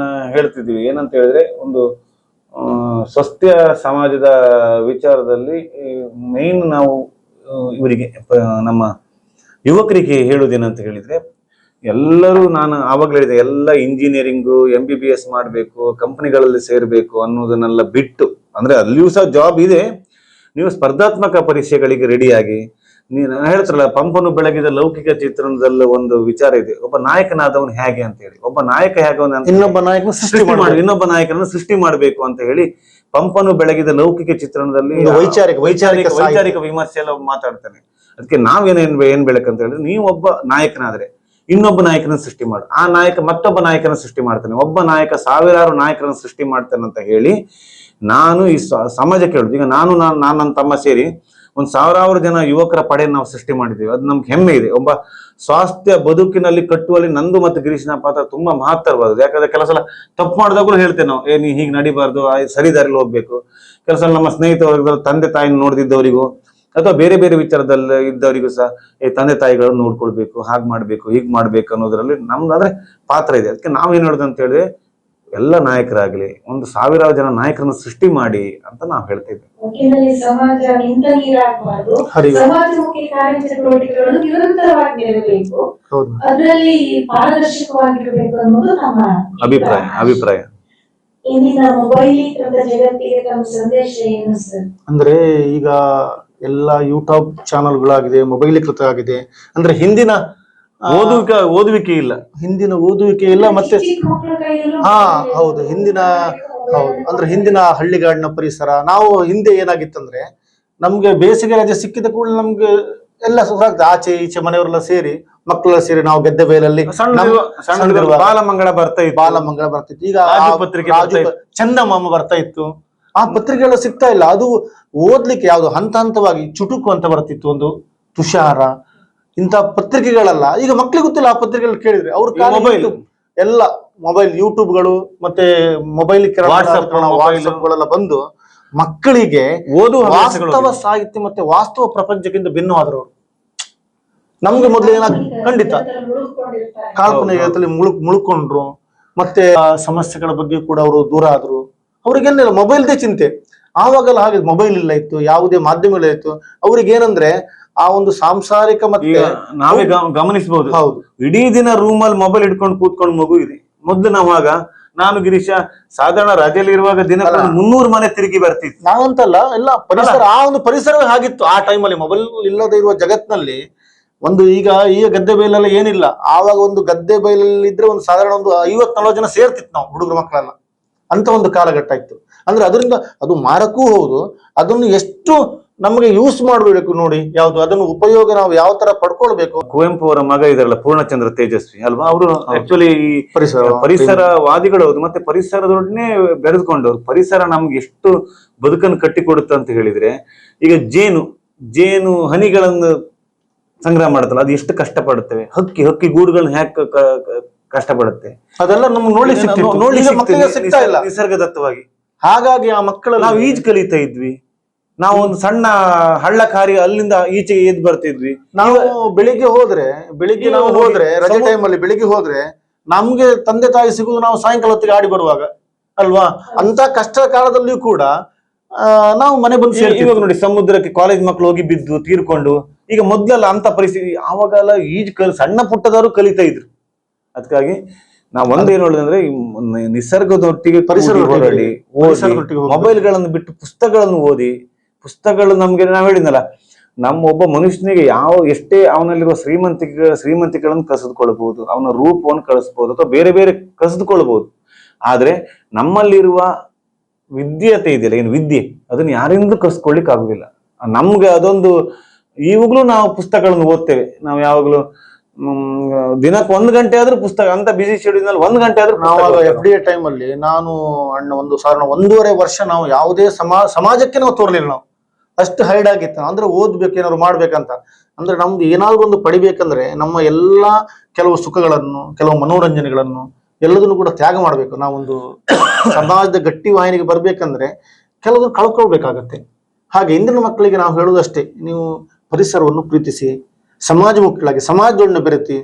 ಹೇಳ್ತಿದ್ವಿ, ಏನಂತ ಹೇಳಿದ್ರೆ ಒಂದು ಸ್ವಸ್ಥ ಸಮಾಜದ ವಿಚಾರದಲ್ಲಿ ಮೇನ್ ನಾವು ಇವರಿಗೆ ನಮ್ಮ ಯುವಕರಿಗೆ ಹೇಳುವುದೇನಂತ ಹೇಳಿದ್ರೆ, ಎಲ್ಲರೂ ನಾನು ಆವಾಗಲೇ ಹೇಳಿದೆ, ಎಲ್ಲ ಇಂಜಿನಿಯರಿಂಗು MBBS ಮಾಡಬೇಕು, ಕಂಪನಿಗಳಲ್ಲಿ ಸೇರ್ಬೇಕು ಅನ್ನೋದನ್ನೆಲ್ಲ ಬಿಟ್ಟು, ಅಂದ್ರೆ ಅಲ್ಲಿಯೂ ಸಹ ಜಾಬ್ ಇದೆ, ನೀವು ಸ್ಪರ್ಧಾತ್ಮಕ ಪರೀಕ್ಷೆಗಳಿಗೆ ರೆಡಿಯಾಗಿ, ನೀನು ಹೇಳ್ತಾರಲ್ಲ ಪಂಪನು ಬೆಳಗಿದ ಲೌಕಿಕ ಚಿತ್ರಣದಲ್ಲಿ ಒಂದು ವಿಚಾರ ಇದೆ, ಒಬ್ಬ ನಾಯಕನಾದವನು ಹೇಗೆ ಅಂತ ಹೇಳಿ, ಒಬ್ಬ ನಾಯಕ ಹೇಗೆ ಇನ್ನೊಬ್ಬ ನಾಯಕನ ಇನ್ನೊಬ್ಬ ನಾಯಕನನ್ನು ಸೃಷ್ಟಿ ಮಾಡಬೇಕು ಅಂತ ಹೇಳಿ ಪಂಪನು ಬೆಳಗಿದ ಲೌಕಿಕ ಚಿತ್ರಣದಲ್ಲಿ ವೈಚಾರಿಕ ವಿಮರ್ಶೆ ಎಲ್ಲ ಮಾತಾಡ್ತಾನೆ. ಅದಕ್ಕೆ ಏನ್ ಬೇಕಂತ ಹೇಳಿದ್ರೆ, ನೀವು ಒಬ್ಬ ನಾಯಕನಾದ್ರೆ ಇನ್ನೊಬ್ಬ ನಾಯಕನ ಸೃಷ್ಟಿ ಮಾಡು, ಆ ನಾಯಕ ಮತ್ತೊಬ್ಬ ನಾಯಕನ ಸೃಷ್ಟಿ ಮಾಡ್ತಾನೆ, ಒಬ್ಬ ನಾಯಕ ಸಾವಿರಾರು ನಾಯಕರನ್ನು ಸೃಷ್ಟಿ ಮಾಡ್ತಾನೆ ಅಂತ ಹೇಳಿ ನಾನು ಈ ಸಮಾಜಕ್ಕೆ ಹೇಳುದು. ಈಗ ನಾನು ನನ್ನ ತಮ್ಮ ಸೇರಿ ಒಂದು ಸಾವಿರಾರು ಜನ ಯುವಕರ ಪಡೆಯನ್ನು ನಾವು ಸೃಷ್ಟಿ ಮಾಡಿದ್ದೀವಿ, ಅದು ನಮ್ಗೆ ಹೆಮ್ಮೆ ಇದೆ. ಒಬ್ಬ ಸ್ವಾಸ್ಥ್ಯ ಬದುಕಿನಲ್ಲಿ ಕಟ್ಟುವಲ್ಲಿ ನಂದು ಮತ್ತು ಗಿರೀಶನ ಪಾತ್ರ ತುಂಬಾ ಮಹತ್ತರವಾದದ್ದು. ಯಾಕಂದ್ರೆ ಕೆಲಸ ತಪ್ಪು ಮಾಡಿದಾಗಲೂ ಹೇಳ್ತೇವೆ ನಾವು, ನೀ ಹೀಗೆ ನಡಿಬಾರ್ದು, ಸರಿ ದಾರಿಲಿ ಹೋಗ್ಬೇಕು. ಕೆಲಸ ನಮ್ಮ ಸ್ನೇಹಿತರು, ತಂದೆ ತಾಯಿನ ನೋಡ್ದಿದ್ದವರಿಗೂ ಅಥವಾ ಬೇರೆ ಬೇರೆ ವಿಚಾರದಲ್ಲಿ ಇದ್ದವರಿಗೂ ಸಹ ತಂದೆ ತಾಯಿಗಳನ್ನು ನೋಡ್ಕೊಳ್ಬೇಕು, ಹಾಗೆ ಮಾಡ್ಬೇಕು, ಹೀಗೆ ಮಾಡ್ಬೇಕು ಅನ್ನೋದ್ರಲ್ಲಿ ನಮ್ದಾದ್ರೆ ಪಾತ್ರ ಇದೆ. ಅದಕ್ಕೆ ನಾವೇನ್ ಹೇಳುದು ಅಂತ ಹೇಳಿದ್ರೆ, ಎಲ್ಲ ನಾಯಕರಾಗ್ಲಿ ಒಂದು ಸಾವಿರಾರು ಜನ ನಾಯಕರನ್ನು ಸೃಷ್ಟಿ ಮಾಡಿ ಅಂತ ನಾವು ಹೇಳ್ತಾ ಇದ್ದೇವೆ. ಒಟ್ಟಿನಲ್ಲಿ ಸಮಾಜ ನಿಂತ ನೀರಾಗಬಾರ್ದು, ಸಮಾಜಮುಖಿ ಕಾರ್ಯಚಟುವಟಿಕೆಗಳು ನಿರಂತರವಾಗಿ ಇರಬೇಕು, ಅದರಲ್ಲಿ ಪಾರದರ್ಶಕವಾಗಿರಬೇಕು ಅನ್ನೋದು ನಮ್ಮ ಅಭಿಪ್ರಾಯ. ಇಂದಿನ ಮೊಬೈಲೀಕೃತ ಜಗತ್ತಿಗೆ ತಮ್ಮ ಸಂದೇಶ ಏನು ಸರ್? ಅಂದ್ರೆ ಈಗ ಎಲ್ಲ ಯೂಟ್ಯೂಬ್ ಚಾನೆಲ್ಗಳಾಗಿದೆ, ಮೊಬೈಲೀಕೃತ ಆಗಿದೆ. ಅಂದ್ರೆ ಹಿಂದಿನ ಓದುವಿಕೆ ಇಲ್ಲ, ಮತ್ತೆ ಹೌದು ಅಂದ್ರೆ ಹಿಂದಿನ ಹಳ್ಳಿಗಾಡಿನ ಪರಿಸರ. ನಾವು ಹಿಂದೆ ಏನಾಗಿತ್ತಂದ್ರೆ, ನಮ್ಗೆ ಬೇಸಿಗೆ ರಜೆ ಸಿಕ್ಕಿದ ಕೂಡಲೇ ನಮ್ಗೆ ಎಲ್ಲ ಆಚೆ ಈಚೆ ಮನೆಯವರೆಲ್ಲ ಸೇರಿ, ಮಕ್ಕಳೆಲ್ಲ ಸೇರಿ ನಾವು ಗೆದ್ದೆ ಬೈಲಲ್ಲಿ ಬಾಲಮಂಗಳ ಬರ್ತಾ ಇತ್ತು. ಈಗ ಚಂದಮಾಮ ಬರ್ತಾ ಇತ್ತು. ಆ ಪತ್ರಿಕೆಗಳು ಸಿಗ್ತಾ ಇಲ್ಲ. ಅದು ಓದ್ಲಿಕ್ಕೆ ಯಾವ್ದು ಹಂತ ಹಂತವಾಗಿ ಚುಟುಕು ಅಂತ ಬರ್ತಿತ್ತು, ಒಂದು ತುಷಾರ, ಇಂಥ ಪತ್ರಿಕೆಗಳಲ್ಲ. ಈಗ ಮಕ್ಳಿಗೆ ಗೊತ್ತಿಲ್ಲ ಆ ಪತ್ರಿಕೆಗಳು ಕೇಳಿದ್ರೆ. ಅವ್ರ ಎಲ್ಲ ಮೊಬೈಲ್, ಯೂಟ್ಯೂಬ್ಗಳು ಮತ್ತೆ ಮೊಬೈಲ್ ವಾಟ್ಸ್ಆಪ್ಗಳೆಲ್ಲ ಬಂದು ಮಕ್ಕಳಿಗೆ ವಾಸ್ತವ ಸಾಹಿತ್ಯ ಮತ್ತೆ ವಾಸ್ತವ ಪ್ರಪಂಚಕ್ಕಿಂತ ಭಿನ್ನವಾದ್ರು. ನಮ್ಗೆ ಮೊದಲು ಖಂಡಿತ ಕಾಲ್ಪನಿಕದಲ್ಲಿ ಮುಳುಕೊಂಡ್ರು. ಮತ್ತೆ ಸಮಸ್ಯೆಗಳ ಬಗ್ಗೆ ಕೂಡ ಅವರು ದೂರ ಆದ್ರು. ಅವ್ರಿಗೇನಿಲ್ಲ, ಮೊಬೈಲ್ದೇ ಚಿಂತೆ. ಆವಾಗೆಲ್ಲ ಹಾಗೆ ಮೊಬೈಲ್ ಇಲ್ಲ ಇತ್ತು, ಯಾವುದೇ ಮಾಧ್ಯಮಗಳ ಇತ್ತು. ಅವ್ರಿಗೆ ಏನಂದ್ರೆ ಆ ಒಂದು ಸಾಂಸಾರಿಕ ಮತ್ತೆ ನಾವೇ ಗಮನಿಸಬಹುದು. ಹೌದು, ಇಡೀ ದಿನ ರೂಮಲ್ಲಿ ಮೊಬೈಲ್ ಇಟ್ಕೊಂಡು ಕೂತ್ಕೊಂಡು ಮಗು ಇದೆ. ಮೊದ್ಲು ನಾವಾಗ ನಾನು ಗಿರೀಶ ಸಾಧಾರಣ ರಜೆಯಲ್ಲಿ ಇರುವಾಗ ದಿನ 300 ಮನೆ ತಿರುಗಿ ಬರ್ತಿತ್ತು. ನಾವಂತಲ್ಲ, ಎಲ್ಲ ಪರಿಸರ, ಆ ಒಂದು ಪರಿಸರವೇ ಹಾಗಿತ್ತು ಆ ಟೈಮಲ್ಲಿ. ಮೊಬೈಲ್ ಇಲ್ಲದೆ ಇರುವ ಜಗತ್ತಿನಲ್ಲಿ ಒಂದು ಈಗ ಗದ್ದೆ ಬೈಲೆಲ್ಲ ಏನಿಲ್ಲ. ಆವಾಗ ಒಂದು ಗದ್ದೆ ಬೈಲಲ್ಲಿ ಇದ್ರೆ ಒಂದು ಸಾಧಾರಣ ಒಂದು 50-40 ಜನ ಸೇರ್ತಿತ್ತು ನಾವು ಹುಡುಗರು ಮಕ್ಕಳೆಲ್ಲ. ಅಂತ ಒಂದು ಕಾಲಘಟ್ಟ ಇತ್ತು. ಅಂದ್ರೆ ಅದರಿಂದ ಅದು ಮಾರಕೂ ಹೌದು. ಅದನ್ನು ಎಷ್ಟು ನಮಗೆ ಯೂಸ್ ಮಾಡಬೇಕು ನೋಡಿ, ಯಾವ್ದು ಅದನ್ನು ಉಪಯೋಗ ನಾವು ಯಾವ ತರ ಪಡ್ಕೊಳ್ಬೇಕು. ಕುವೆಂಪು ಅವರ ಮಗ ಇದಾರಲ್ಲ ಪೂರ್ಣಚಂದ್ರ ತೇಜಸ್ವಿ ಅಲ್ವಾ, ಅವರು ಆಕ್ಚುಲಿ ಪರಿಸರವಾದಿಗಳು ಹೌದು, ಮತ್ತೆ ಪರಿಸರದೊಡನೆ ಬೆರೆದುಕೊಂಡವ್ರು. ಪರಿಸರ ನಮ್ಗೆ ಎಷ್ಟು ಬದುಕನ್ನು ಕಟ್ಟಿಕೊಡುತ್ತೆ ಅಂತ ಹೇಳಿದ್ರೆ, ಈಗ ಜೇನು ಹನಿಗಳನ್ನು ಸಂಗ್ರಹ ಮಾಡುತ್ತಲ್ಲ, ಅದು ಎಷ್ಟು ಕಷ್ಟಪಡುತ್ತವೆ. ಹಕ್ಕಿ ಗೂಡುಗಳನ್ನ ಹ್ಯಾಕ್ ಕಷ್ಟಪಡುತ್ತೆ. ಅದೆಲ್ಲ ನಮ್ಗೆ ನೋಡ್ಲಿಕ್ಕೆ ಸಿಗ್ತಾ ಇಲ್ಲ ನಿಸರ್ಗದತ್ತವಾಗಿ. ಹಾಗಾಗಿ ಆ ಮಕ್ಕಳು ನಾವು ಈಜು ಕಲಿತಾ ಇದ್ವಿ. ನಾವು ಒಂದು ಸಣ್ಣ ಹಳ್ಳ ಕಾರಿ ಅಲ್ಲಿಂದ ಈಚೆಗೆ ಎದ್ದು ಬರ್ತಿದ್ವಿ. ನಾವು ಬೆಳಿಗ್ಗೆ ನಾವು ಹೋದ್ರೆ ರಜೆ ಟೈಮಲ್ಲಿ ಬೆಳಿಗ್ಗೆ ಹೋದ್ರೆ ನಮ್ಗೆ ತಂದೆ ತಾಯಿ ಸಿಗುದು ನಾವು ಸಾಯಂಕಾಲ ಹೊತ್ತಿಗೆ ಆಡಿ ಬರುವಾಗ ಅಲ್ವಾ. ಅಂತ ಕಷ್ಟ ಕಾಲದಲ್ಲಿಯೂ ಕೂಡ ನಾವು ಮನೆ ಬಂದು ಇವಾಗ ನೋಡಿ, ಸಮುದ್ರಕ್ಕೆ ಕಾಲೇಜ್ ಮಕ್ಕಳು ಹೋಗಿ ಬಿದ್ದು ತೀರ್ಕೊಂಡು. ಈಗ ಮೊದ್ಲೆಲ್ಲ ಅಂತ ಪರಿಸ್ಥಿತಿ. ಆವಾಗೆಲ್ಲ ಸಣ್ಣ ಪುಟ್ಟದವರು ಕಲಿತಾ ಇದ್ರು. ಅದಕ್ಕಾಗಿ ನಾವ್ ಒಂದೇನು ಹೇಳುದಂದ್ರೆ, ನಿಸರ್ಗದೊಟ್ಟಿಗೆ ಪರಿಸರ ಹೊರಡಿ ಮೊಬೈಲ್ಗಳನ್ನು ಬಿಟ್ಟು ಪುಸ್ತಕಗಳನ್ನು ಓದಿ. ಪುಸ್ತಕಗಳು ನಮ್ಗೆ, ನಾವ್ ಹೇಳಿದ್ನಲ್ಲ, ನಮ್ಮ ಒಬ್ಬ ಮನುಷ್ಯನಿಗೆ ಎಷ್ಟೇ ಅವನಲ್ಲಿರುವ ಶ್ರೀಮಂತಿಕೆಗಳನ್ನು ಕಸಿದುಕೊಳ್ಬಹುದು, ಅವನ ರೂಪವನ್ನು ಕಳಿಸ್ಬೋದು ಅಥವಾ ಬೇರೆ ಬೇರೆ ಕಸಿದುಕೊಳ್ಬಹುದು. ಆದ್ರೆ ನಮ್ಮಲ್ಲಿರುವ ವಿದ್ಯತೆ ಇದೆಯಲ್ಲ, ಏನು ವಿದ್ಯೆ, ಅದನ್ನ ಯಾರಿಂದ ಕಸಿದುಕೊಳ್ಳಿಕ್ ಆಗುದಿಲ್ಲ. ನಮ್ಗೆ ಅದೊಂದು, ಈವಾಗ್ಲೂ ನಾವು ಪುಸ್ತಕಗಳನ್ನು ಓದ್ತೇವೆ. ನಾವು ಯಾವಾಗ್ಲೂ ದಿನಕ್ಕೆ 1 ಗಂಟೆ ಆದ್ರೂ ಪುಸ್ತಕ, ಅಂತ ಬಿಸಿ ಶೆಡ್ಯೂಲ್ ನಲ್ಲಿ 1 ಗಂಟೆ ಆದ್ರೂ ನಾವು FDA ಟೈಮ್ ಅಲ್ಲಿ ನಾನು ಅಣ್ಣ 1.5 ವರ್ಷ ನಾವು ಯಾವುದೇ ಸಮಾಜಕ್ಕೆ ನಾವು ತೋರ್ಲಿಲ್ಲ. ನಾವು ಅಷ್ಟು ಹೈಡ್ ಆಗಿತ್ತು. ಅಂದ್ರೆ ಓದ್ಬೇಕು, ಏನಾದ್ರು ಮಾಡ್ಬೇಕಂತ. ಅಂದ್ರೆ ನಮ್ದು ಏನಾದ್ರು ಒಂದು ಪಡಿಬೇಕಂದ್ರೆ ನಮ್ಮ ಎಲ್ಲಾ ಕೆಲವು ಸುಖಗಳನ್ನು, ಕೆಲವು ಮನೋರಂಜನೆಗಳನ್ನು ಎಲ್ಲದನ್ನು ಕೂಡ ತ್ಯಾಗ ಮಾಡ್ಬೇಕು. ನಾವೊಂದು ಸಮಾಜದ ಗಟ್ಟಿ ವಾಹಿನಿಗೆ ಬರ್ಬೇಕಂದ್ರೆ ಕೆಲವೊಂದು ಕಳ್ಕೊಳ್ಬೇಕಾಗತ್ತೆ. ಹಾಗೆ ಇಂದಿನ ಮಕ್ಕಳಿಗೆ ನಾವು ಹೇಳುವುದಷ್ಟೇ, ನೀವು ಪರಿಸರವನ್ನು ಪ್ರೀತಿಸಿ, ಸಮಾಜಮುಖಿಗಳಾಗಿ, ಸಮಾಜದೊಡನೆ ಬೆರೆತಿ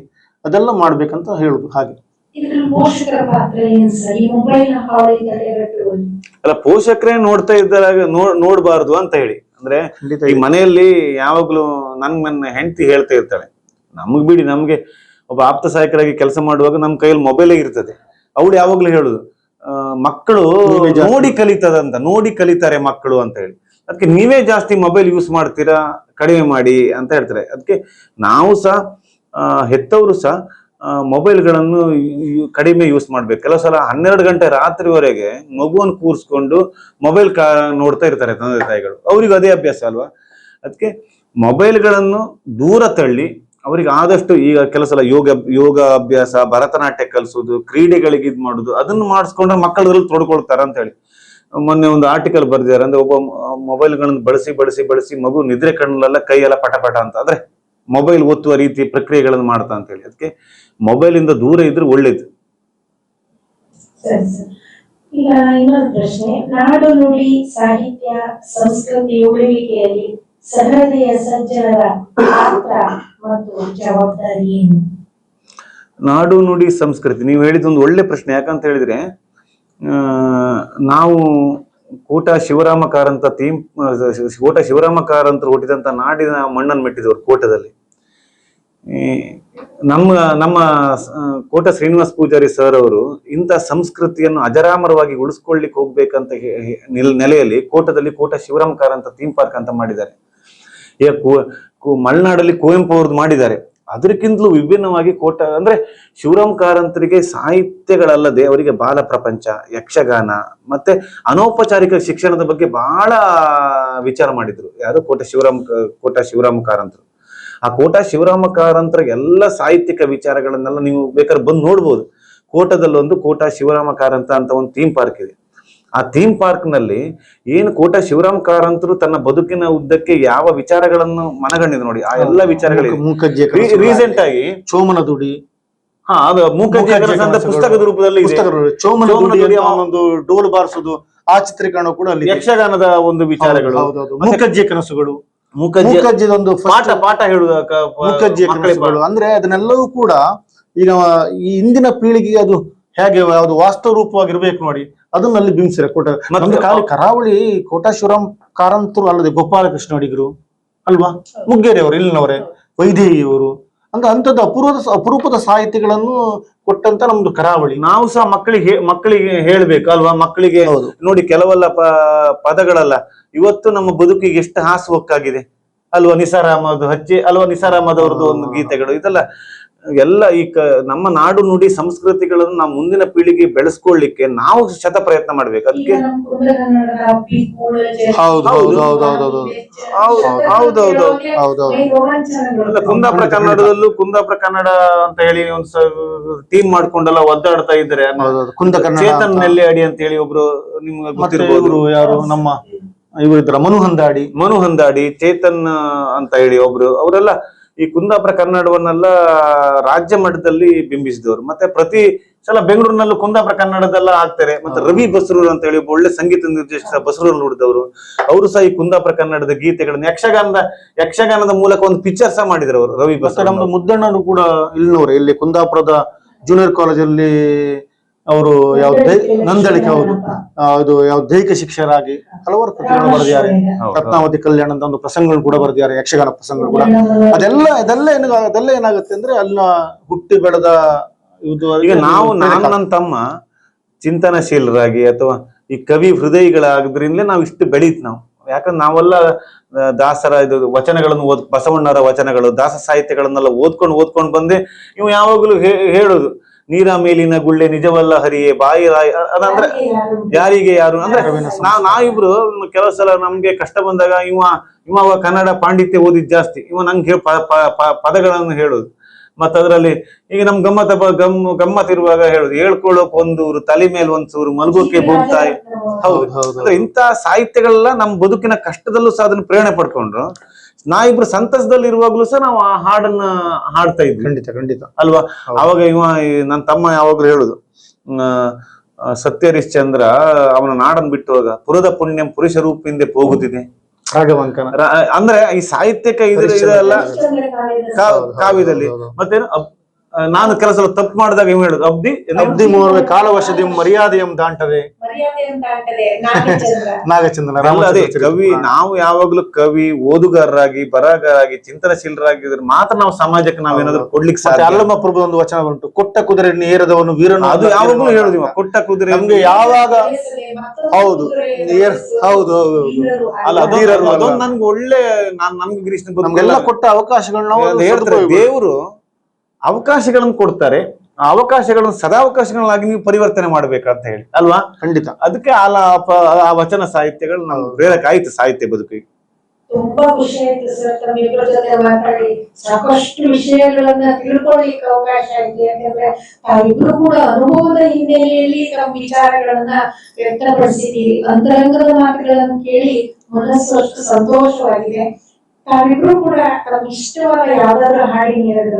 ಅದೆಲ್ಲ ಮಾಡ್ಬೇಕಂತ ಹೇಳುದು. ಹಾಗೆ ಇದ್ರಲ್ಲಿ ಪೋಷಕರ ಪಾತ್ರ ಏನ್ ಸರ್? ಈ ಮೊಬೈಲ್ ಹಾವಳಿ ತಡೆಗಟ್ಟುವಲ್ಲಿ ಅಲ್ಲ, ಪೋಷಕರೇ ನೋಡ್ತಾ ಇದ್ದಾಗ ನೋಡ್ಬಾರ್ದು ಅಂತ ಹೇಳಿ. ಅಂದ್ರೆ ಈ ಮನೆಯಲ್ಲಿ ಯಾವಾಗ್ಲೂ ನನ್ನ ಹೆಂಡತಿ ಹೇಳ್ತಾ ಇರ್ತಾಳೆ, ನಮಗ್ ಬಿಡಿ, ನಮ್ಗೆ ಒಬ್ಬ ಆಪ್ತ ಸಹಾಯಕರಾಗಿ ಕೆಲಸ ಮಾಡುವಾಗ ನಮ್ ಕೈಯಲ್ಲಿ ಮೊಬೈಲೇ ಇರ್ತದೆ. ಅವಳು ಯಾವಾಗ್ಲೂ ಹೇಳುದು, ಮಕ್ಕಳು ನೋಡಿ ಕಲಿತಾರೆ ಮಕ್ಕಳು ಅಂತ ಹೇಳಿ. ಅದಕ್ಕೆ ನೀವೇ ಜಾಸ್ತಿ ಮೊಬೈಲ್ ಯೂಸ್ ಮಾಡ್ತೀರಾ, ಕಡಿಮೆ ಮಾಡಿ ಅಂತ ಹೇಳ್ತಾರೆ. ಅದಕ್ಕೆ ನಾವು ಸಹ ಹೆತ್ತವರು ಸಹ ಮೊಬೈಲ್ಗಳನ್ನು ಕಡಿಮೆ ಯೂಸ್ ಮಾಡ್ಬೇಕು. ಕೆಲವು ಸಲ 12 ಗಂಟೆ ರಾತ್ರಿವರೆಗೆ ಮಗುವನ್ನು ಕೂರಿಸ್ಕೊಂಡು ಮೊಬೈಲ್ ನೋಡ್ತಾ ಇರ್ತಾರೆ ತಂದೆ ತಾಯಿಗಳು. ಅವ್ರಿಗೆ ಅದೇ ಅಭ್ಯಾಸ ಅಲ್ವಾ? ಅದಕ್ಕೆ ಮೊಬೈಲ್ಗಳನ್ನು ದೂರ ತಳ್ಳಿ ಅವರಿಗೆ ಆದಷ್ಟು, ಈಗ ಕೆಲವು ಸಲ ಯೋಗ ಅಭ್ಯಾಸ, ಭರತನಾಟ್ಯ ಕಲಿಸೋದು, ಕ್ರೀಡೆಗಳಿಗೆ ಇದ್ ಮಾಡುದು, ಅದನ್ನು ಮಾಡಿಸ್ಕೊಂಡ್ರೆ ಮಕ್ಕಳದ್ರಲ್ಲಿ ತೊಡ್ಕೊಳ್ತಾರ ಅಂತ ಹೇಳಿ ಮೊನ್ನೆ ಒಂದು ಆರ್ಟಿಕಲ್ ಬರ್ದಿದ್ದಾರೆ. ಅಂದ್ರೆ ಒಬ್ಬ ಮೊಬೈಲ್ಗಳನ್ನು ಬಳಸಿ ಮಗು ನಿದ್ರೆ ಕಣ್ಣಲ್ಲೆಲ್ಲ ಕೈಯೆಲ್ಲ ಪಟ ಅಂತ, ಅಂದ್ರೆ ಮೊಬೈಲ್ ಒತ್ತುವ ರೀತಿ ಪ್ರಕ್ರಿಯೆಗಳನ್ನು ಮಾಡ್ತಾ ಅಂತ ಹೇಳಿ. ಅದಕ್ಕೆ ಮೊಬೈಲ್ ಇಂದ ದೂರ ಇದ್ರೆ ಒಳ್ಳೇದು. ಸರಿ ಸರ್. ಈಗ ಇನ್ನೊಂದು ಪ್ರಶ್ನೆ, ನಾಡು ನುಡಿ ಸಾಹಿತ್ಯ ಸಂಸ್ಕೃತಿ ಉಳಿವಿಕೆಯಲ್ಲಿ ಸಹೃದಯ ಸಜ್ಜನರ ಪಾತ್ರ ಮತ್ತು ಜವಾಬ್ದಾರಿ ಏನು? ನಾಡು ನುಡಿ ಸಂಸ್ಕೃತಿ, ನೀವು ಹೇಳಿದ ಒಂದು ಒಳ್ಳೆ ಪ್ರಶ್ನೆ. ಯಾಕಂತ ಹೇಳಿದ್ರೆ, ನಾವು ಕೋಟ ಶಿವರಾಮ ಕಾರಂತರು ಹುಟ್ಟಿದಂತ ನಾಡಿನ ಮಣ್ಣನ್ನು ಮೆಟ್ಟಿದವರು ಕೋಟದಲ್ಲಿ. ನಮ್ಮ ಕೋಟ ಶ್ರೀನಿವಾಸ ಪೂಜಾರಿ ಸರ್ ಅವರು ಇಂಥ ಸಂಸ್ಕೃತಿಯನ್ನು ಅಜರಾಮರವಾಗಿ ಉಳಿಸ್ಕೊಳ್ಳಿಕ್ಕೆ ಹೋಗ್ಬೇಕಂತ ನೆಲೆಯಲ್ಲಿ ಕೋಟದಲ್ಲಿ ಕೋಟ ಶಿವರಾಮ ಕಾರಂತ ಥೀಮ್ ಪಾರ್ಕ್ ಅಂತ ಮಾಡಿದ್ದಾರೆ. ಮಲೆನಾಡಲ್ಲಿ ಕುವೆಂಪು ಅವ್ರದ್ದು ಮಾಡಿದ್ದಾರೆ. ಅದಕ್ಕಿಂತಲೂ ವಿಭಿನ್ನವಾಗಿ ಕೋಟ ಅಂದ್ರೆ ಶಿವರಾಮ ಕಾರಂತರಿಗೆ ಸಾಹಿತ್ಯಗಳಲ್ಲದೆ ಅವರಿಗೆ ಬಾಲ ಪ್ರಪಂಚ, ಯಕ್ಷಗಾನ ಮತ್ತೆ ಅನೌಪಚಾರಿಕ ಶಿಕ್ಷಣದ ಬಗ್ಗೆ ಬಹಳ ವಿಚಾರ ಮಾಡಿದ್ರು. ಯಾರು? ಕೋಟ ಶಿವರಾಮ ಕಾರಂತರು. ಆ ಕೋಟ ಶಿವರಾಮ ಕಾರಂತರ ಎಲ್ಲ ಸಾಹಿತ್ಯಿಕ ವಿಚಾರಗಳನ್ನೆಲ್ಲ ನೀವು ಬೇಕಾದ್ರೆ ಬಂದು ನೋಡ್ಬೋದು. ಕೋಟದಲ್ಲೊಂದು ಕೋಟ ಶಿವರಾಮ ಕಾರಂತ ಅಂತ ಒಂದು ಥೀಮ್ ಪಾರ್ಕ್ ಇದೆ. ಆ ಥೀಮ್ ಪಾರ್ಕ್ ನಲ್ಲಿ ಏನು ಕೋಟ ಶಿವರಾಮ ಕಾರಂತರು ತನ್ನ ಬದುಕಿನ ಉದ್ದಕ್ಕೆ ಯಾವ ವಿಚಾರಗಳನ್ನು ಮನಗಂಡಿದ್ರು ನೋಡಿ, ಆ ಎಲ್ಲ ವಿಚಾರಗಳಿಗೆ ರೀಸೆಂಟ್ ಆಗಿ ಚೋಮನ ದುಡಿ, ಅದು ಮೂಕಜ್ಜಿಯ ಕನಸು ಪುಸ್ತಕದ ರೂಪದಲ್ಲಿ ಚೋಮನ ದುಡಿ, ಒಂದು ಡೋಲು ಬಾರಿಸೋದು, ಆ ಚಿತ್ರೀಕರಣ ಕೂಡ ಅಲ್ಲಿ. ಯಕ್ಷಗಾನದ ಒಂದು ವಿಚಾರಗಳು, ಮೂಕಜ್ಜಿಯ ಕನಸುಗಳು, ಮೂಕಜ್ಜಿ ಒಂದು ಪಾಠ ಹೇಳುವ ಮೂಕಜ್ಜಿಯ ಕನಸುಗಳು. ಅಂದ್ರೆ ಅದನ್ನೆಲ್ಲವೂ ಕೂಡ ಈಗ ಈ ಇಂದಿನ ಪೀಳಿಗೆಗೆ ಅದು ಹೇಗೆ ಯಾವ್ದು ವಾಸ್ತವ ರೂಪವಾಗಿರ್ಬೇಕು ನೋಡಿ, ಅದನ್ನಲ್ಲಿ ಬಿಂಬಿಸಿರ ಕೋಟ. ನಮ್ದು ಕರಾವಳಿ ಕೋಟ ಶಿವರಾಮ್ ಕಾರಂತರು ಅಲ್ಲದೆ ಗೋಪಾಲಕೃಷ್ಣ ಅಡಿಗರು ಅಲ್ವಾ, ಮುಗ್ಗೇರಿ ಅವರು ಇಲ್ಲಿನವರೇ, ವೈದೇಹಿಯವರು ಅಂತ ಅಂಥದ್ದು ಅಪರೂಪದ ಸಾಹಿತ್ಯಗಳನ್ನು ಕೊಟ್ಟಂತ ನಮ್ದು ಕರಾವಳಿ. ನಾವು ಸಹ ಮಕ್ಕಳಿಗೆ ಹೇಳ್ಬೇಕು ಅಲ್ವಾ. ಮಕ್ಕಳಿಗೆ ನೋಡಿ, ಕೆಲವೆಲ್ಲ ಪದಗಳಲ್ಲ ಇವತ್ತು ನಮ್ಮ ಬದುಕಿಗೆ ಎಷ್ಟು ಹಾಸುವಕ್ಕಾಗಿದೆ ಅಲ್ವಾ. ನಿಸಾರ್ ಅಹಮದ್ ನಿಸಾರ್ ಅಹಮದ್ ಅವ್ರದ್ದು ಒಂದು ಗೀತೆಗಳು, ಇದೆಲ್ಲ ನಮ್ಮ ನಾಡು ನುಡಿ ಸಂಸ್ಕೃತಿಗಳನ್ನು ನಾವು ಮುಂದಿನ ಪೀಳಿಗೆ ಬೆಳೆಸ್ಕೊಳ್ಳಿಕ್ಕೆ ನಾವು ಶತ ಪ್ರಯತ್ನ ಮಾಡ್ಬೇಕು. ಅದಕ್ಕೆ ಕುಂದಾಪುರ ಕನ್ನಡದಲ್ಲೂ ಕುಂದಾಪುರ ಕನ್ನಡ ಅಂತ ಹೇಳಿ ಒಂದು ಟೀಮ್ ಮಾಡ್ಕೊಂಡೆಲ್ಲ ಒದ್ದಾಡ್ತಾ ಇದ್ದಾರೆ. ಚೇತನ್ ನೆಲ್ಲೆ ಅಂತ ಹೇಳಿ ಒಬ್ರು ನಿಮ್ಗೆ ಗೊತ್ತಿರ್ಬೋದು, ಯಾರು ನಮ್ಮ ಇವರಿದ್ರ ಮನು ಹಂದಾಡಿ, ಚೇತನ್ ಅಂತ ಹೇಳಿ ಒಬ್ರು, ಅವರೆಲ್ಲ ಈ ಕುಂದಾಪುರ ಕನ್ನಡವನ್ನೆಲ್ಲ ರಾಜ್ಯ ಮಟ್ಟದಲ್ಲಿ ಬಿಂಬಿಸಿದವರು. ಮತ್ತೆ ಪ್ರತಿ ಸಲ ಬೆಂಗಳೂರಿನಲ್ಲೂ ಕುಂದಾಪುರ ಕನ್ನಡದೆಲ್ಲ ಆಗ್ತಾರೆ. ಮತ್ತೆ ರವಿ ಬಸ್ರೂರ್ ಅಂತ ಹೇಳಿ ಒಳ್ಳೆ ಸಂಗೀತ ನಿರ್ದೇಶಕ ಬಸ್ರೂರ್ ನೋಡಿದವರು, ಅವರು ಸಹ ಈ ಕುಂದಾಪುರ ಕನ್ನಡದ ಗೀತೆಗಳನ್ನ ಯಕ್ಷಗಾನದ ಮೂಲಕ ಒಂದು ಪಿಕ್ಚರ್ ಸಹ ಮಾಡಿದ್ರು ಅವರು. ರವಿ ಬಸ್ರೂರ್. ನಮ್ದು ಮುದ್ದಣ್ಣರು ಕೂಡ ಇಲ್ಲಿನವರು, ಇಲ್ಲಿ ಕುಂದಾಪುರದ ಜೂನಿಯರ್ ಕಾಲೇಜಲ್ಲಿ ಅವರು ನಂದಳಿಕೆ, ಅದು ದೈಹಿಕ ಶಿಕ್ಷಕರಾಗಿ ಹಲವಾರು ಕೃತಿಗಳನ್ನು ಬರೆದಿದ್ದಾರೆ. ರತ್ನಾವತಿ ಕಲ್ಯಾಣ ಅಂತ ಒಂದು ಪ್ರಸಂಗಗಳು ಕೂಡ ಬರೆದಿದ್ದಾರೆ, ಯಕ್ಷಗಾನ ಪ್ರಸಂಗಗಳು ಕೂಡ. ಅದೆಲ್ಲ ಏನಾಗುತ್ತೆ ಅಂದ್ರೆ ಅಲ್ಲಿನ ಹುಟ್ಟಿ ಬೆಳೆದ ಈಗ ನನ್ನ ತಮ್ಮ ಚಿಂತನಶೀಲರಾಗಿ ಅಥವಾ ಈ ಕವಿ ಹೃದಯಗಳಾದ್ರಿಂದಲೇ ನಾವು ಇಷ್ಟು ಬೆಳೀತ್ ನಾವು ಯಾಕಂದ್ರೆ ನಾವೆಲ್ಲ ದಾಸರ ಇದು ವಚನಗಳನ್ನು ಬಸವಣ್ಣರ ವಚನಗಳು, ದಾಸ ಸಾಹಿತ್ಯಗಳನ್ನೆಲ್ಲ ಓದ್ಕೊಂಡು ಬಂದೆ. ಇವು ಯಾವಾಗಲೂ ಹೇಳುದು, ನೀರ ಮೇಲಿನ ಗುಳ್ಳೆ ನಿಜವಲ್ಲ ಹರಿಯೇ ಬಾಯಿ ರಾಯಿ, ಅದಂದ್ರೆ ಯಾರಿಗೆ ಯಾರು ಅಂದ್ರೆ ನಾವಿಬ್ರು ಕೆಲವು ಸಲ ನಮ್ಗೆ ಕಷ್ಟ ಬಂದಾಗ ಇವ ಕನ್ನಡ ಪಾಂಡಿತ್ಯ ಓದಿದ್ ಜಾಸ್ತಿ, ಇವ ನಂಗೆ ಪದಗಳನ್ನು ಹೇಳುದು. ಮತ್ತ ಅದ್ರಲ್ಲಿ ಈಗ ನಮ್ ಗಮ್ಮತ್ ಇರುವಾಗ ಹೇಳುದು, ಹೇಳ್ಕೊಳ್ಳೋಕ್ ಒಂದೂರು ತಲೆ ಮೇಲೆ ಒಂದ್ಸೂರು ಮಲ್ಗೋಕೆ ಬೋಗ್ತಾಯಿ. ಹೌದು, ಅಂದ್ರೆ ಇಂತ ಸಾಹಿತ್ಯಗಳೆಲ್ಲ ನಮ್ ಬದುಕಿನ ಕಷ್ಟದಲ್ಲೂ ಸಹ ಅದನ್ನ ಪ್ರೇರಣೆ ಪಡ್ಕೊಂಡ್ರು. ನಾವಿಬ್ರು ಸಂತಸದಲ್ಲಿ ಇರುವಾಗ್ಲೂ ಸಹ ನಾವು ಆ ಹಾಡನ್ನ ಹಾಡ್ತಾ ಇದ್ವಿ. ಖಂಡಿತ ಅಲ್ವಾ? ಅವಾಗ ನನ್ನ ತಮ್ಮ ಯಾವಾಗ್ಲೂ ಹೇಳುದು, ಸತ್ಯಹರಿಶ್ಚಂದ್ರ ಅವನ ನಾಡನ್ ಬಿಟ್ಟುವಾಗ ಪುರದ ಪುಣ್ಯಂ ಪುರುಷ ರೂಪಿಂದೆ ಹೋಗುತ್ತಿದೆ. ಅಂದ್ರೆ ಈ ಸಾಹಿತ್ಯಕ್ಕೆ ಇದೆಲ್ಲ ಕಾವ್ಯದಲ್ಲಿ. ಮತ್ತೇನು ನಾನು ಕೆಲಸ ತಪ್ಪು ಮಾಡಿದಾಗ ಇವ್ ಹೇಳುದು, ಅಬ್ದಿ ಮೂರವೇ ಕಾಲವಶದಿ ಮರ್ಯಾದೆಯಂ ದಾಂಟದೆ ನಾಗಚಂದ್ರ. ಅದೇ ಕವಿ, ನಾವು ಯಾವಾಗ್ಲೂ ಕವಿ, ಓದುಗಾರರಾಗಿ, ಬರಹಗಾರರಾಗಿ, ಚಿಂತನಶೀಲರಾಗಿದ್ರೆ ಮಾತ್ರ ನಾವು ಸಮಾಜಕ್ಕೆ ನಾವೇನಾದ್ರೂ ಕೊಡ್ಲಿಕ್ಕೆ ಸಾಧ್ಯ. ಅಲ್ಲಮ ಪ್ರಭು ಒಂದು ವಚನ ಉಂಟು, ಕೊಟ್ಟ ಕುದುರೆ ಏರದವನು ವೀರನು. ಅದು ಯಾವಾಗ್ಲೂ ಹೇಳುದಿವ, ಕೊಟ್ಟ ಕುದುರೆ ನಮ್ಗೆ ಯಾವಾಗ ಹೌದು ಹೌದು ಅಲ್ಲ, ಅದೊಂದು ನನ್ಗೆ ಒಳ್ಳೆ, ನಮ್ಗೆ ಗಿರೀಶ್ ನಮ್ಗೆಲ್ಲ ಕೊಟ್ಟ ಅವಕಾಶಗಳನ್ನ ಹೇಳ್ತಾರೆ. ದೇವರು ಅವಕಾಶಗಳನ್ನು ಕೊಡ್ತಾರೆ, ಆ ಅವಕಾಶಗಳನ್ನು ಸದಾವಕಾಶಗಳನ್ನಾಗಿ ನೀವು ಪರಿವರ್ತನೆ ಮಾಡ್ಬೇಕಂತ ಹೇಳಿ ಅಲ್ವಾ? ಖಂಡಿತ. ಅದಕ್ಕೆ ಆ ವಚನ ಸಾಹಿತ್ಯಗಳು ನಮ್ಗೆ ಪ್ರೇರಕ ಆಯ್ತು ಸಾಹಿತ್ಯ ಬದುಕಿಗೆ. ತುಂಬಾ ಖುಷಿ ಆಯ್ತು ಸರ್, ತಮ್ಮಿಬ್ಬರ ಜೊತೆ ಮಾತಾಡಿ ಸಾಕಷ್ಟು ವಿಷಯಗಳನ್ನ ತಿಳ್ಕೊಳ್ಳಿಕ್ಕೆ ಅವಕಾಶ ಆಯ್ತು. ಯಾಕಂದ್ರೆ ತಾವಿಬ್ರು ಕೂಡ ಅನುಭವದ ಹಿನ್ನೆಲೆಯಲ್ಲಿ ತಮ್ಮ ವಿಚಾರಗಳನ್ನ ವ್ಯಕ್ತಪಡಿಸಿದ್ದೀರಿ. ಅಂತರಂಗದ ಮಾತುಗಳನ್ನು ಕೇಳಿ ಮನಸ್ಸು ಅಷ್ಟು ಸಂತೋಷವಾಗಿದೆ. ತಾವಿಬ್ರು ಕೂಡ ತಮ್ಗೆ ಇಷ್ಟವಾದ ಯಾವ್ದಾದ್ರು ಹಾಡಿನ ಎರಡು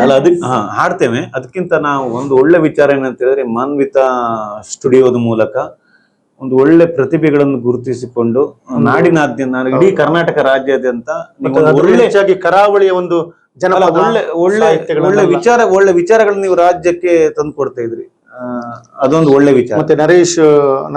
ಅಲ್ಲ ಅದಕ್ಕೆ ಹಾಡ್ತೇವೆ. ಅದಕ್ಕಿಂತ ನಾವು ಒಂದು ಒಳ್ಳೆ ವಿಚಾರ ಏನಂತ ಹೇಳಿದ್ರೆ, ಮಾನ್ವಿತ ಸ್ಟುಡಿಯೋದ ಮೂಲಕ ಒಂದು ಒಳ್ಳೆ ಪ್ರತಿಭೆಗಳನ್ನು ಗುರುತಿಸಿಕೊಂಡು ನಾಡಿನಾದ್ಯಂತ, ಇಡೀ ಕರ್ನಾಟಕ ರಾಜ್ಯಾದ್ಯಂತ ಹೆಚ್ಚಾಗಿ ಕರಾವಳಿಯ ಒಂದು ಜನಪದ ಒಳ್ಳೆ ವಿಚಾರಗಳನ್ನ ನೀವು ರಾಜ್ಯಕ್ಕೆ ತಂದು ಕೊಡ್ತಾ ಇದ್ರಿ. ಅದೊಂದು ಒಳ್ಳೆ ವಿಚಾರ. ಮತ್ತೆ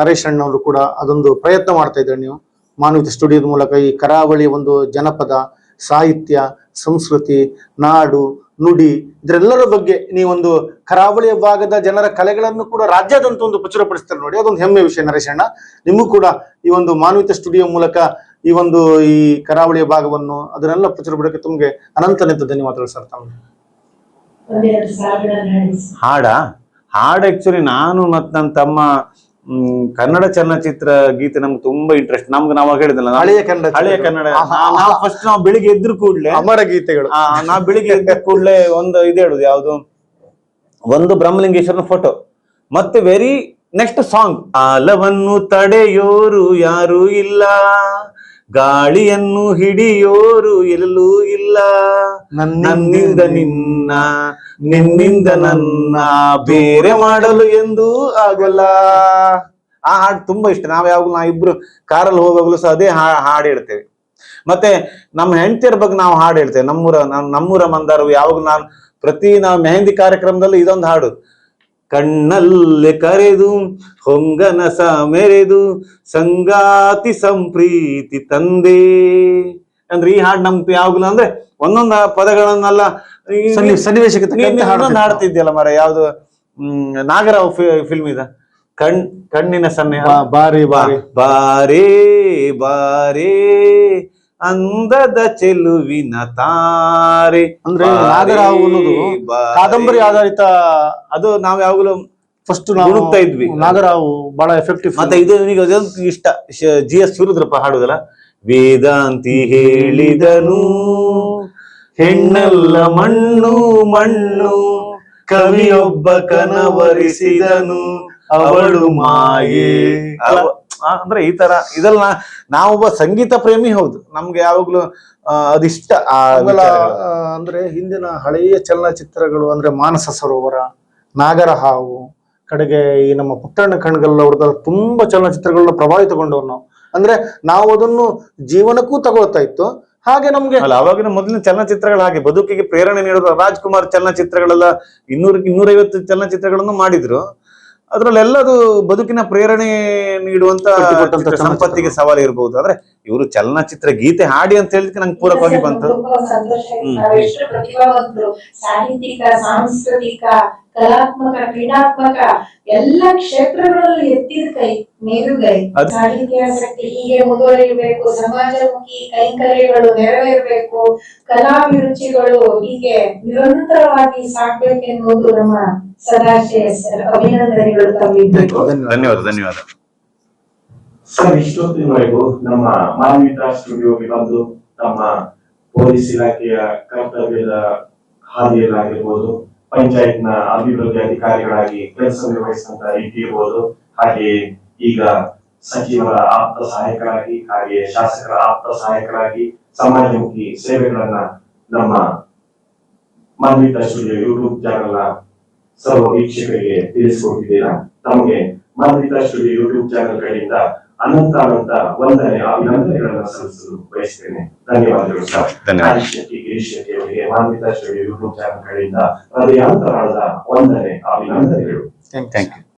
ನರೇಶ್ ಅಣ್ಣವರು ಕೂಡ ಅದೊಂದು ಪ್ರಯತ್ನ ಮಾಡ್ತಾ ಇದ್ದಾರೆ. ನೀವು ಮಾನವಿತ ಸ್ಟುಡಿಯೋದ ಮೂಲಕ ಈ ಕರಾವಳಿಯ ಒಂದು ಜನಪದ ಸಾಹಿತ್ಯ, ಸಂಸ್ಕೃತಿ, ನಾಡು ನುಡಿ ಇದರೆಲ್ಲರ ಬಗ್ಗೆ ನೀವೊಂದು ಕರಾವಳಿಯ ಭಾಗದ ಜನರ ಕಲೆಗಳನ್ನು ಕೂಡ ರಾಜ್ಯಾದ್ಯಂತ ಒಂದು ಪ್ರಚುರಪಡಿಸ್ತಾರೆ ನೋಡಿ, ಅದೊಂದು ಹೆಮ್ಮೆ ವಿಷಯ. ನರೇಶ್ ಅಣ್ಣ, ನಿಮಗೂ ಕೂಡ ಈ ಒಂದು ಮಾನವಿತ ಸ್ಟುಡಿಯೋ ಮೂಲಕ ಈ ಕರಾವಳಿಯ ಭಾಗವನ್ನು ಅದನ್ನೆಲ್ಲ ಪ್ರಚುರಪಡಕ್ಕೆ ತಮ್ಗೆ ಅನಂತ ಧನ್ಯವಾದಗಳು ಸರ್. ತಮ್ಮ ಹಾಡ ಆಕ್ಚುಲಿ ನಾನು ಮತ್ತು ನನ್ನ ತಮ್ಮ ಕನ್ನಡ ಚಲನಚಿತ್ರ ಗೀತೆ ನಮ್ಗೆ ತುಂಬಾ ಇಂಟ್ರೆಸ್ಟ್. ನಾವು ಹೇಳಿದಲ್ಲ, ಹಳೆಯ ಕನ್ನಡ ಫಸ್ಟ್ ನಾವು ಬೆಳಿಗ್ಗೆ ಎದ್ರು ಕೂಡ್ಲೆ ಅಮರ ಗೀತೆಗಳು, ನಾವು ಬೆಳಿಗ್ಗೆ ಎದ್ದ ಕೂಡ್ಲೆ ಒಂದು ಇದು ಹೇಳುದು, ಯಾವ್ದು, ಒಂದು ಬ್ರಹ್ಮಲಿಂಗೇಶ್ವರನ ಫೋಟೋ, ಮತ್ತೆ ವೆರಿ ನೆಕ್ಸ್ಟ್ ಸಾಂಗ್, ಕಾಲವನ್ನು ತಡೆಯೋರು ಯಾರು ಇಲ್ಲ, ಗಾಳಿಯನ್ನು ಹಿಡಿಯೋರು ಎಲ್ಲೂ ಇಲ್ಲ, ನನ್ನಿಂದ ನಿನ್ನ ನಿನ್ನಿಂದ ನನ್ನ ಬೇರೆ ಮಾಡಲು ಎಂದು ಆಗಲ್ಲ. ಆ ಹಾಡು ತುಂಬಾ ಇಷ್ಟ. ನಾವ್ ಇಬ್ರು ಕಾರಲ್ಲಿ ಹೋಗುವಾಗಲೂ ಸಹ ಅದೇ ಹಾಡು ಹೇಳ್ತೇವೆ. ಮತ್ತೆ ನಮ್ಮ ಹೆಂಡತಿಯರ ಬಗ್ಗೆ ನಾವು ಹಾಡು ಹೇಳ್ತೇವೆ. ನಮ್ಮೂರ ಮಂದಾರವು ಯಾವಾಗ ನಾವು ಮೆಹಂದಿ ಕಾರ್ಯಕ್ರಮದಲ್ಲಿ ಇದೊಂದು ಹಾಡು, ಕಣ್ಣಲ್ಲೇ ಕರೆದು ಹೊಂಗನಸ ಮೆರೆದು ಸಂಗಾತಿ ಸಂಪ್ರೀತಿ ತಂದೆ. ಅಂದ್ರೆ ಈ ಹಾಡು ನಮ್ಗೆ ಯಾವಾಗಲೂ ಅಂದ್ರೆ ಒಂದೊಂದು ಪದಗಳನ್ನೆಲ್ಲ ಸನ್ನಿವೇಶಕ್ಕೆ ಹಾಡ್ತಿದ್ಯಲ್ಲ ಮರ, ಯಾವ್ದು ನಾಗರಾವ್ ಫಿಲ್ಮ್ ಇದ, ಕಣ್ಣಿನ ಸನ್ನೆ ಬಾರಿ ಬಾರಿ ಬಾರೇ ಬಾರೇ ಅಂದದ ಚೆಲುವಿನ ತಾರೆ. ಅಂದ್ರೆ ನಾಗರಾವ್ ಅನ್ನೋದು ಕಾದಂಬರಿ ಆಧಾರಿತ. ಅದು ನಾವ್ ಯಾವಾಗಲೂ ಫಸ್ಟ್ ಹುಡುಕ್ತಾ ಇದ್ವಿ. ನಾಗರಾವ್ ಬಹಳ ಎಫೆಕ್ಟಿವ್. ಮತ್ತೆ ಇದು ಇಷ್ಟ, GS ಶಿವರುದ್ರಪ್ಪ ಹಾಡುದಲ್ಲ, ವೇದಾಂತಿ ಹೇಳಿದನು ಹೆಣ್ಣಲ್ಲ ಮಣ್ಣು ಮಣ್ಣು, ಕವಿಯೊಬ್ಬ ಕನವರಿಸಿದನು ಅವಳು ಮಾಯೆ. ಅಂದ್ರೆ ಈ ತರ ಇದೆಲ್ಲ ನಾವೊಬ್ಬ ಸಂಗೀತ ಪ್ರೇಮಿ, ಹೌದು, ನಮ್ಗೆ ಯಾವಾಗ್ಲೂ ಅದಿಷ್ಟ. ಅಂದ್ರೆ ಹಿಂದಿನ ಹಳೆಯ ಚಲನಚಿತ್ರಗಳು ಅಂದ್ರೆ ಮಾನಸ ಸರೋವರ, ನಾಗರಹಾವು, ಕಡೆಗೆ ಈ ನಮ್ಮ ಪುಟ್ಟಣ್ಣ ಕಣ್ಗಲ್ ಅವ್ರದ ತುಂಬಾ ಚಲನಚಿತ್ರಗಳನ್ನ ಪ್ರಭಾವಿತಗೊಂಡವ್ರು ನಾವು. ಅಂದ್ರೆ ನಾವು ಅದನ್ನು ಜೀವನಕ್ಕೂ ತಗೊಳ್ತಾ ಇತ್ತು. ಹಾಗೆ ನಮ್ಗೆ ಅವಾಗಿನ ಮೊದಲಿನ ಚಲನಚಿತ್ರಗಳು ಹಾಗೆ ಬದುಕಿಗೆ ಪ್ರೇರಣೆ ನೀಡೋದು. ರಾಜ್ಕುಮಾರ್ ಚಲನಚಿತ್ರಗಳೆಲ್ಲ 200-250 ಚಲನಚಿತ್ರಗಳನ್ನು ಮಾಡಿದ್ರು. ಅದ್ರಲ್ಲೆಲ್ಲದು ಬದುಕಿನ ಪ್ರೇರಣೆ ನೀಡುವಂತ ಸಂಪತ್ತಿಗೆ ಸವಾಲು ಇರಬಹುದು. ಆದ್ರೆ ಇವರು ಚಲನಚಿತ್ರ ಗೀತೆ ಹಾಡಿ ಅಂತ ಹೇಳಿದ್ರೆ ನಂಗೆ ಪೂರಕವಾಗಿ ಬಂತು. ತುಂಬಾ ಸಂತೋಷ ಆಯ್ತು. ನಾವೆಷ್ಟು ಪ್ರತಿಭಾವಂತರು, ಸಾಹಿತ್ಯಿಕ, ಸಾಂಸ್ಕೃತಿಕ, ಕಲಾತ್ಮಕ, ಕ್ರೀಡಾತ್ಮಕ ಎಲ್ಲ ಕ್ಷೇತ್ರಗಳಲ್ಲಿ ಎತ್ತಿದ ಕೈ, ಮೇಲುಗೈ. ಅದು- ಸಾಹಿತ್ಯಾಸಕ್ತಿ ಹೀಗೆ ಮುಂದುವರಿಯಬೇಕು, ಸಮಾಜಮುಖಿ ಕೈಂಕರ್ಯಗಳು ನೆರವೇರಬೇಕು, ಕಲಾಭಿರುಚಿಗಳು ಹೀಗೆ ನಿರಂತರವಾಗಿ ಸಾಕ್ಬೇಕೆನ್ನುವುದು ನಮ್ಮ ಸದಾಶಯ ಸರ್. ಅಭಿನಂದನೆಗಳು ತಮ್ಮಿಬ್ಬರಿಗೂ. ಧನ್ಯವಾದ. ಸರ್, ಇಷ್ಟೊತ್ತಿನವರೆಗೂ ನಮ್ಮ ಮಾನ್ವಿತಾ ಸ್ಟುಡಿಯೋಗೆ ಬಂದು ತಮ್ಮ ಪೊಲೀಸ್ ಇಲಾಖೆಯ ಕರ್ತವ್ಯದ ಹಾದಿಯಲ್ಲಾಗಿರ್ಬೋದು, ಪಂಚಾಯತ್ ನ ಅಭಿವೃದ್ಧಿ ಅಧಿಕಾರಿಗಳಾಗಿ ಕೆಲಸ ನಿರ್ವಹಿಸಿದಂತ ರೀತಿ ಇರ್ಬೋದು, ಹಾಗೆ ಈಗ ಸಚಿವರ ಆಪ್ತ ಸಹಾಯಕರಾಗಿ, ಹಾಗೆ ಶಾಸಕರ ಆಪ್ತ ಸಹಾಯಕರಾಗಿ ಸಮಾಜಮುಖಿ ಸೇವೆಗಳನ್ನ ನಮ್ಮ ಮಾನ್ವಿತಾ ಸ್ಟುಡಿಯೋ ಯೂಟ್ಯೂಬ್ ಚಾನೆಲ್ ನ ಸರ್ವ ವೀಕ್ಷಕರಿಗೆ ತಿಳಿಸಿಕೊಟ್ಟಿದ್ದೀರಾ. ತಮಗೆ ಮಾನ್ವಿತಾ ಸ್ಟುಡಿಯೋ ಯೂಟ್ಯೂಬ್ ಚಾನೆಲ್ ಗಳಿಂದ ಅನಂತ ವಂದನೆ, ಅಭಿನಂದನೆಗಳನ್ನ ಸಲ್ಲಿಸಲು ಬಯಸ್ತೇನೆ. ಧನ್ಯವಾದಗಳು ಸರ್. ಧನ್ಯವಾದ. ಗಿರೀಶ್ ಶೆಟ್ಟಿ ಅವರಿಗೆ ಮಾನ್ವಿತಾ ಸ್ಟುಡಿಯೋ ಯೂಟ್ಯೂಬ್ ಚಾನೆಲ್ ಗಳಿಂದ ಹೃದಯಾಂತರಾಳದ ವಂದನೆ, ಅಭಿನಂದನೆಗಳು. Thank you.